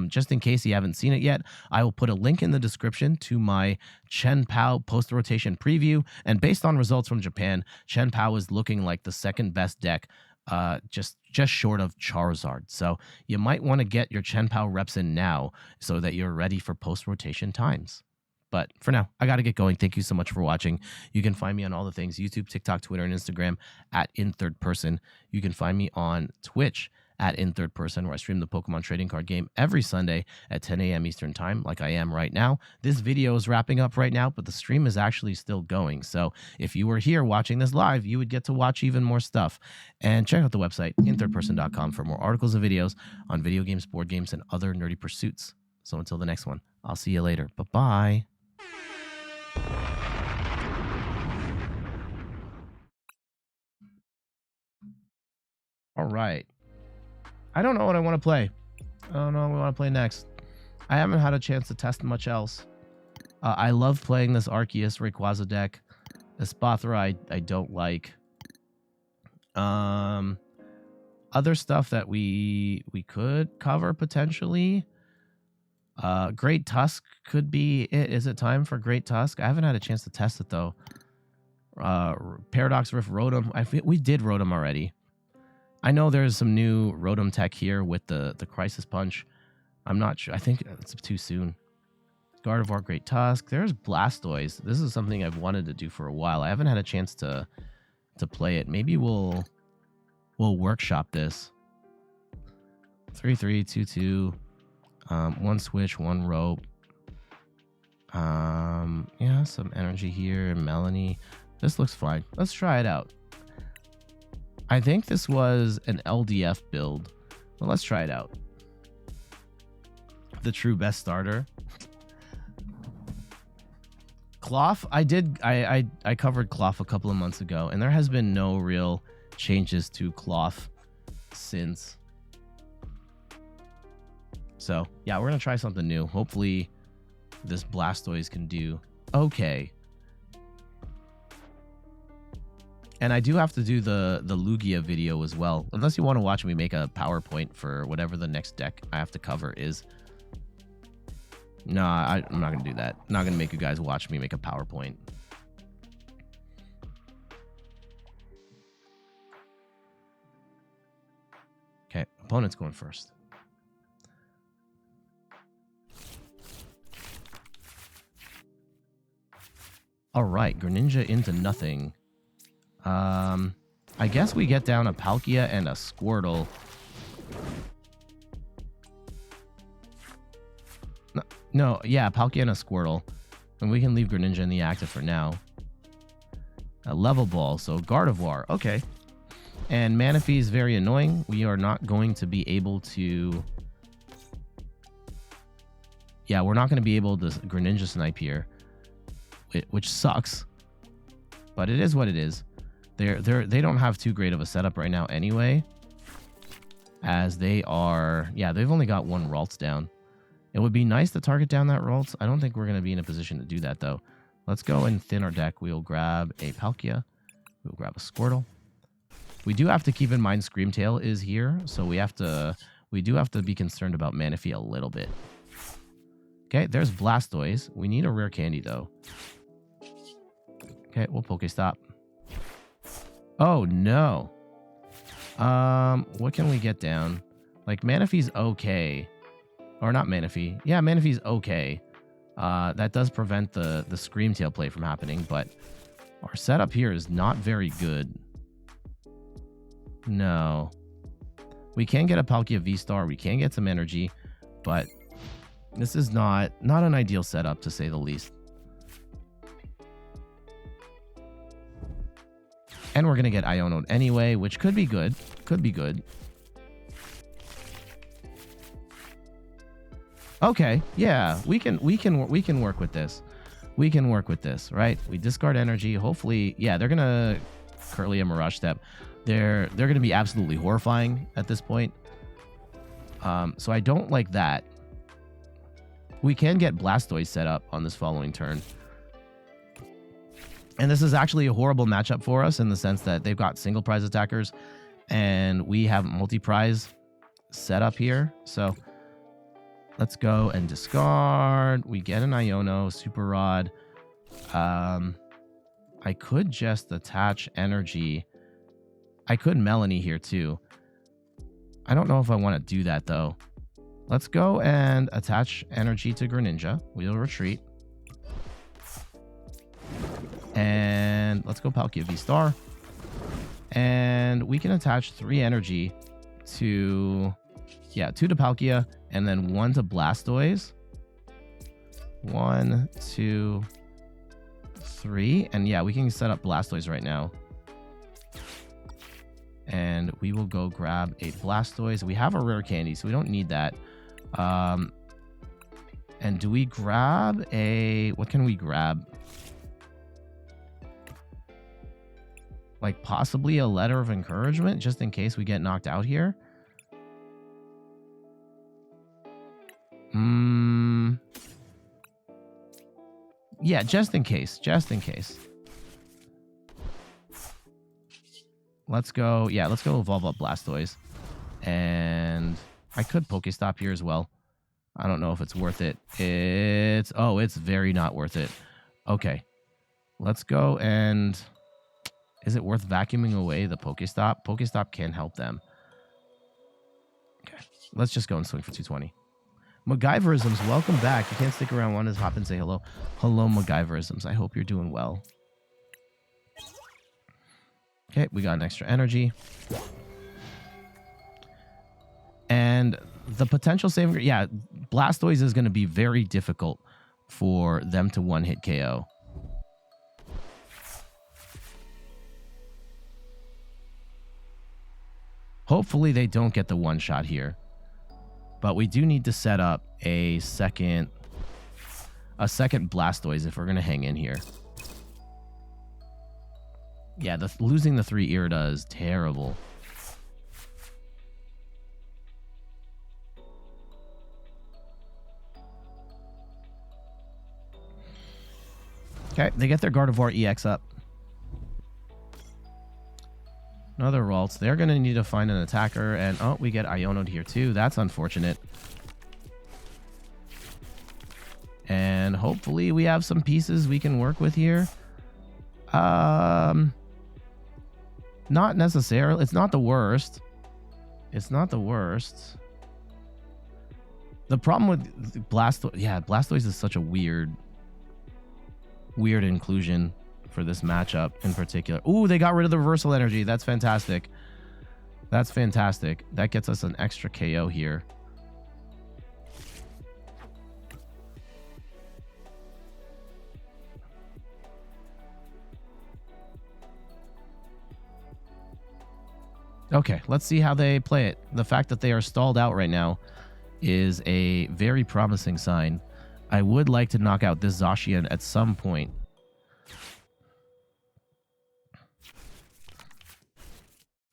Just in case you haven't seen it yet, I will put a link in the description to my Chien-Pao post-rotation preview. And based on results from Japan, Chien-Pao is looking like the second best deck, just short of Charizard. So you might want to get your Chien-Pao reps in now so that you're ready for post-rotation times. But for now, I got to get going. Thank you so much for watching. You can find me on all the things: YouTube, TikTok, Twitter, and Instagram at InThirdPerson. You can find me on Twitch at InThirdPerson, where I stream the Pokemon trading card game every Sunday at 10 a.m. Eastern Time, like I am right now. This video is wrapping up right now, but the stream is actually still going. So if you were here watching this live, you would get to watch even more stuff. And check out the website, inthirdperson.com, for more articles and videos on video games, board games, and other nerdy pursuits. So until the next one, I'll see you later. Bye-bye. All right. I don't know what I want to play. I don't know what I want to play next. I haven't had a chance to test much else. I love playing this Arceus Rayquaza deck. Espathra I don't like. Other stuff that we could cover potentially. Great Tusk could be it. Is it time for Great Tusk? I haven't had a chance to test it though. Paradox Rift Rotom. We did Rotom already. I know there's some new Rotom tech here with the Crisis Punch. I'm not sure. I think it's too soon. Gardevoir, Great Tusk. There's Blastoise. This is something I've wanted to do for a while. I haven't had a chance to play it. Maybe we'll workshop this. 3-3, 2-2. One switch, one rope. Yeah, some energy here. Melanie. This looks fine. Let's try it out. I think this was an LDF build. But let's try it out. The true best starter. Cloth, I covered Cloth a couple of months ago, and there has been no real changes to Cloth since. So, yeah, we're going to try something new. Hopefully, this Blastoise can do okay. And I do have to do the Lugia video as well. Unless you want to watch me make a PowerPoint for whatever the next deck I have to cover is. No, I'm not going to do that. I'm not going to make you guys watch me make a PowerPoint. Okay, opponent's going first. All right, Greninja into nothing. I guess we get down a Palkia and a Squirtle. No, yeah, Palkia and a Squirtle. And we can leave Greninja in the active for now. A Level Ball, so Gardevoir. Okay. And Manaphy is very annoying. We are not going to be able to... Yeah, we're not going to be able to Greninja snipe here. Which sucks. But it is what it is. They don't have too great of a setup right now anyway. As they are... Yeah, they've only got one Ralts down. It would be nice to target down that Ralts. I don't think we're going to be in a position to do that, though. Let's go and thin our deck. We'll grab a Palkia. We'll grab a Squirtle. We do have to keep in mind Screamtail is here, so we do have to be concerned about Manaphy a little bit. Okay, there's Blastoise. We need a Rare Candy, though. Okay, we'll PokéStop. Oh, no. What can we get down? Like, Manaphy's okay. Or not Manaphy. Yeah, Manaphy's okay. That does prevent the Screamtail play from happening, but our setup here is not very good. No. We can get a Palkia V-Star. We can get some energy, but this is not an ideal setup, to say the least. And we're going to get Iono anyway, which could be good. Could be good. Okay, yeah, we can work with this. We can work with this, right? We discard energy. Hopefully, yeah, they're gonna Kirlia Mirage Step. They're gonna be absolutely horrifying at this point. So I don't like that. We can get Blastoise set up on this following turn. And this is actually a horrible matchup for us in the sense that they've got single prize attackers and we have multi-prize set up here. So let's go and discard. We get an Iono, Super Rod. I could just attach energy. I could Melanie here too. I don't know if I want to do that though. Let's go and attach energy to Greninja. We'll retreat. And let's go Palkia V-Star. And we can attach 3 energy to... Yeah, 2 to Palkia, and then 1 to Blastoise. 1, 2, 3. And yeah, we can set up Blastoise right now. And we will go grab a Blastoise. We have a Rare Candy, so we don't need that. And do we grab a... What can we grab? Like possibly a Letter of Encouragement, just in case we get knocked out here. Yeah, just in case. Just in case. Let's go. Yeah, let's go evolve up Blastoise. And I could PokéStop here as well. I don't know if it's worth it. It's very not worth it. Okay. Let's go and... Is it worth vacuuming away the PokéStop? PokéStop can help them. Let's just go and swing for 220. MacGyverisms, welcome back. You can't stick around. Want to hop and say hello. Hello, MacGyverisms. I hope you're doing well. Okay, we got an extra energy. And the potential saving... Yeah, Blastoise is going to be very difficult for them to one-hit KO. Hopefully they don't get the one-shot here. But we do need to set up a second Blastoise if we're going to hang in here. Yeah, losing the 3 Irida is terrible. Okay, they get their Gardevoir EX up. Another Ralts. They're going to need to find an attacker. And, oh, we get Iono'd here too. That's unfortunate. And hopefully we have some pieces we can work with here. Not necessarily. It's not the worst. It's not the worst. The problem with Blastoise... Yeah, Blastoise is such a weird inclusion for this matchup in particular. Ooh, they got rid of the reversal energy. That's fantastic. That's fantastic. That gets us an extra KO here. Okay, let's see how they play it. The fact that they are stalled out right now is a very promising sign. I would like to knock out this Zacian at some point.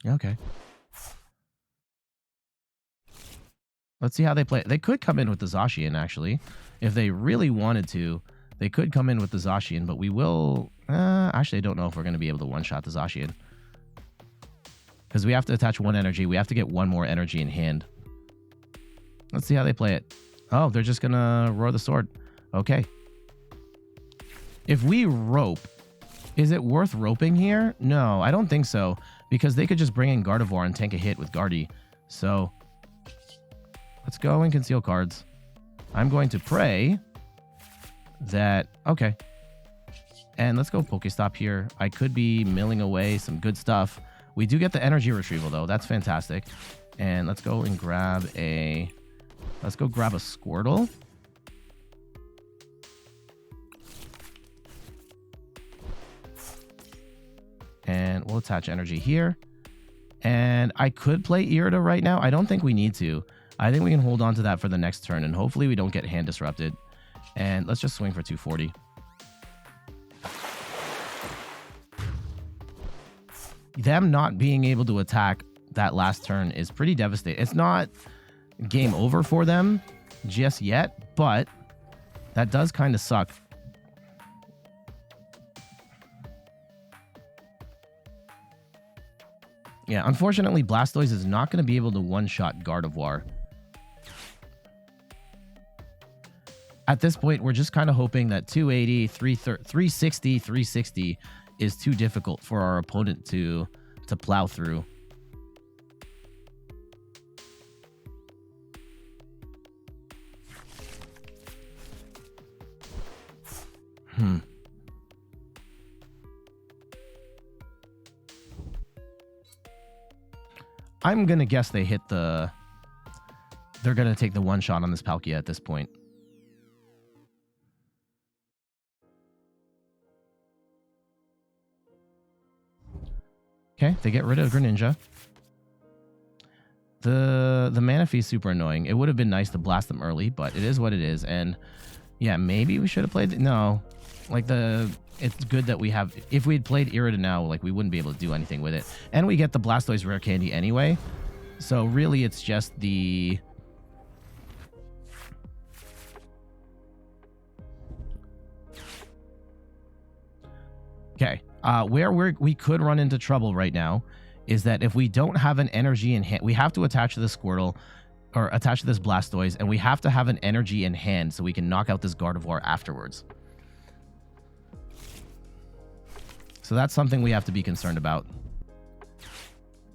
Okay. Let's see how they play it. They could come in with the Zacian, actually. If they really wanted to, they could come in with the Zacian, but we will... actually, I don't know if we're going to be able to one-shot the Zacian. Because we have to attach 1 energy. We have to get 1 more energy in hand. Let's see how they play it. Oh, they're just going to roar the sword. Okay. If we rope, is it worth roping here? No, I don't think so. Because they could just bring in Gardevoir and tank a hit with Guardy. So, let's go and conceal cards. I'm going to pray that... Okay. And let's go PokéStop here. I could be milling away some good stuff. We do get the energy retrieval, though. That's fantastic. And let's go and grab a... Let's go grab a Squirtle. And we'll attach energy here. And I could play Irida right now. I don't think we need to. I think we can hold on to that for the next turn. And hopefully we don't get hand disrupted. And let's just swing for 240. Them not being able to attack that last turn is pretty devastating. It's not game over for them just yet, but that does kind of suck. Yeah, unfortunately, Blastoise is not going to be able to one-shot Gardevoir. At this point, we're just kind of hoping that 280, 360, 360 is too difficult for our opponent to plow through. I'm going to guess they hit the... They're going to take the one shot on this Palkia at this point. Okay, they get rid of Greninja. The Manaphy is super annoying. It would have been nice to blast them early, but it is what it is. And yeah, maybe we should have played... No. Like it's good that we have... If we had played Irida now, like we wouldn't be able to do anything with it. And we get the Blastoise Rare Candy anyway. So really it's just the... Okay. Where we could run into trouble right now is that if we don't have an energy in hand, we have to attach to the Squirtle or attach to this Blastoise, and we have to have an energy in hand so we can knock out this Gardevoir afterwards. So that's something we have to be concerned about.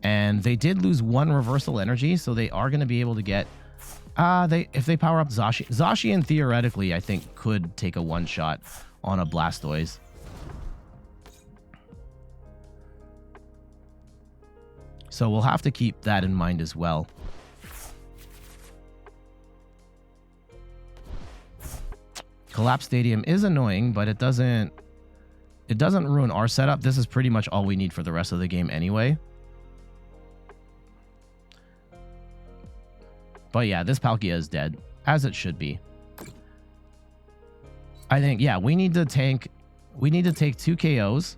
And they did lose one reversal energy, so they are going to be able to get... if they power up Zacian theoretically, I think, could take a one-shot on a Blastoise. So we'll have to keep that in mind as well. Collapse Stadium is annoying, but it doesn't ruin our setup. This is pretty much all we need for the rest of the game anyway. But yeah, this Palkia is dead, as it should be. I think, yeah, we need to take 2 KOs,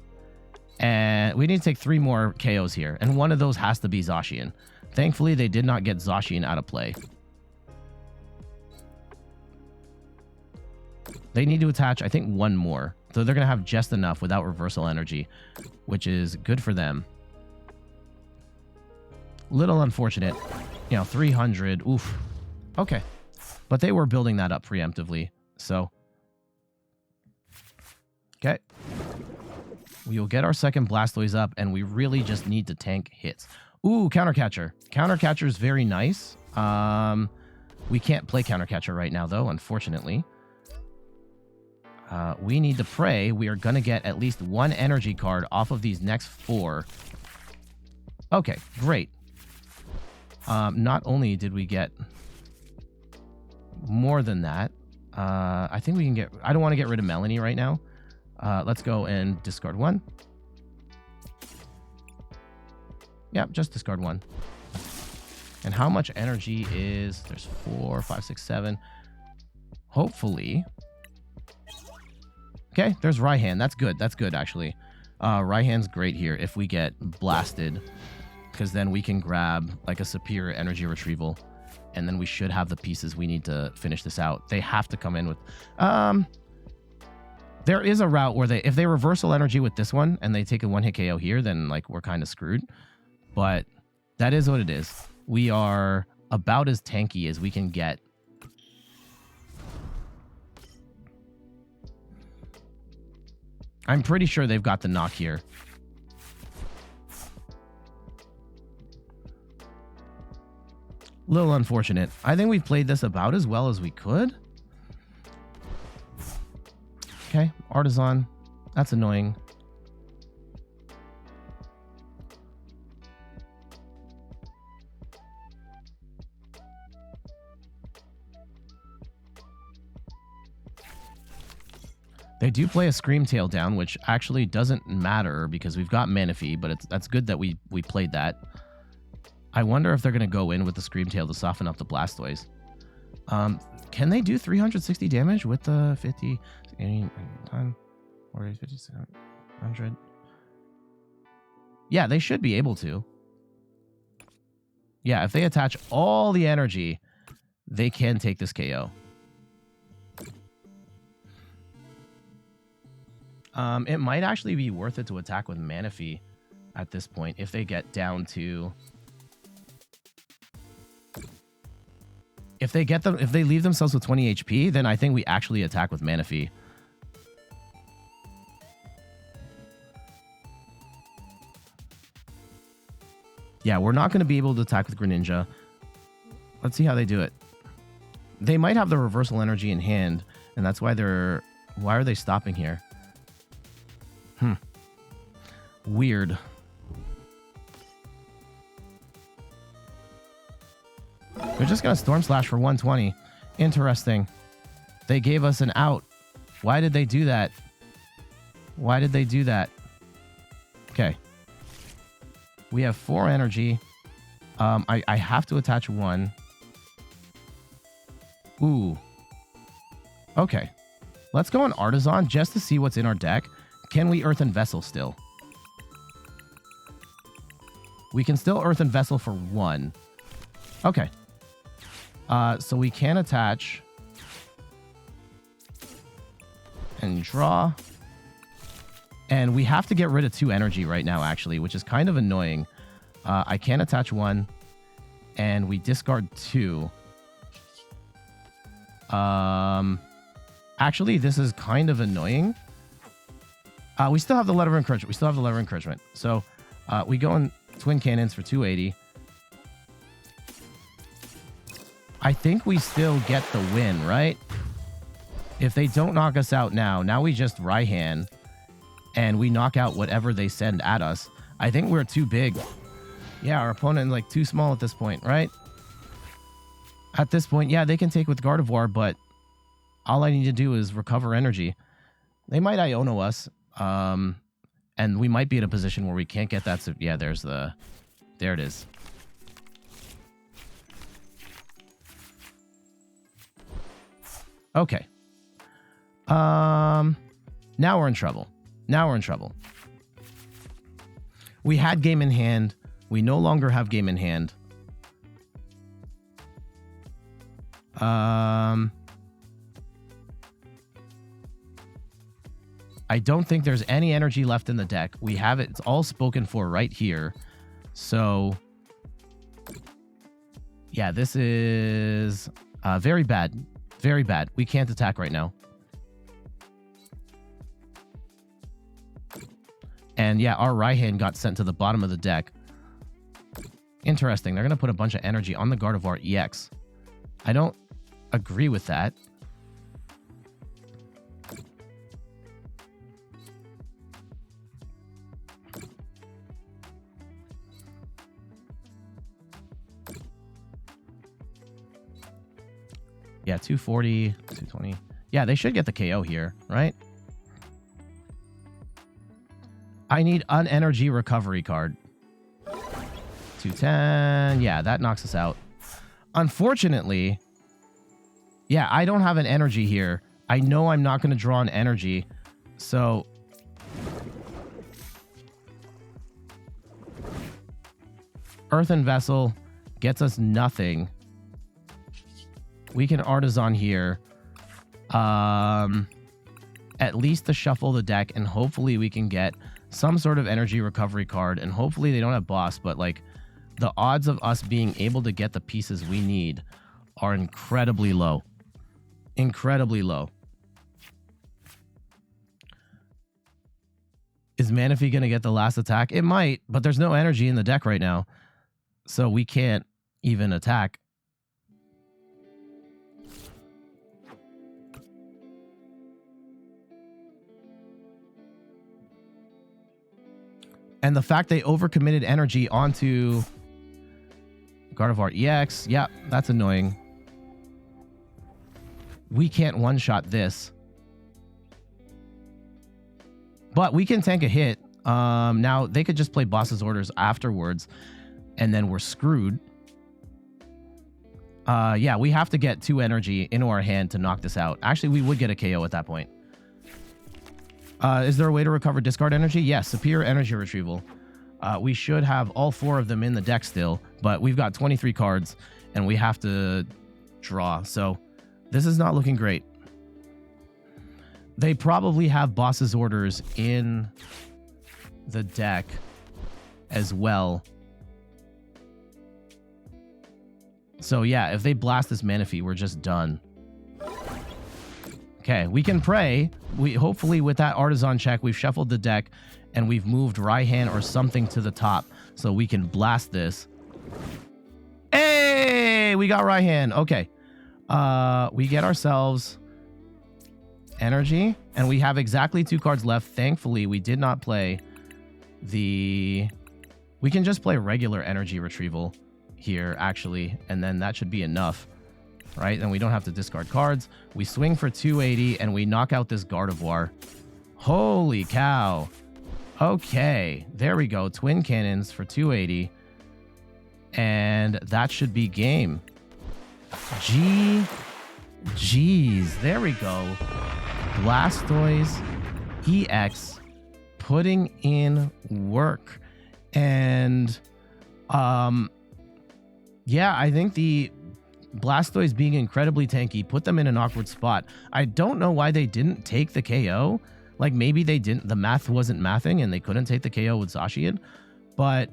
and we need to take 3 more KOs here, and one of those has to be Zacian. Thankfully, they did not get Zacian out of play. They need to attach, I think, 1 more. So they're going to have just enough without reversal energy, which is good for them. Little unfortunate. You know, 300. Oof. Okay. But they were building that up preemptively. So. Okay. We will get our second Blastoise up, and we really just need to tank hits. Ooh, Counter Catcher. Counter Catcher is very nice. We can't play Counter Catcher right now, though, unfortunately. We need to pray we are going to get at least 1 energy card off of these next 4. Okay, great. Not only did we get more than that, I think we can get... I don't want to get rid of Melanie right now. Let's go and discard 1. Yeah, just discard 1. And how much energy is... There's 4, 5, 6, 7. Hopefully... Okay, there's Raihan. That's good. That's good, actually. Raihan's great here if we get blasted, because then we can grab like a superior energy retrieval, and then we should have the pieces we need to finish this out. They have to come in with... there is a route where if they reversal energy with this one and they take a 1-hit KO here, then like we're kind of screwed. But that is what it is. We are about as tanky as we can get. I'm pretty sure they've got the knock here. Little unfortunate. I think we've played this about as well as we could. Okay, Artisan. That's annoying. They do play a Scream Tail down, which actually doesn't matter because we've got Manaphy, but that's good that we played that. I wonder if they're going to go in with the Scream Tail to soften up the Blastoise. Can they do 360 damage with the 50, 80, 40, 50, 100? Yeah, they should be able to. Yeah, if they attach all the energy, they can take this KO. It might actually be worth it to attack with Manaphy at this point if they get down to... If they leave themselves with 20 HP, then I think we actually attack with Manaphy. Yeah, we're not going to be able to attack with Greninja. Let's see how they do it. They might have the reversal energy in hand, and that's why they're... Why are they stopping here? Weird. They're just going to Storm Slash for 120. Interesting. They gave us an out. Why did they do that? Why did they do that? Okay. We have 4 energy. I have to attach 1. Ooh. Okay. Let's go on Artisan just to see what's in our deck. Can we Earthen Vessel still? We can still Earthen Vessel for 1. Okay. So we can attach and draw. And we have to get rid of 2 energy right now, actually, which is kind of annoying. I can attach 1, and we discard 2. Actually, this is kind of annoying. We still have the letter of encouragement. So we go and Twin Cannons for 280. I think we still get the win, right? If they don't knock us out now we just Raihan and we knock out whatever they send at us. I think we're too big. Yeah, our opponent is like too small at this point, right? At this point, yeah, they can take with Gardevoir, but all I need to do is recover energy. They might Iono us, and we might be in a position where we can't get that. So, yeah, there it is. Okay. Now we're in trouble. We had game in hand. We no longer have game in hand. I don't think there's any energy left in the deck. We have it. It's all spoken for right here. So, yeah, this is very bad. Very bad. We can't attack right now. And yeah, our Raihan got sent to the bottom of the deck. Interesting. They're going to put a bunch of energy on the Gardevoir EX. I don't agree with that. Yeah, 240, 220. Yeah, they should get the KO here, right? I need an energy recovery card. 210. Yeah, that knocks us out. Unfortunately, yeah, I don't have an energy here. I know I'm not going to draw an energy. So Earthen Vessel gets us nothing. We can Artisan here. At least to shuffle the deck, and hopefully we can get some sort of energy recovery card, and hopefully they don't have boss, but like the odds of us being able to get the pieces we need are incredibly low. Incredibly low. Is Manaphy going to get the last attack? It might, but there's no energy in the deck right now, so we can't even attack. And the fact they overcommitted energy onto Gardevoir EX, yeah, that's annoying. We can't one-shot this. But we can tank a hit. Now, they could just play boss's orders afterwards, and then we're screwed. Yeah, we have to get 2 energy into our hand to knock this out. Actually, we would get a KO at that point. Is there a way to recover discard energy? Yes, superior energy retrieval. We should have all 4 of them in the deck still, but we've got 23 cards, and we have to draw. So this is not looking great. They probably have boss's orders in the deck as well. So yeah, if they blast this Manaphy, we're just done. Okay, we can pray. We hopefully with that Artisan check, we've shuffled the deck and we've moved Raihan or something to the top so we can blast this. Hey, we got Raihan. Okay. We get ourselves energy and we have exactly 2 cards left. Thankfully, we did not play the... We can just play regular energy retrieval here, actually, and then that should be enough. Right? And we don't have to discard cards. We swing for 280 and we knock out this Gardevoir. Holy cow. Okay. There we go. Twin Cannons for 280. And that should be game. Jeez. There we go. Blastoise EX putting in work. And yeah, I think the Blastoise being incredibly tanky put them in an awkward spot. I don't know why they didn't take the KO. Like maybe they didn't, the math wasn't mathing and they couldn't take the KO with Zacian, but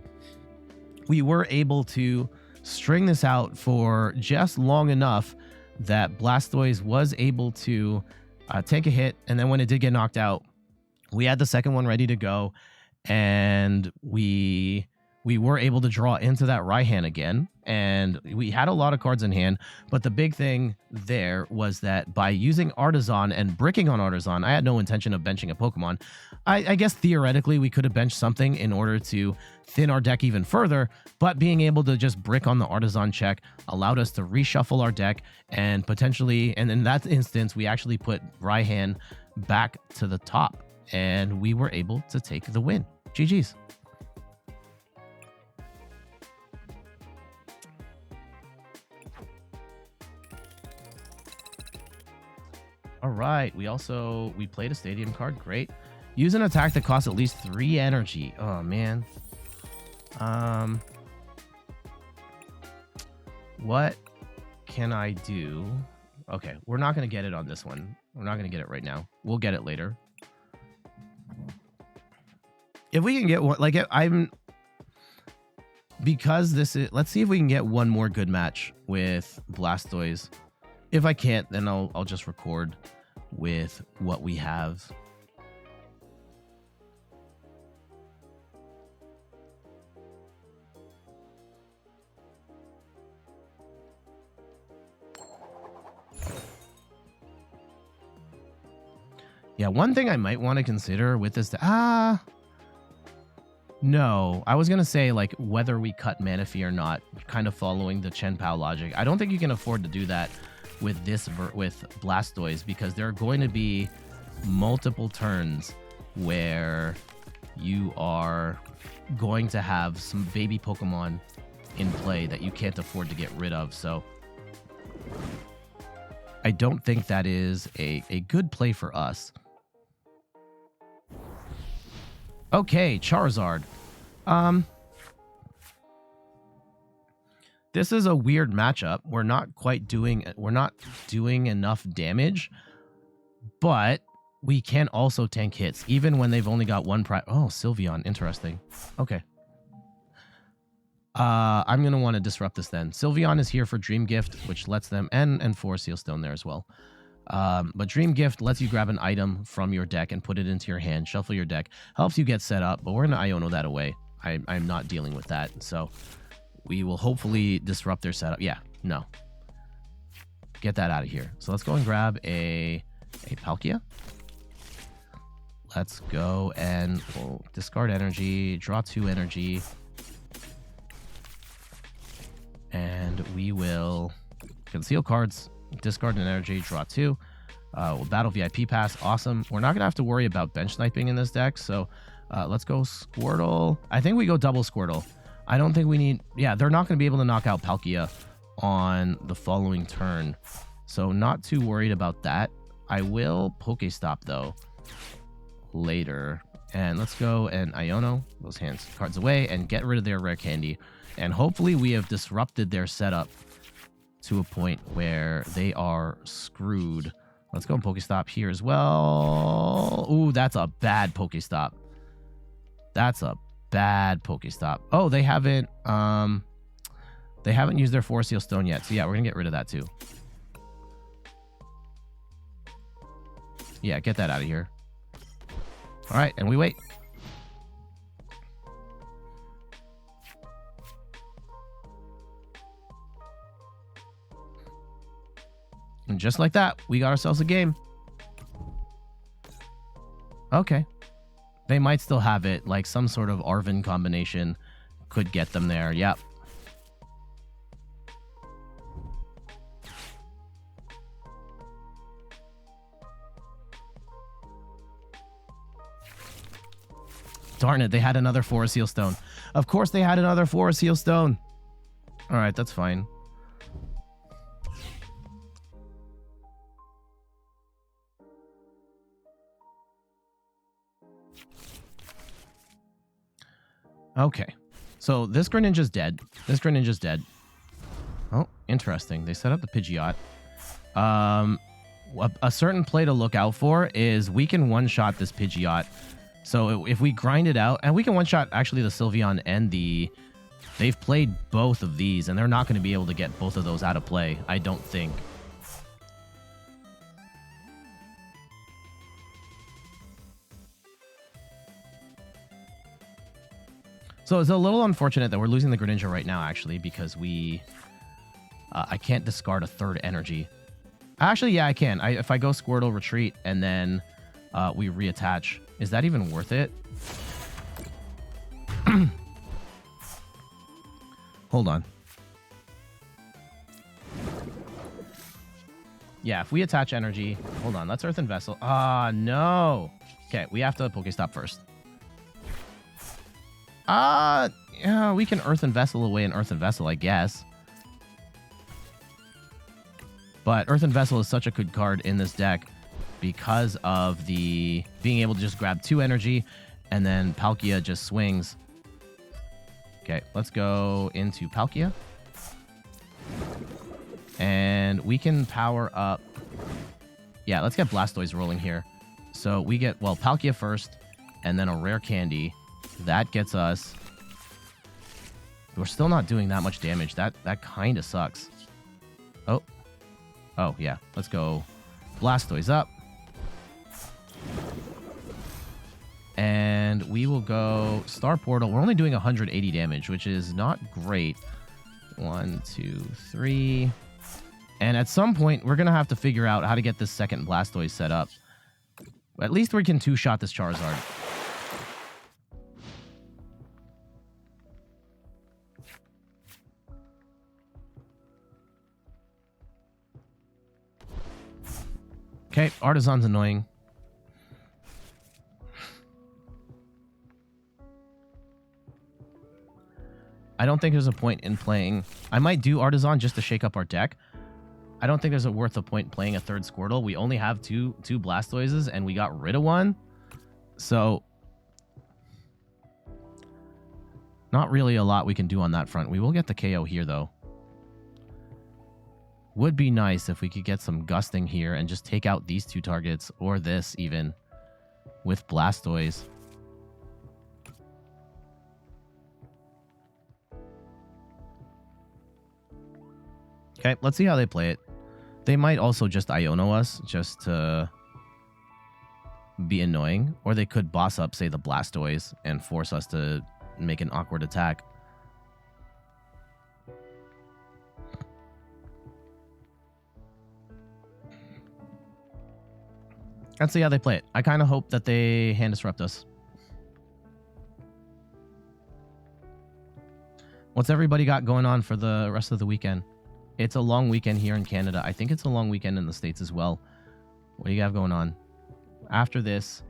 we were able to string this out for just long enough that Blastoise was able to take a hit. And then when it did get knocked out, we had the second one ready to go and we we were able to draw into that Raihan again, and we had a lot of cards in hand, but the big thing there was that by using Artisan and bricking on Artisan, I had no intention of benching a Pokemon. I guess theoretically we could have benched something in order to thin our deck even further, but being able to just brick on the Artisan check allowed us to reshuffle our deck and potentially, and in that instance, we actually put Raihan back to the top, and we were able to take the win. GG's. All right, we played a stadium card. Great. Use an attack that costs at least 3 energy. Oh man. What can I do? Okay, we're not gonna get it on this one. We're not gonna get it right now. We'll get it later. If we can get one, like because this is, let's see if we can get one more good match with Blastoise. If I can't, then I'll just record with what we have. Yeah, one thing I might want to consider with this, no, I was going to say like whether we cut Manaphy or not, kind of following the Chien-Pao logic. I don't think you can afford to do that with with Blastoise, because there are going to be multiple turns where you are going to have some baby Pokemon in play that you can't afford to get rid of. So I don't think that is a good play for us. Okay, Charizard. This is a weird matchup. We're not doing enough damage, but we can also tank hits, even when they've only got one Oh, Sylveon, interesting. Okay. I'm gonna want to disrupt this then. Sylveon is here for Dream Gift, which lets them, and for Seal Stone there as well. But Dream Gift lets you grab an item from your deck and put it into your hand, shuffle your deck, helps you get set up, but we're gonna Iono that away. I'm not dealing with that, so we will hopefully disrupt their setup. Yeah, no. Get that out of here. So let's go and grab a Palkia. Let's go and we'll discard energy, draw 2 energy. And we will conceal cards, discard an energy, draw 2. We'll Battle VIP Pass. Awesome. We're not going to have to worry about bench sniping in this deck. So let's go Squirtle. I think we go double Squirtle. I don't think we need... Yeah, they're not going to be able to knock out Palkia on the following turn. So not too worried about that. I will PokéStop, though, later. And let's go and Iono those cards away and get rid of their Rare Candy. And hopefully we have disrupted their setup to a point where they are screwed. Let's go and PokéStop here as well. Ooh, that's a bad PokéStop. That's a bad PokéStop. Oh, they haven't used their Force Seal Stone yet. So yeah, we're gonna get rid of that too. Yeah, get that out of here. All right, and we wait. And just like that, we got ourselves a game. Okay. They might still have it, like some sort of Arven combination could get them there. Yep. Darn it, they had another Forest Seal Stone. Of course they had another Forest Seal Stone. All right, that's fine. Okay, so this Greninja's dead. Oh, interesting. They set up the Pidgeot. A certain play to look out for is we can one-shot this Pidgeot. So if we grind it out, and we can one-shot actually the Sylveon and the... They've played both of these, and they're not going to be able to get both of those out of play, I don't think. So it's a little unfortunate that we're losing the Greninja right now, actually, because we... I can't discard a third energy. Actually, yeah, I can. If I go Squirtle, retreat, and then we reattach. Is that even worth it? Hold on. Yeah, if we attach energy... Hold on, let's Earthen Vessel. Ah, no! Okay, we have to PokéStop first. Yeah, we can Earthen Vessel away an Earthen Vessel, I guess. But Earthen Vessel is such a good card in this deck because of the being able to just grab 2 energy and then Palkia just swings. Okay, let's go into Palkia. And we can power up... Yeah, let's get Blastoise rolling here. So we get, well, Palkia first, and then a Rare Candy. That gets us... We're still not doing that much damage. That kind of sucks. Oh. Oh, yeah. Let's go Blastoise up. And we will go Star Portal. We're only doing 180 damage, which is not great. 1, 2, 3... And at some point, we're going to have to figure out how to get this second Blastoise set up. At least we can 2-shot this Charizard. Okay, Artisan's annoying. I don't think there's a point in playing... I might do Artisan just to shake up our deck. I don't think there's a worth a point playing a third Squirtle. We only have two Blastoises, and we got rid of one. So, not really a lot we can do on that front. We will get the KO here, though. Would be nice if we could get some Gusting here and just take out these 2 targets, or this even, with Blastoise. Okay, let's see how they play it. They might also just Iono us, just to be annoying. Or they could boss up, say, the Blastoise, and force us to make an awkward attack. Let's see how they play it. I kind of hope that they hand disrupt us. What's everybody got going on for the rest of the weekend? It's a long weekend here in Canada. I think it's a long weekend in the States as well. What do you have going on? After this,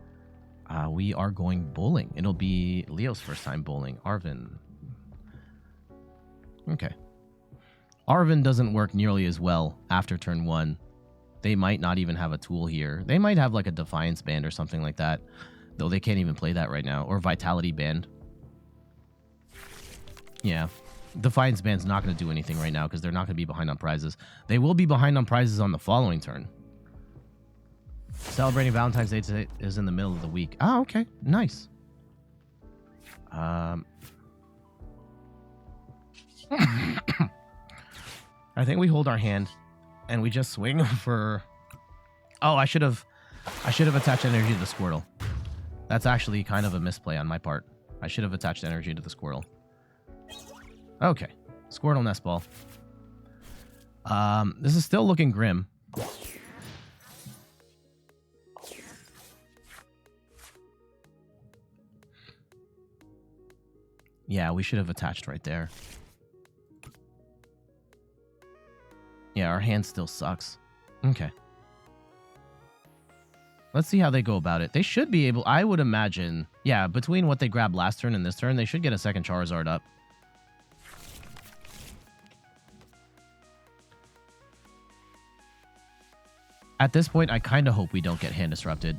we are going bowling. It'll be Leo's first time bowling. Arvin. Okay. Arvin doesn't work nearly as well after turn 1. They might not even have a tool here. They might have like a Defiance Band or something like that. Though they can't even play that right now. Or Vitality Band. Yeah. Defiance Band's not going to do anything right now because they're not going to be behind on prizes. They will be behind on prizes on the following turn. Celebrating Valentine's Day is in the middle of the week. Oh, okay. Nice. I think we hold our hand and we just swing for... Oh, I should have attached energy to the Squirtle. That's actually kind of a misplay on my part. I should have attached energy to the Squirtle. Okay. Squirtle Nest Ball. This is still looking grim. Yeah, we should have attached right there. Yeah, our hand still sucks. Okay. Let's see how they go about it. They should be able... I would imagine... Yeah, between what they grabbed last turn and this turn, they should get a second Charizard up. At this point, I kind of hope we don't get hand disrupted.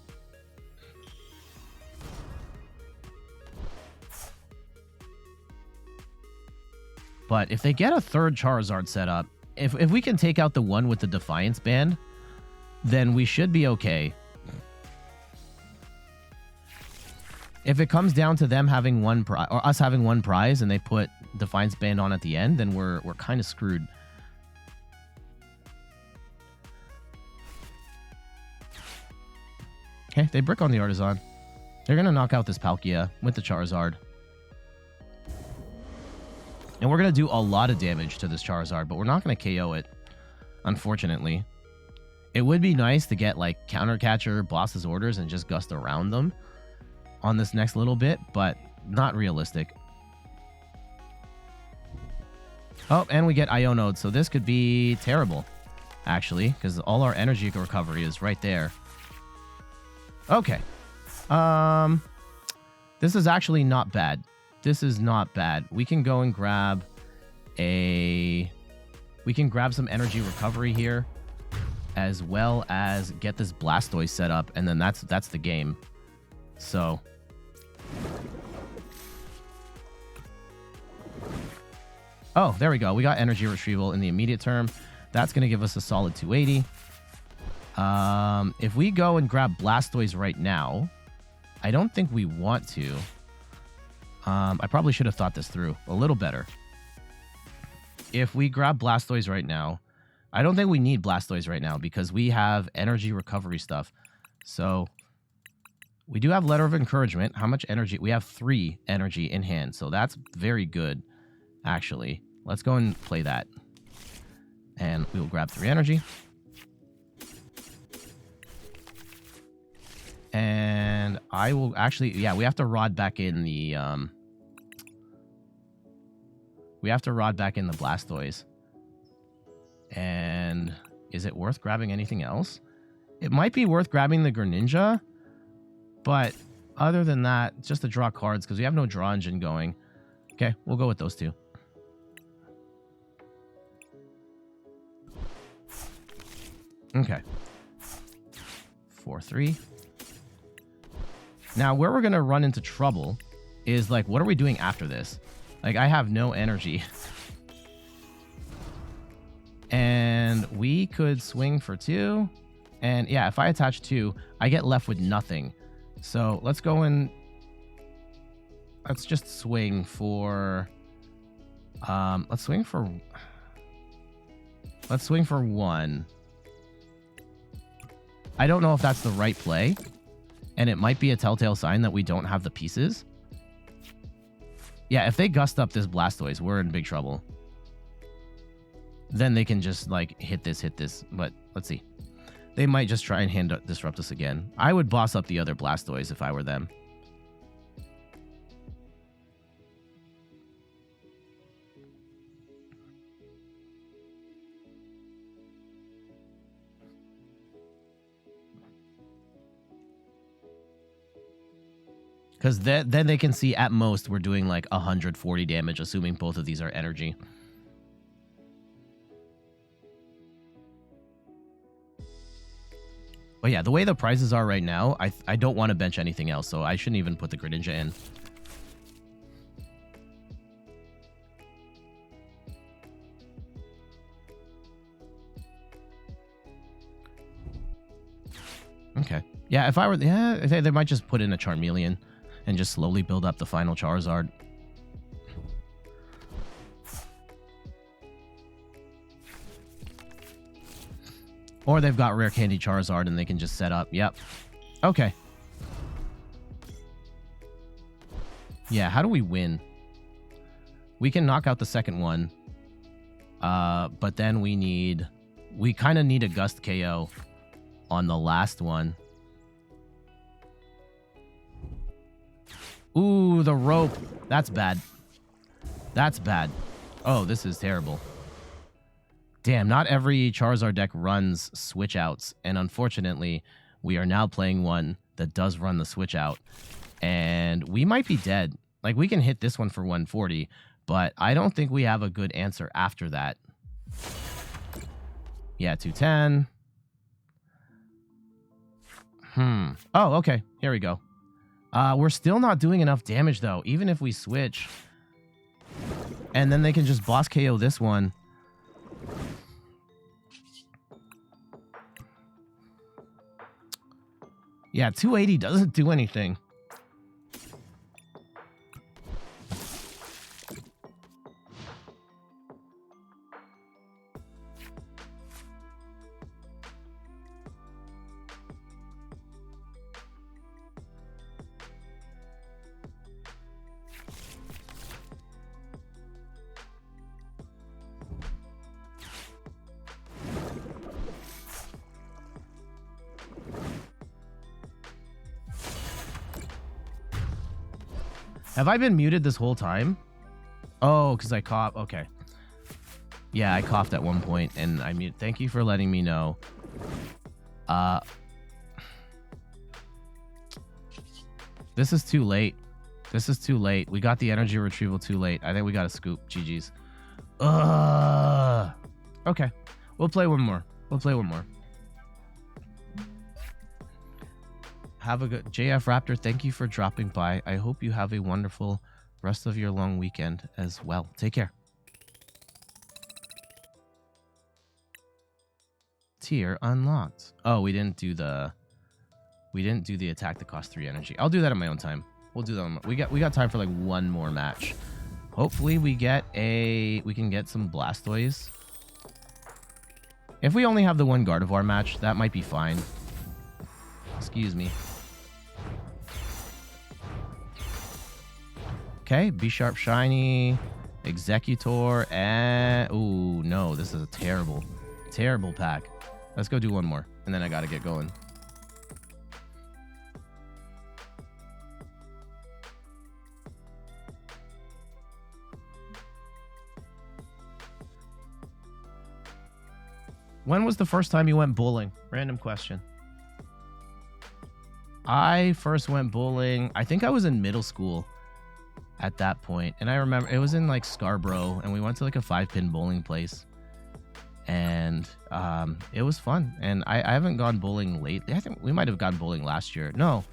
But if they get a third Charizard set up, if we can take out the one with the Defiance Band, then we should be okay. If it comes down to them having one prize, or us having one prize, and they put Defiance Band on at the end, then we're kind of screwed. Okay, they brick on the Artisan. They're going to knock out this Palkia with the Charizard. And we're going to do a lot of damage to this Charizard, but we're not going to KO it, unfortunately. It would be nice to get, like, Counter Catcher, Boss's Orders, and just gust around them on this next little bit, but not realistic. Oh, and we get Iono, so this could be terrible, actually, because all our energy recovery is right there. Okay. This is actually not bad. This is not bad. We can go and grab a... We can grab some energy recovery here, as well as get this Blastoise set up, and then that's the game. So... Oh, there we go. We got energy retrieval in the immediate term. That's going to give us a solid 280. If we go and grab Blastoise right now, I don't think we want to. I probably should have thought this through a little better. If we grab Blastoise right now, I don't think we need Blastoise right now because we have energy recovery stuff. So we do have Letter of Encouragement. How much energy? We have 3 energy in hand, so that's very good. Actually, let's go and play that. And we will grab 3 energy. And I will actually, yeah, we have to rod back in the, we have to rod back in the Blastoise. And is it worth grabbing anything else? It might be worth grabbing the Greninja, but other than that, just to draw cards because we have no draw engine going. Okay, we'll go with those 2. Okay. 4-3. Now, where we're going to run into trouble is, like, what are we doing after this? Like, I have no energy. And we could swing for 2. And, yeah, if I attach 2, I get left with nothing. So, let's go and... Let's just swing for... Let's swing for 1. I don't know if that's the right play, and it might be a telltale sign that we don't have the pieces. Yeah, if they gust up this Blastoise, we're in big trouble. Then they can just, like, hit this, but let's see. They might just try and hand disrupt us again. I would boss up the other Blastoise if I were them. Because then they can see at most we're doing like 140 damage, assuming both of these are energy. But yeah, the way the prices are right now, I don't want to bench anything else, so I shouldn't even put the Greninja in. Okay. Yeah, if I were... Yeah, they might just put in a Charmeleon and just slowly build up the final Charizard. Or they've got Rare Candy Charizard and they can just set up. Yep. Okay. Yeah, how do we win? We can knock out the second one. But then we kind of need a Gust KO on the last one. Ooh, the rope. That's bad. That's bad. Oh, this is terrible. Damn, not every Charizard deck runs switch outs. And unfortunately, we are now playing one that does run the switch out. And we might be dead. Like, we can hit this one for 140, but I don't think we have a good answer after that. Yeah, 210. Oh, okay. Here we go. We're still not doing enough damage, though, even if we switch. And then they can just boss KO this one. Yeah, 280 doesn't do anything. Have I been muted this whole time? Oh, because I coughed. Okay. Yeah, I coughed at one point and I muted. Thank you for letting me know. This is too late. This is too late. We got the energy retrieval too late. I think we got to scoop. GG's. Okay. We'll play one more. We'll play one more. Have a good... JF Raptor, thank you for dropping by. I hope you have a wonderful rest of your long weekend as well. Take care. Tier unlocked. Oh, we didn't do the attack that costs 3 energy. I'll do that on my own time. We'll do that. We got time for like one more match. Hopefully we can get some Blastoise. If we only have the one Gardevoir match, that might be fine. Excuse me. Okay, B-Sharp Shiny, Executor, and... Ooh, no, this is a terrible, terrible pack. Let's go do one more, and then I gotta get going. When was the first time you went bowling? Random question. I first went bowling, I think I was in middle school at that point. And I remember it was in like Scarborough and we went to like a 5-pin bowling place. And it was fun. And I haven't gone bowling lately. I think we might have gone bowling last year. No,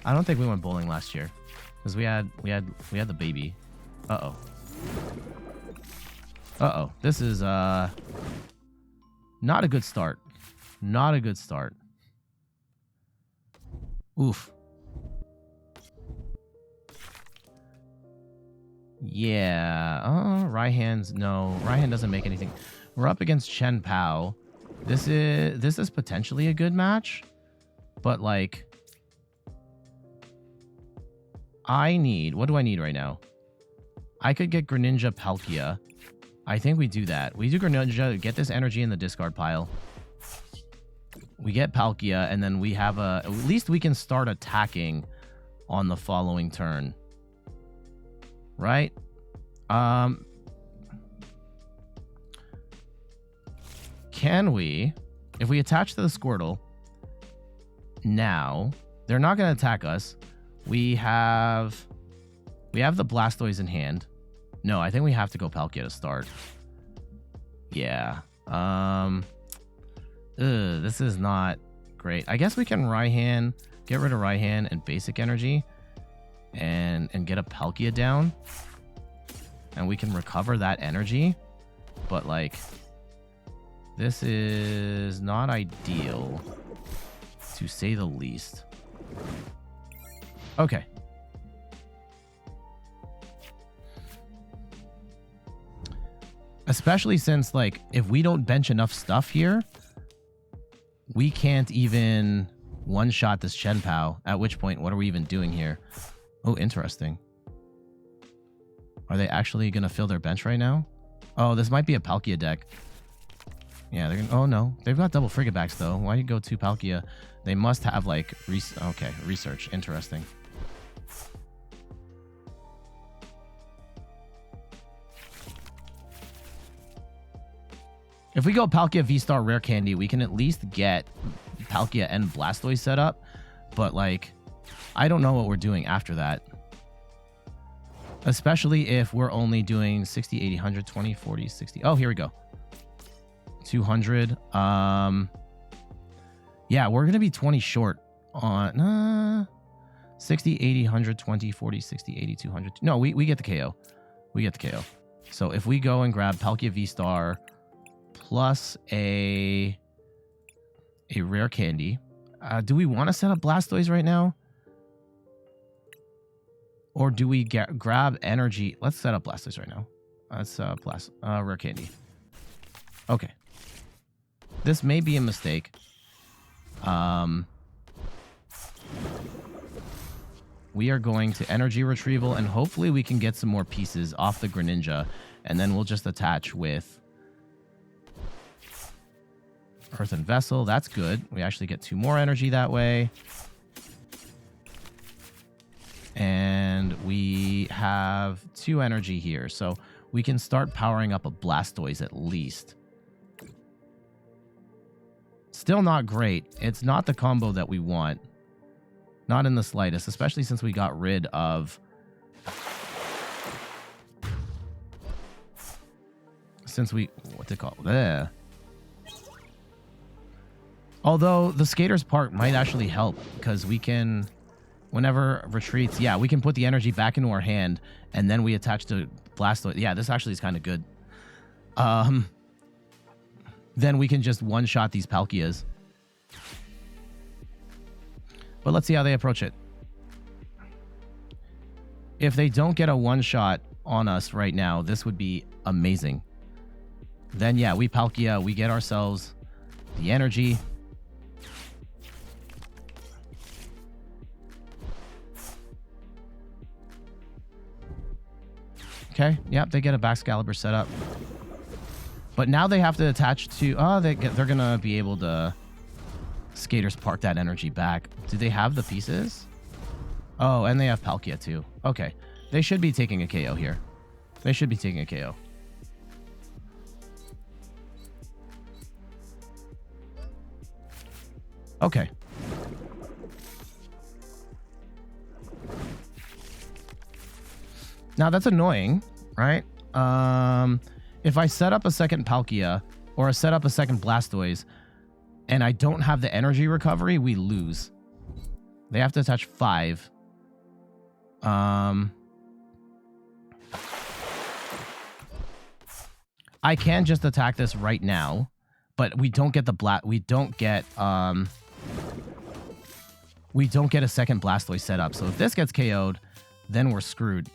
I don't think we went bowling last year. Because we had the baby. Uh-oh. Uh-oh. This is not a good start. Not a good start. Oof. Yeah. Oh, Raihan's... No, Raihan doesn't make anything. We're up against Chien-Pao. This is potentially a good match. But, like... What do I need right now? I could get Greninja Palkia. I think we do that. We do Greninja, get this energy in the discard pile. We get Palkia, and then we have at least we can start attacking on the following turn. Right? Can we, if we attach to the Squirtle, now, they're not going to attack us. We have the Blastoise in hand. No, I think we have to go Palkia to start. Yeah. This is not great. I guess we can Raihan, get rid of Raihan and basic energy and get a Palkia down. And we can recover that energy. But like, this is not ideal, to say the least. Okay. Especially since, like, if we don't bench enough stuff here, we can't even one-shot this Chien-Pao. At which point, what are we even doing here? Oh, interesting. Are they actually going to fill their bench right now? Oh, this might be a Palkia deck. Yeah, they're gonna... Oh, no. They've got double Frigibax, though. Why do you go 2 Palkia? They must have, like... Okay, research. Interesting. If we go Palkia V-Star Rare Candy, we can at least get Palkia and Blastoise set up. But, like, I don't know what we're doing after that. Especially if we're only doing 60, 80, 100, 20, 40, 60. Oh, here we go. 200. Yeah, we're going to be 20 short on 60, 80, 100, 20, 40, 60, 80, 200. No, we get the KO. We get the KO. So if we go and grab Palkia V-Star... plus a rare candy. Do we want to set up Blastoise right now? Or do we grab energy? Let's set up Blastoise right now. Let's rare candy. Okay. This may be a mistake. We are going to energy retrieval and hopefully we can get some more pieces off the Greninja and then we'll just attach with Earthen Vessel. That's good. We actually get 2 more energy that way. And have 2 energy here. So we can start powering up a Blastoise at least. Still not great. It's not the combo that we want. Not in the slightest, especially since we got rid of... What's it called? There. Although the Skater's Park might actually help, because we can... Whenever retreats, yeah, we can put the energy back into our hand, and then we attach to Blastoise. Yeah, this actually is kind of good. Then we can just one-shot these Palkias. But let's see how they approach it. If they don't get a one-shot on us right now, this would be amazing. Then, yeah, we Palkia, we get ourselves the energy. Okay, yep, they get a Baxcalibur set up. But now they have to attach to... Oh, they're going to be able to Skaters Park that energy back. Do they have the pieces? Oh, and they have Palkia too. Okay, they should be taking a KO here. They should be taking a KO. Okay. Now that's annoying, right? If I set up a second Palkia or I set up a second Blastoise and I don't have the energy recovery, we lose. They have to attach 5. I can just attack this right now, but we don't get the we don't get a second Blastoise set up. So if this gets KO'd, then we're screwed.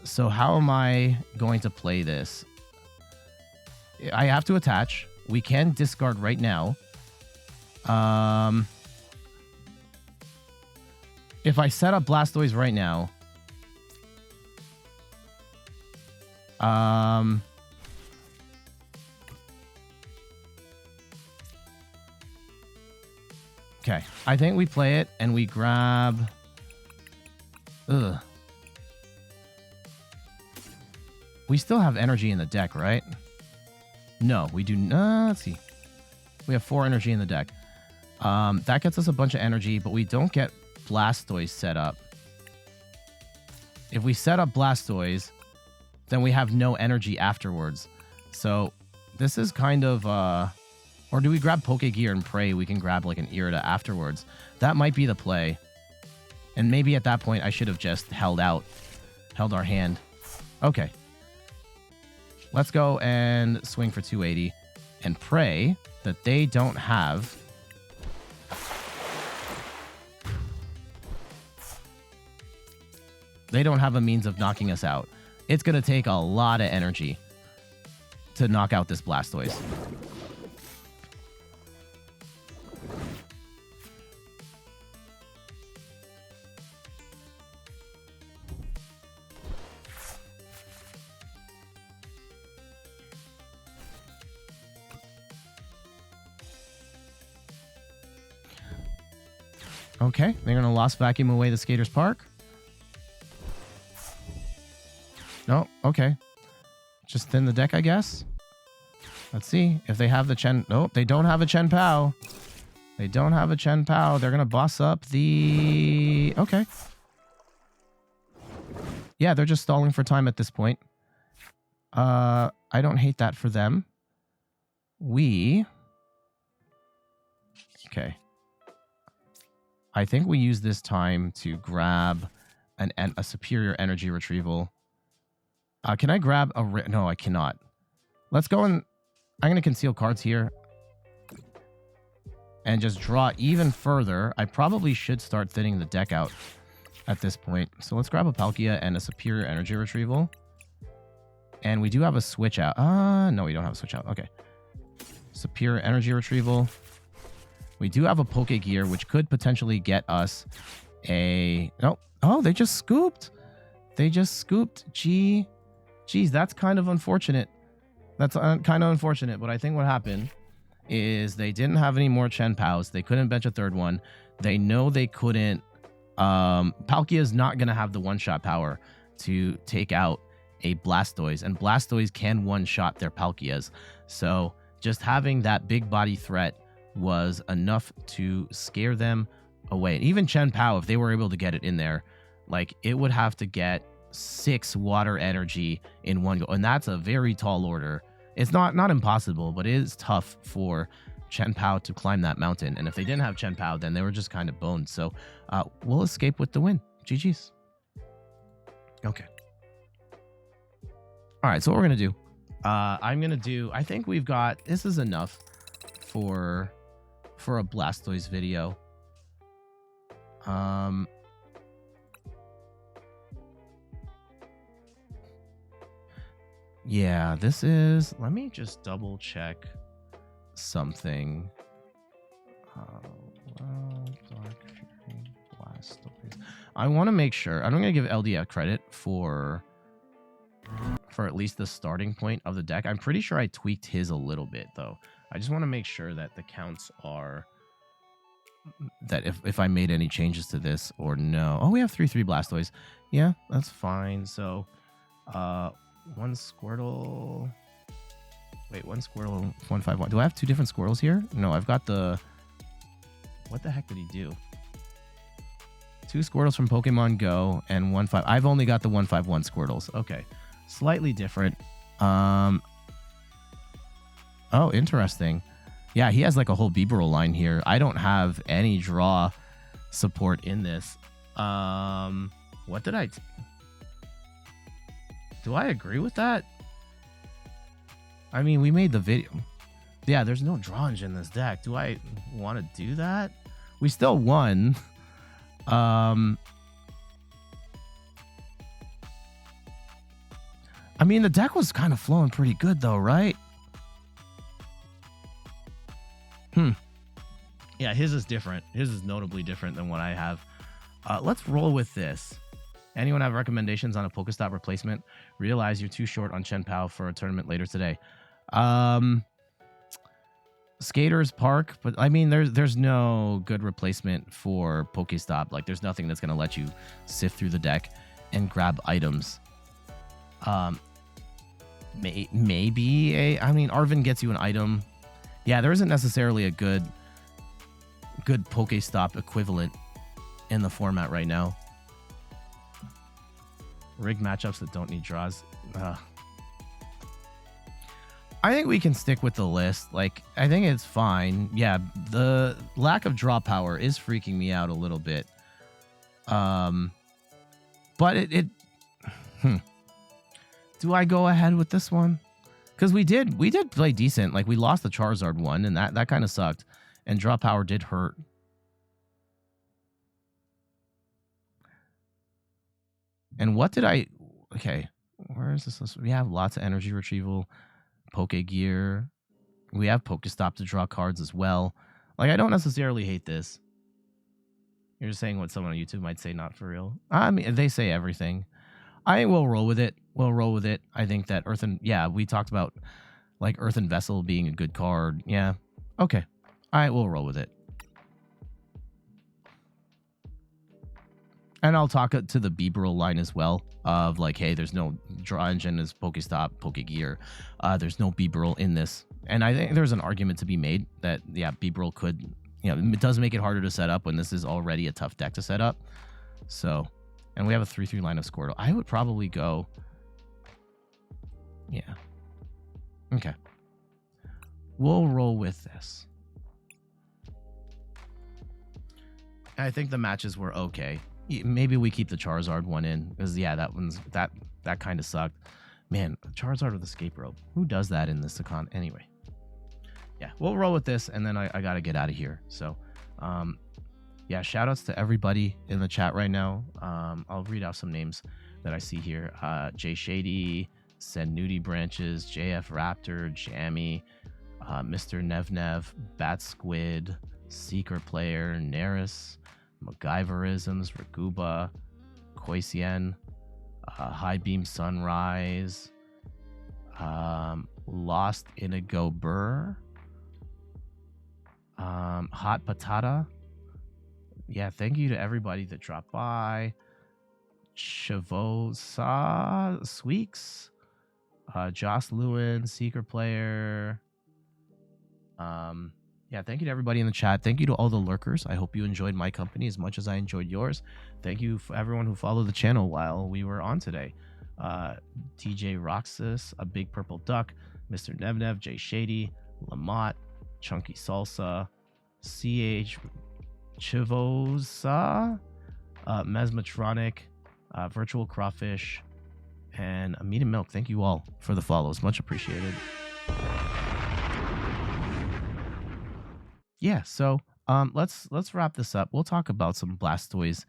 So how am I going to play this? I have to attach. We can discard right now. If I set up Blastoise right now... Okay, I think we play it and we grab... Ugh. We still have energy in the deck, right? No, we do not. Let's see. We have 4 energy in the deck. That gets us a bunch of energy, but we don't get Blastoise set up. If we set up Blastoise, then we have no energy afterwards. So this is kind of... Or do we grab Pokegear and pray we can grab like an Irida afterwards? That might be the play. And maybe at that point I should have just held our hand. Okay. Let's go and swing for 280 and pray that they don't have... They don't have a means of knocking us out. It's going to take a lot of energy to knock out this Blastoise. Okay, they're going to Lost Vacuum away the Skater's Park. No, okay. Just thin the deck, I guess. Let's see if they have the Chien... Nope, they don't have a Chien-Pao. They don't have a Chien-Pao. They're going to boss up the... Okay. Yeah, they're just stalling for time at this point. I don't hate that for them. We... Okay. I think we use this time to grab a superior energy retrieval. Can I grab a... No, I cannot. Let's go and... I'm going to conceal cards here. And just draw even further. I probably should start thinning the deck out at this point. So let's grab a Palkia and a superior energy retrieval. And we do have a switch out. No, we don't have a switch out. Okay. Superior energy retrieval. We do have a Pokegear, which could potentially get us a... No. Oh, they just scooped. They just scooped. Geez, that's kind of unfortunate. That's kind of unfortunate, but I think what happened is they didn't have any more Chien-Paos. They couldn't bench a third one. They know they couldn't... Palkia is not going to have the one-shot power to take out a Blastoise, and Blastoise can one-shot their Palkias. So just having that big body threat was enough to scare them away. And even Chien-Pao, if they were able to get it in there, like, it would have to get 6 water energy in one go, and that's a very tall order. It's not impossible, but it is tough for Chien-Pao to climb that mountain. And if they didn't have Chien-Pao, then they were just kind of boned. So we'll escape with the win. GG's. Okay. All right, so what we're gonna do, I think we've got, this is enough for a Blastoise video. Yeah, this is, let me just double check something. Blastoise. I want to make sure, I'm going to give LDF credit for at least the starting point of the deck. I'm pretty sure I tweaked his a little bit, though. I just want to make sure that the counts are, that if I made any changes to this or no. Oh, we have 3/3 Blastoise. Yeah, that's fine. So, one Squirtle. Wait, one Squirtle, 1/5/1. Do I have 2 different Squirtles here? No, I've got the... What the heck did he do? 2 Squirtles from Pokemon Go and 1/5. I've only got the 1/5/1 Squirtles. Okay. Slightly different. Oh, interesting. Yeah, he has like a whole Bibarel line here. I don't have any draw support in this. What did I... Do I agree with that? I mean, we made the video. Yeah, there's no drawing in this deck. Do I want to do that? We still won. I mean, the deck was kind of flowing pretty good, though, right? Yeah, his is different. His is notably different than what I have. Let's roll with this. Anyone have recommendations on a PokéStop replacement? Realize you're too short on Chien-Pao for a tournament later today. Skaters Park, but I mean, there's no good replacement for PokéStop. Like, there's nothing that's gonna let you sift through the deck and grab items. Maybe I mean, Arven gets you an item. Yeah, there isn't necessarily a good PokéStop equivalent in the format right now. Rigged matchups that don't need draws. I think we can stick with the list. Like, I think it's fine. Yeah, the lack of draw power is freaking me out a little bit. But do I go ahead with this one? Because we did play decent. Like, we lost the Charizard one, and that kind of sucked. And draw power did hurt. And what did I... Okay, where is this list? We have lots of energy retrieval, Poke Gear. We have PokéStop to draw cards as well. Like, I don't necessarily hate this. You're just saying what someone on YouTube might say, not for real. I mean, they say everything. I will roll with it. We'll roll with it. I think that Earthen... Yeah, we talked about, like, Earthen Vessel being a good card. Yeah. Okay. All right, we'll roll with it. And I'll talk to the Bibarel line as well of like, hey, there's no draw engine as PokéStop, Pokegear. There's no Bibarel in this. And I think there's an argument to be made that, yeah, Bibarel could, you know, it does make it harder to set up when this is already a tough deck to set up. So, and we have a 3/3 line of Squirtle. I would probably go, yeah. Okay. We'll roll with this. I think the matches were okay. Maybe we keep the Charizard one in because, yeah, that kind of sucked. Man, Charizard with escape rope. Who does that in this econ? Anyway, yeah, we'll roll with this, and then I got to get out of here. So, yeah, shout outs to everybody in the chat right now. I'll read out some names that I see here. Jay Shady, Send Nudie Branches, JF Raptor, Jammy, Mr. Nevnev, Bat Squid, Secret Player, Neris, MacGyverisms, Raguba, Koisien, High Beam Sunrise, Lost Inigo Burr, Hot Patata. Yeah, thank you to everybody that dropped by. Chavosa Sweeks, Joss Lewin, Secret Player. Yeah, thank you to everybody in the chat. Thank you to all the lurkers. I hope you enjoyed my company as much as I enjoyed yours. Thank you for everyone who followed the channel while we were on today. TJ Roxas, A Big Purple Duck, Mr. Nevnev, Jay Shady, Lamont, Chunky Salsa, CH Chivosa, Mesmatronic, Virtual Crawfish, and Amita Milk. Thank you all for the follows. Much appreciated. Yeah, so let's wrap this up. We'll talk about some Blastoise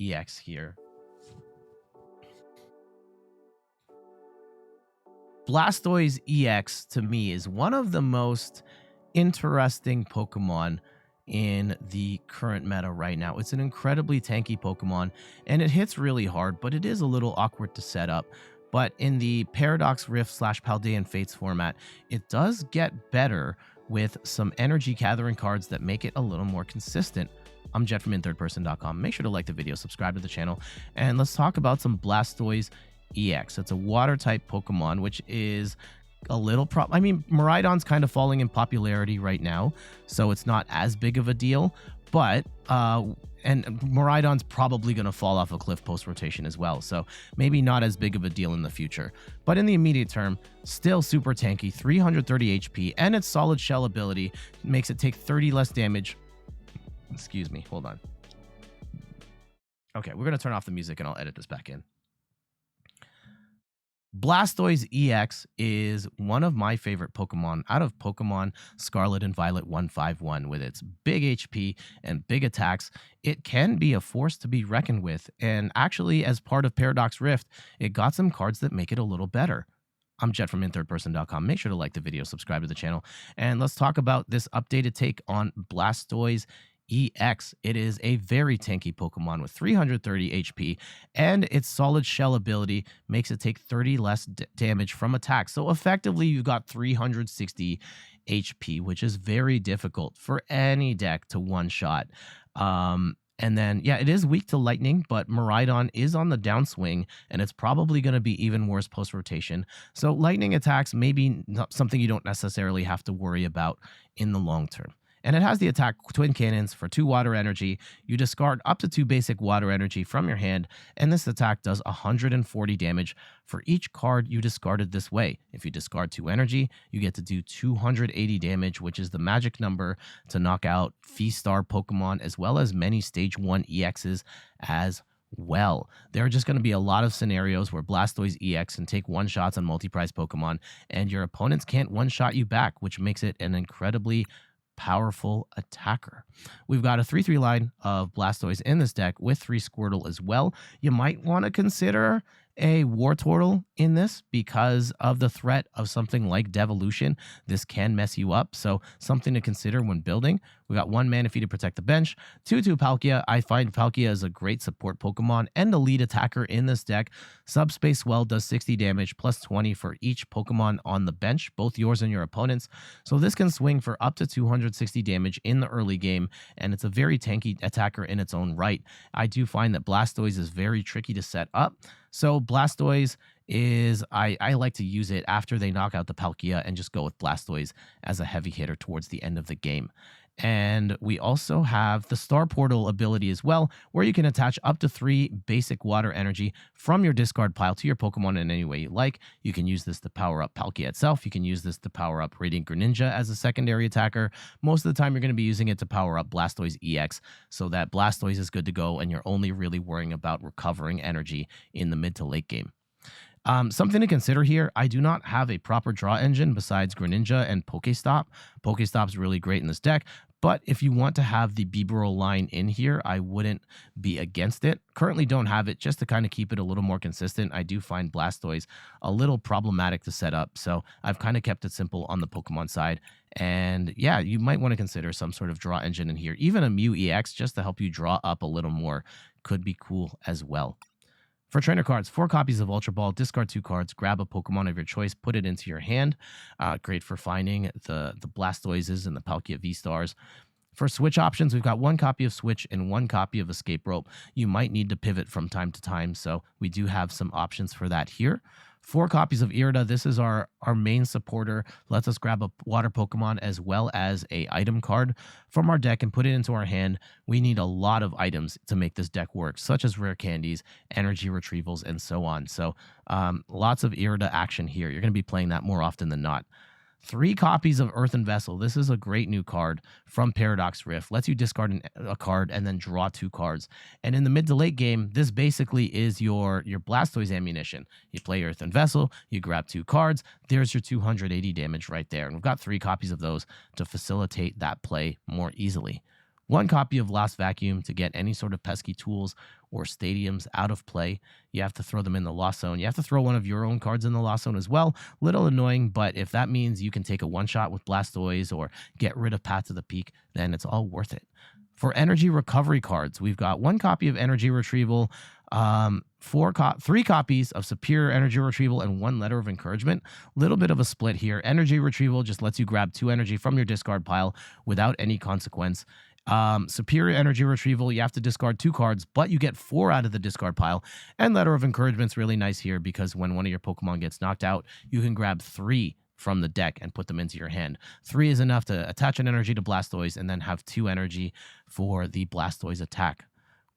EX here. Blastoise EX to me is one of the most interesting Pokemon in the current meta right now. It's an incredibly tanky Pokemon, and it hits really hard, but it is a little awkward to set up. But in the Paradox Rift / Paldean Fates format, it does get better with some energy gathering cards that make it a little more consistent. I'm Jet from inthirdperson.com. Make sure to like the video, subscribe to the channel, and let's talk about some Blastoise EX. It's a water type Pokemon, which is a little I mean, Miraidon's kind of falling in popularity right now, so it's not as big of a deal, but and Miraidon's probably going to fall off a cliff post rotation as well, so maybe not as big of a deal in the future. But in the immediate term, still super tanky, 330 HP, and its solid shell ability makes it take 30 less damage. Excuse me, hold on. Okay, we're going to turn off the music and I'll edit this back in. Blastoise EX is one of my favorite Pokemon out of Pokemon Scarlet and Violet 151. With its big HP and big attacks, it can be a force to be reckoned with, and actually, as part of Paradox Rift, it got some cards that make it a little better. I'm Jet from inthirdperson.com. Make sure to like the video, subscribe to the channel, and let's talk about this updated take on Blastoise EX. It is a very tanky Pokemon with 330 HP, and its solid shell ability makes it take 30 less damage from attacks. So effectively, you've got 360 HP, which is very difficult for any deck to one-shot. And then, yeah, it is weak to lightning, but Miraidon is on the downswing, and it's probably going to be even worse post-rotation. So lightning attacks may be not something you don't necessarily have to worry about in the long term. And it has the attack Twin Cannons for 2 water energy. You discard up to 2 basic water energy from your hand, and this attack does 140 damage for each card you discarded this way. If you discard 2 energy, you get to do 280 damage, which is the magic number to knock out V-Star Pokemon, as well as many Stage 1 EXs as well. There are just going to be a lot of scenarios where Blastoise EX can take one-shots on multi-prize Pokemon, and your opponents can't one-shot you back, which makes it an incredibly powerful attacker. We've got a 3/3 line of Blastoise in this deck with 3 Squirtle as well. You might want to consider a Wartortle in this because of the threat of something like Devolution. This can mess you up, so something to consider when building. We got 1 Manaphy to protect the bench, 2/2 Palkia. I find Palkia is a great support Pokemon and a lead attacker in this deck. Subspace Swell does 60 damage plus 20 for each Pokemon on the bench, both yours and your opponent's. So this can swing for up to 260 damage in the early game, and it's a very tanky attacker in its own right. I do find that Blastoise is very tricky to set up. So Blastoise is, I like to use it after they knock out the Palkia and just go with Blastoise as a heavy hitter towards the end of the game. And we also have the Star Portal ability as well, where you can attach up to 3 basic water energy from your discard pile to your Pokemon in any way you like. You can use this to power up Palkia itself. You can use this to power up Radiant Greninja as a secondary attacker. Most of the time, you're going to be using it to power up Blastoise EX, so that Blastoise is good to go, and you're only really worrying about recovering energy in the mid to late game. Something to consider here, I do not have a proper draw engine besides Greninja and PokéStop. PokéStop's really great in this deck, but if you want to have the Bibarel line in here, I wouldn't be against it. Currently don't have it, just to kind of keep it a little more consistent. I do find Blastoise a little problematic to set up, so I've kind of kept it simple on the Pokemon side. And yeah, you might want to consider some sort of draw engine in here. Even a Mew EX, just to help you draw up a little more, could be cool as well. For trainer cards, 4 copies of Ultra Ball, discard 2 cards, grab a Pokemon of your choice, put it into your hand. Great for finding the Blastoises and the Palkia V-Stars. For switch options, we've got 1 copy of Switch and 1 copy of Escape Rope. You might need to pivot from time to time, so we do have some options for that here. 4 copies of Irida. This is our main supporter. Lets us grab a water Pokemon as well as a item card from our deck and put it into our hand. We need a lot of items to make this deck work, such as rare candies, energy retrievals, and so on. So lots of Irida action here. You're going to be playing that more often than not. 3 copies of Earthen Vessel. This is a great new card from Paradox Rift. Lets you discard a card and then draw 2 cards. And in the mid to late game, this basically is your Blastoise ammunition. You play Earthen Vessel, you grab 2 cards. There's your 280 damage right there. And we've got 3 copies of those to facilitate that play more easily. 1 copy of Last Vacuum to get any sort of pesky tools or stadiums out of play. You have to throw them in the Lost Zone. You have to throw one of your own cards in the Lost Zone as well. Little annoying, but if that means you can take a one-shot with Blastoise or get rid of Path to the Peak, then it's all worth it. For energy recovery cards, we've got 1 copy of Energy Retrieval, 3 copies of Superior Energy Retrieval, and 1 Letter of Encouragement. Little bit of a split here. Energy Retrieval just lets you grab 2 energy from your discard pile without any consequence. Superior Energy Retrieval, you have to discard 2 cards, but you get 4 out of the discard pile. And Letter of Encouragement's really nice here because when one of your Pokemon gets knocked out, you can grab 3 from the deck and put them into your hand. 3 is enough to attach an energy to Blastoise and then have 2 energy for the Blastoise attack.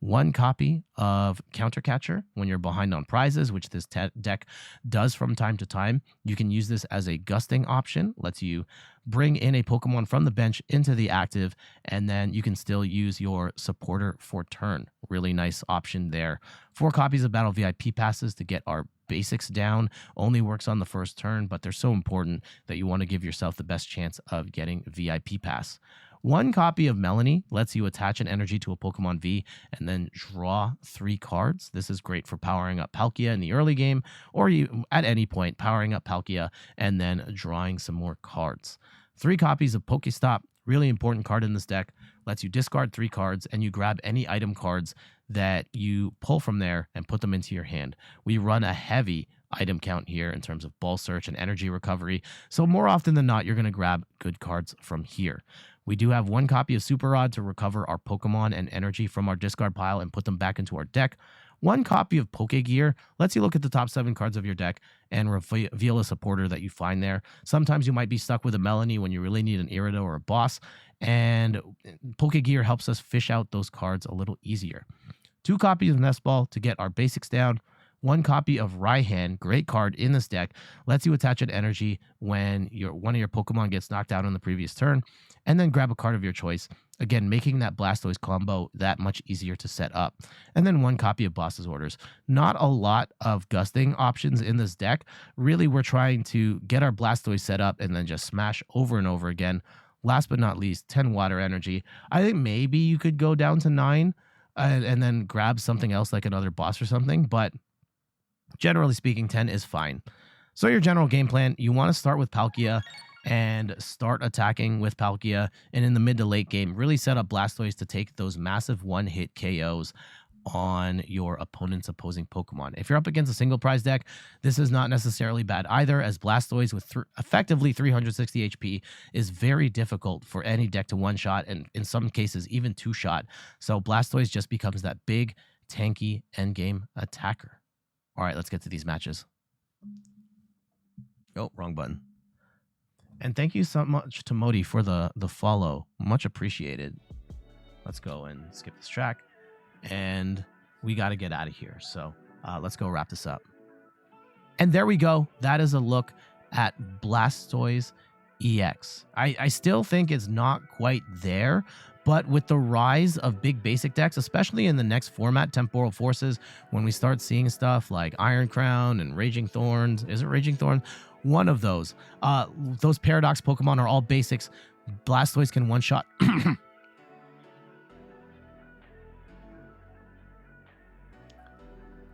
1 copy of Counter Catcher when you're behind on prizes, which this deck does from time to time. You can use this as a gusting option, lets you bring in a Pokemon from the bench into the active, and then you can still use your supporter for turn. Really nice option there. 4 copies of Battle VIP passes to get our basics down. Only works on the first turn, but they're so important that you want to give yourself the best chance of getting VIP pass. 1 copy of Melanie lets you attach an energy to a Pokemon V and then draw 3 cards. This is great for powering up Palkia in the early game, or you at any point powering up Palkia and then drawing some more cards. 3 copies of PokéStop, really important card in this deck, lets you discard 3 cards and you grab any item cards that you pull from there and put them into your hand. We run a heavy item count here in terms of ball search and energy recovery, so more often than not, you're going to grab good cards from here. We do have 1 copy of Super Rod to recover our Pokemon and energy from our discard pile and put them back into our deck. 1 copy of Pokegear lets you look at the top 7 cards of your deck and reveal a supporter that you find there. Sometimes you might be stuck with a Melanie when you really need an Irida or a boss, and Pokegear helps us fish out those cards a little easier. 2 copies of Nest Ball to get our basics down. 1 copy of Raihan, great card in this deck, lets you attach an energy when one of your Pokemon gets knocked out on the previous turn, and then grab a card of your choice, again making that Blastoise combo that much easier to set up. And then 1 copy of Boss's Orders. Not a lot of gusting options in this deck. Really, we're trying to get our Blastoise set up and then just smash over and over again. Last but not least, 10 water energy. I think maybe you could go down to 9 and then grab something else like another boss or something, but generally speaking, 10 is fine. So your general game plan, you want to start with Palkia and start attacking with Palkia, and in the mid to late game, really set up Blastoise to take those massive one-hit KOs on your opponent's opposing Pokemon. If you're up against a single prize deck, this is not necessarily bad either, as Blastoise with effectively 360 HP is very difficult for any deck to one-shot, and in some cases even two-shot. So Blastoise just becomes that big, tanky endgame attacker. All right, let's get to these matches. Oh, wrong button. And thank you so much to Modi for the follow. Much appreciated. Let's go and skip this track. And we got to get out of here. So let's go wrap this up. And there we go. That is a look at Blastoise EX. I still think it's not quite there, but with the rise of big basic decks, especially in the next format, Temporal Forces, when we start seeing stuff like Iron Crown and Raging Thorns, is it Raging Thorn? One of those Paradox Pokemon are all basics. Blastoise can one-shot.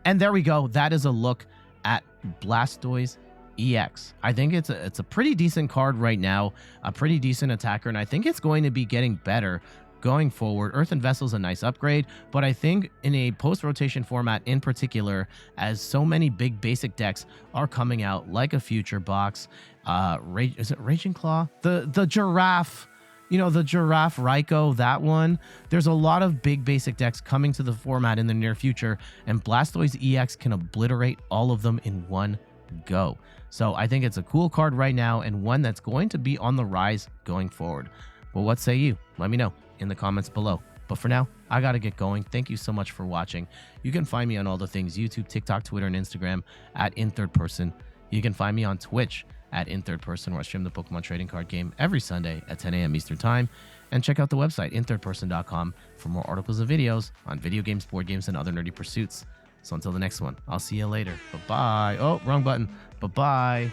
And there we go. That is a look at Blastoise EX. I think it's a pretty decent card right now, a pretty decent attacker, and I think it's going to be getting better going forward. Earthen Vessel is a nice upgrade, but I think in a post-rotation format in particular, as so many big basic decks are coming out, like a Future Box, is it Raging Claw? The Giraffe, You know, the Giraffe Raikou, that one. There's a lot of big basic decks coming to the format in the near future, and Blastoise EX can obliterate all of them in one go. So I think it's a cool card right now and one that's going to be on the rise going forward. But what say you? Let me know in the comments below. But for now, I gotta get going. Thank you so much for watching. You can find me on all the things YouTube, TikTok, Twitter, and Instagram at InThirdPerson. You can find me on Twitch at InThirdPerson, where I stream the Pokemon trading card game every Sunday at 10 a.m. Eastern Time. And check out the website, inthirdperson.com, for more articles and videos on video games, board games, and other nerdy pursuits. So until the next one, I'll see you later. Bye-bye. Oh, wrong button. Bye-bye.